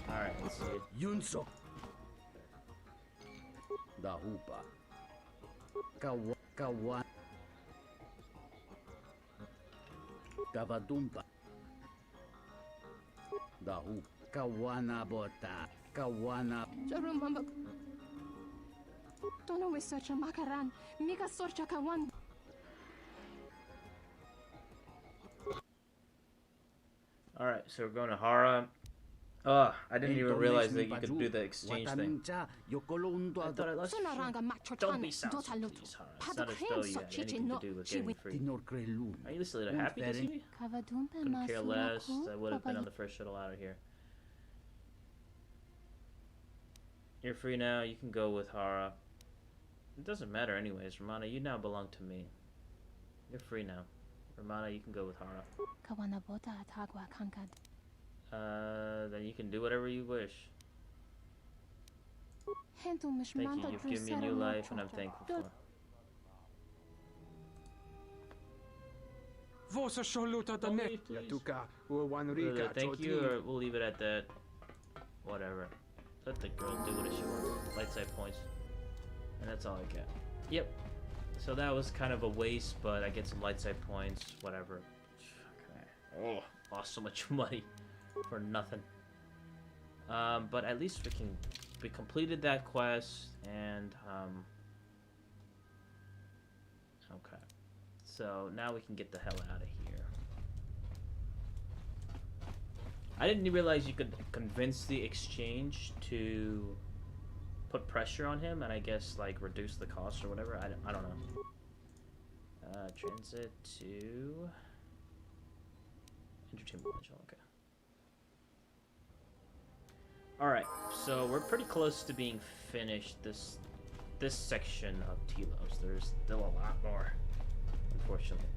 Alright, let's see it. Yunso. Dahupa. Kawa. Kavadumpa. Dahu. Kawana bota. Kawana. Don't research makaran. Mika sorcha kawan. Alright, so we're going to Hara. I didn't even realize that you could do the exchange thing. I thought I lost. Don't be sound, please, Hara. It's not as though you had anything to do with getting free. Are you just a little happy to see me? Couldn't care less. I would have been on the first shuttle out of here. You're free now. You can go with Hara. It doesn't matter anyways, Romana. You now belong to me. You're free now. Romana, you can go with Hara. Then you can do whatever you wish. Thank you. You've given me a new life, and I'm thankful for it. Thank you, or we'll leave it at that. Whatever. Let the girl do what she wants. Light side points. And that's all I get. Yep. So that was kind of a waste, but I get some light side points. Whatever. Okay. Oh, lost so much money for nothing. But at least we completed that quest, and okay. So now we can get the hell out of here. I didn't realize you could convince the exchange to put pressure on him, and I guess like reduce the cost or whatever. I don't know. Transit to entertainment module. Okay. All right, so we're pretty close to being finished this section of Telos. There's still a lot more, unfortunately.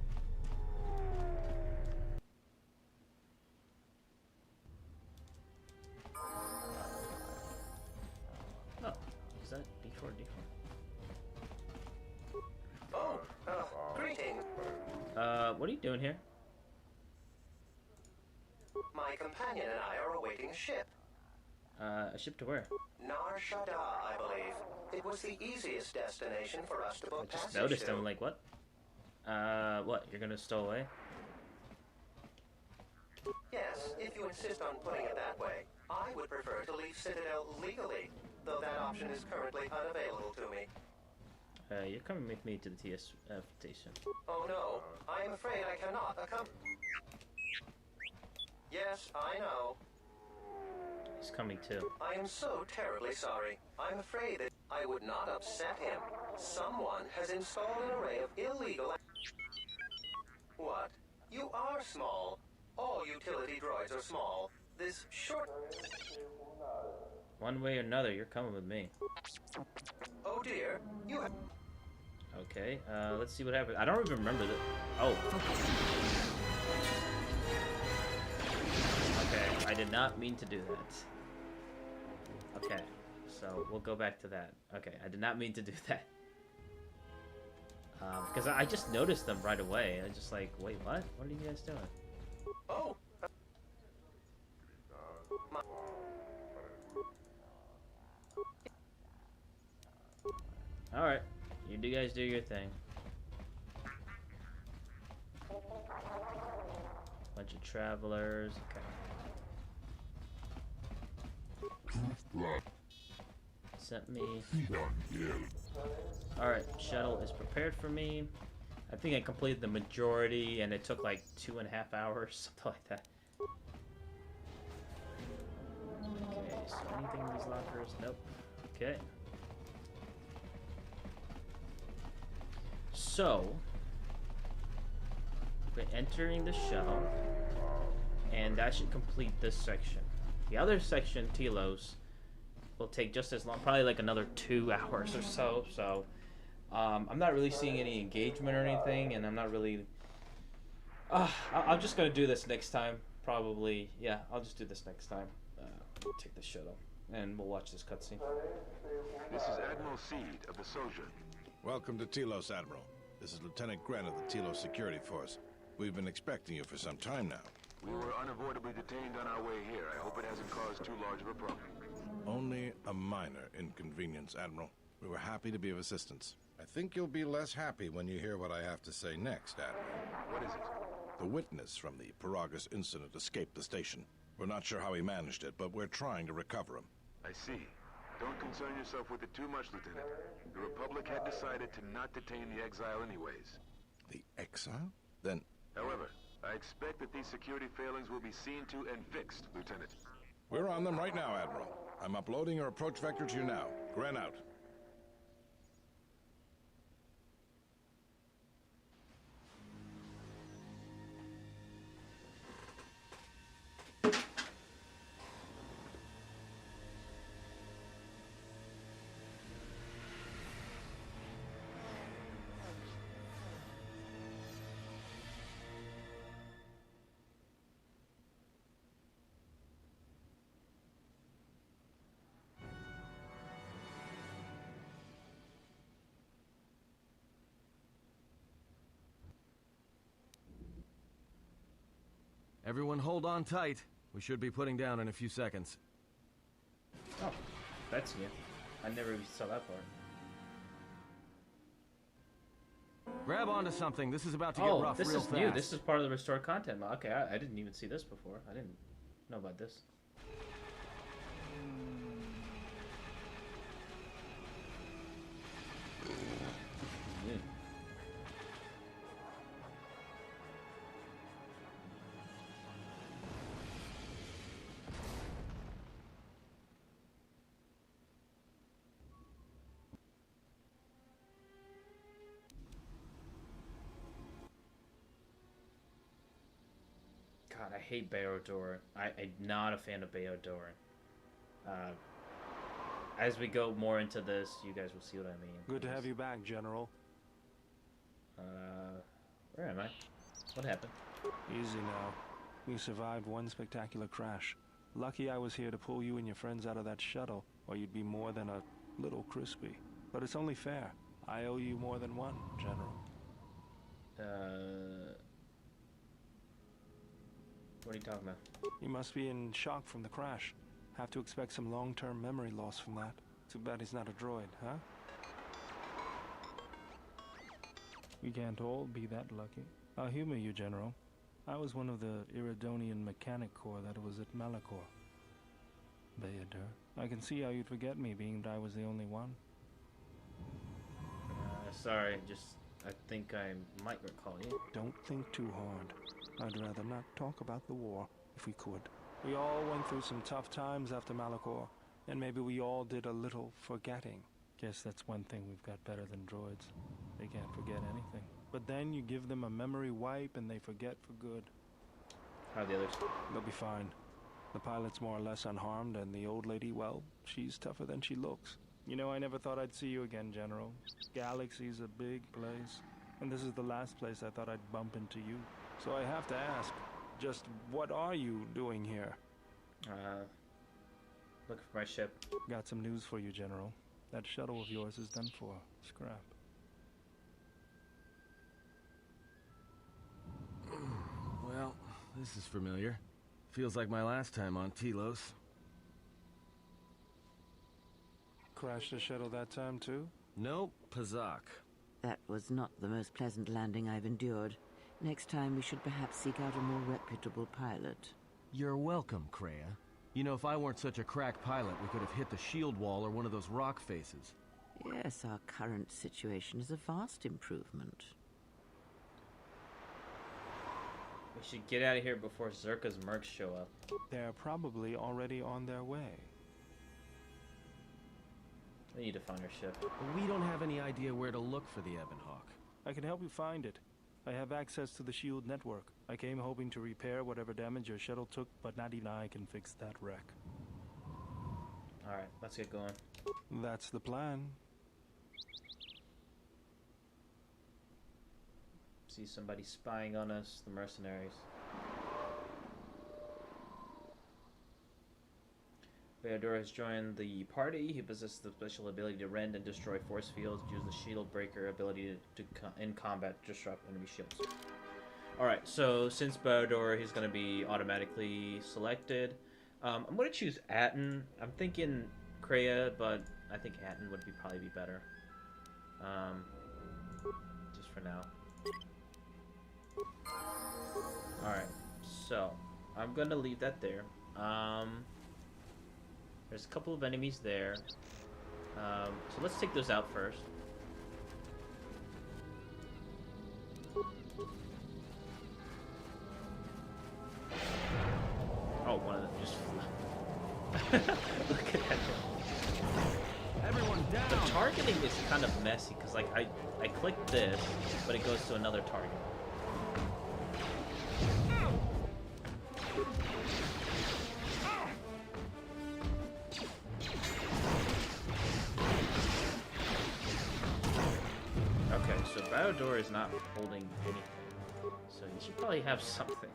Oh, is that D4? Oh, greetings. What are you doing here? My companion and I are awaiting a ship. A ship to where? Nar Shaddaa, I believe. It was the easiest destination for us to book Just passage noticed to. him, like, what? What, you're gonna stow away? Yes, if you insist on putting it that way. I would prefer to leave Citadel legally, though that option is currently unavailable to me. You're coming with me to the TSF station. Oh no, I am afraid I cannot accompany. Yes, I know. He's coming too. I am so terribly sorry. I'm afraid that I would not upset him. Someone has installed an array of illegal... What? You are small. All utility droids are small. This short... One way or another, you're coming with me. Oh dear, you have... Okay, let's see what happens. I don't even remember that. Oh. Okay, I did not mean to do that. Okay, so we'll go back to that. Okay, I did not mean to do that. Because I just noticed them right away. I just like, wait, what? What are you guys doing? Oh. Alright, you guys do your thing. Bunch of travelers, okay. Sent me. Alright, shuttle is prepared for me. I think I completed the majority and it took like 2.5 hours, something like that. Okay, so anything in these lockers? Nope. Okay. So, we're entering the shuttle, and that should complete this section. The other section, Telos, will take just as long, probably like another 2 hours or so. So, I'm not really seeing any engagement or anything, and I'm not really... I'm just going to do this next time, probably. Yeah, I'll just do this next time. Take the shuttle, and we'll watch this cutscene. This is Admiral Seed of the Sojourn. Welcome to Telos, Admiral. This is Lieutenant Gren of the Telos Security Force. We've been expecting you for some time now. We were unavoidably detained on our way here. I hope it hasn't caused too large of a problem. Only a minor inconvenience, Admiral. We were happy to be of assistance. I think you'll be less happy when you hear what I have to say next, Admiral. What is it? The witness from the Paragus incident escaped the station. We're not sure how he managed it, but we're trying to recover him. I see. Don't concern yourself with it too much, Lieutenant. The Republic had decided to not detain the exile anyways. The exile? Then... However, I expect that these security failings will be seen to and fixed, Lieutenant. We're on them right now, Admiral. I'm uploading your approach vector to you now. Gren out. Everyone hold on tight. We should be putting down in a few seconds. Oh, that's new. I never even saw that part. Grab onto something. This is about to get rough real fast. Oh, this is new. This is part of the restored content. Okay, I didn't even see this before. I didn't know about this. God, I hate Baodor. I'm not a fan of Baodor. As we go more into this, you guys will see what I mean. Good to have you back, General. Where am I? What happened? Easy now. You survived one spectacular crash. Lucky I was here to pull you and your friends out of that shuttle, or you'd be more than a little crispy. But it's only fair. I owe you more than one, General. What are you talking about? You must be in shock from the crash. Have to expect some long-term memory loss from that. Too bad he's not a droid, huh? We can't all be that lucky. I'll humor you, General. I was one of the Iridonian Mechanic Corps that was at Malachor. Bayodur, I can see how you'd forget me, being that I was the only one. Sorry, I think I might recall you. Don't think too hard. I'd rather not talk about the war, if we could. We all went through some tough times after Malachor, and maybe we all did a little forgetting. Guess that's one thing we've got better than droids. They can't forget anything. But then you give them a memory wipe and they forget for good. How are the others? They'll be fine. The pilot's more or less unharmed, and the old lady, well, she's tougher than she looks. You know, I never thought I'd see you again, General. Galaxy's a big place, and this is the last place I thought I'd bump into you. So I have to ask, just what are you doing here? Looking for my ship. Got some news for you, General. That shuttle of yours is done for. Scrap. Well, this is familiar. Feels like my last time on Telos. Crashed the shuttle that time, too? Nope, Pazak. That was not the most pleasant landing I've endured. Next time we should perhaps seek out a more reputable pilot. You're welcome, Kreia. You know, if I weren't such a crack pilot, we could have hit the shield wall or one of those rock faces. Yes, our current situation is a vast improvement. We should get out of here before Zerka's mercs show up. They're probably already on their way. We need to find our ship. We don't have any idea where to look for the Ebon Hawk. I can help you find it. I have access to the shield network. I came hoping to repair whatever damage your shuttle took, but not even I can fix that wreck. Alright, let's get going. That's the plan. See somebody spying on us, the mercenaries. Bayodur has joined the party. He possesses the special ability to rend and destroy force fields. Use the shield breaker ability in combat to disrupt enemy shields. Alright, so since Bayodur, he's going to be automatically selected. I'm going to choose Atten. I'm thinking Kreia, but I think Atten would probably be better. Just for now. Alright, so I'm going to leave that there. There's a couple of enemies there. So let's take those out first. Oh, one of them just flew. Look at that. Everyone down. The targeting is kind of messy because like I click this, but it goes to another target. Okay, so Battldoor is not holding anything, so you should probably have something.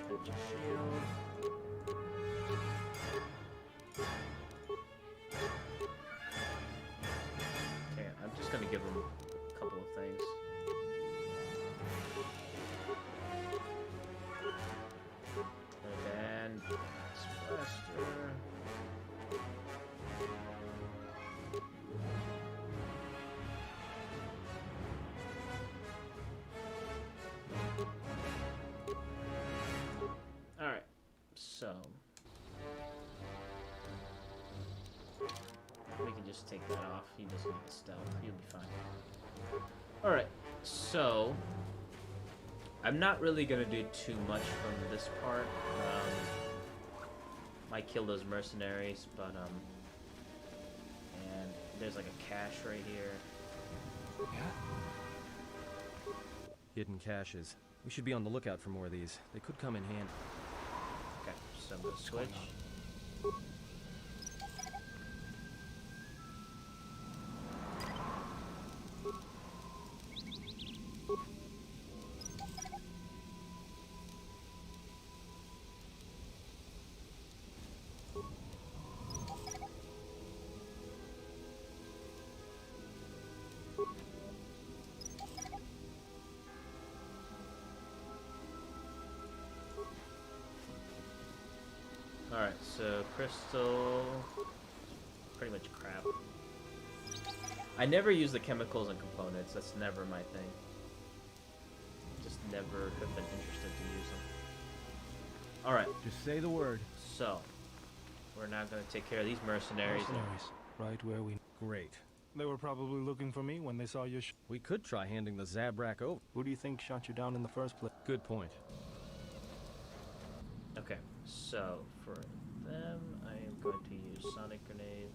Energy shield. Okay, I'm just gonna give him a couple of things. And then Blaster. Alright, so we can just take that off. He doesn't need the stealth. He'll be fine. Alright, so I'm not really gonna do too much from this part. Might kill those mercenaries, but and there's like a cache right here. Yeah. Hidden caches. We should be on the lookout for more of these. They could come in handy. Okay, so I'm gonna switch. Alright, so crystal, pretty much crap. I never use the chemicals and components, that's never my thing. Just never have been interested to use them. Alright. Just say the word. So, we're now going to take care of these mercenaries. Right where we... Great. They were probably looking for me when they saw your We could try handing the Zabrak over. Who do you think shot you down in the first place? Good point. Okay, so for them, I am going to use Sonic Grenade.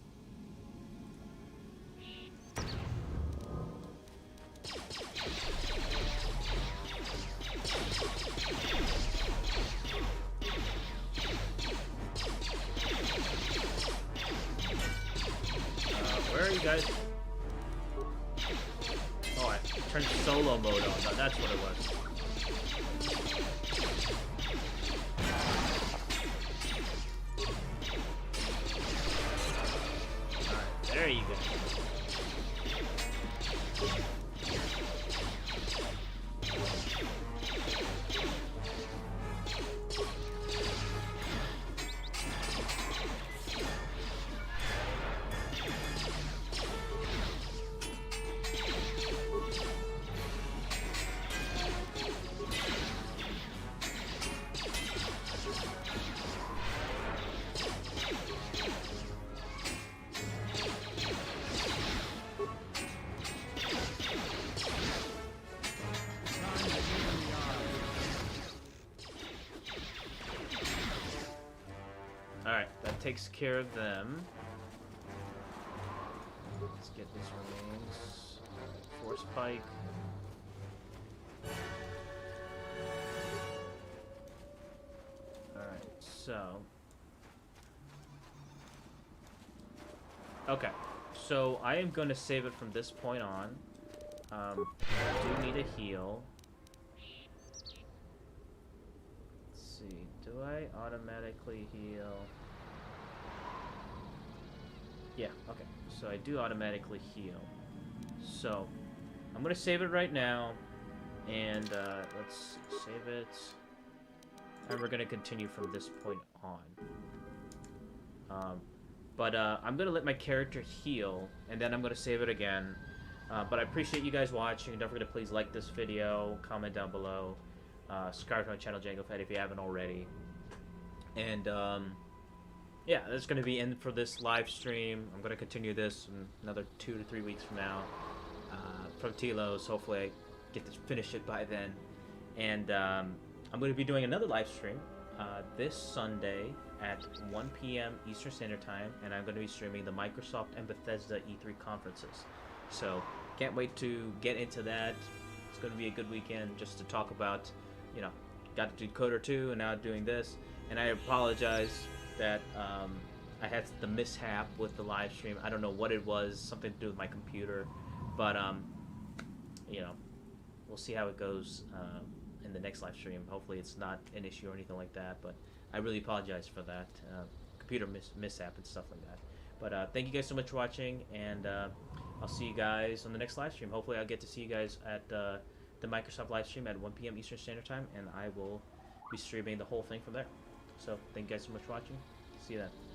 Where are you guys? Oh, I turned solo mode on. That's what it was. Alright, there you go. Alright, that takes care of them. Let's get these remains. Force Pike. Alright, so... Okay, so I am going to save it from this point on. I do need a heal. Let's see, do I automatically heal? Yeah, okay, so I do automatically heal. So, I'm going to save it right now, and let's save it. And we're going to continue from this point on. I'm going to let my character heal, and then I'm going to save it again. But I appreciate you guys watching. Don't forget to please like this video, comment down below. Subscribe to my channel, Django Fett, if you haven't already. And yeah, that's going to be in for this live stream. I'm going to continue this in another 2 to 3 weeks from now from Telos. Hopefully I get to finish it by then. And I'm going to be doing another live stream this Sunday at 1 p.m. Eastern Standard Time, and I'm going to be streaming the Microsoft and Bethesda E3 conferences. So can't wait to get into that. It's going to be a good weekend just to talk about, you know, got to do KOTOR 2 and now doing this. And I apologize that I had the mishap with the live stream. I don't know what it was, something to do with my computer, but you know, we'll see how it goes in the next live stream. Hopefully it's not an issue or anything like that, but I really apologize for that computer mishap and stuff like that. But thank you guys so much for watching, and I'll see you guys on the next live stream. Hopefully I'll get to see you guys at the Microsoft live stream at 1 p.m. Eastern Standard Time, and I will be streaming the whole thing from there. So thank you guys so much for watching. See you then.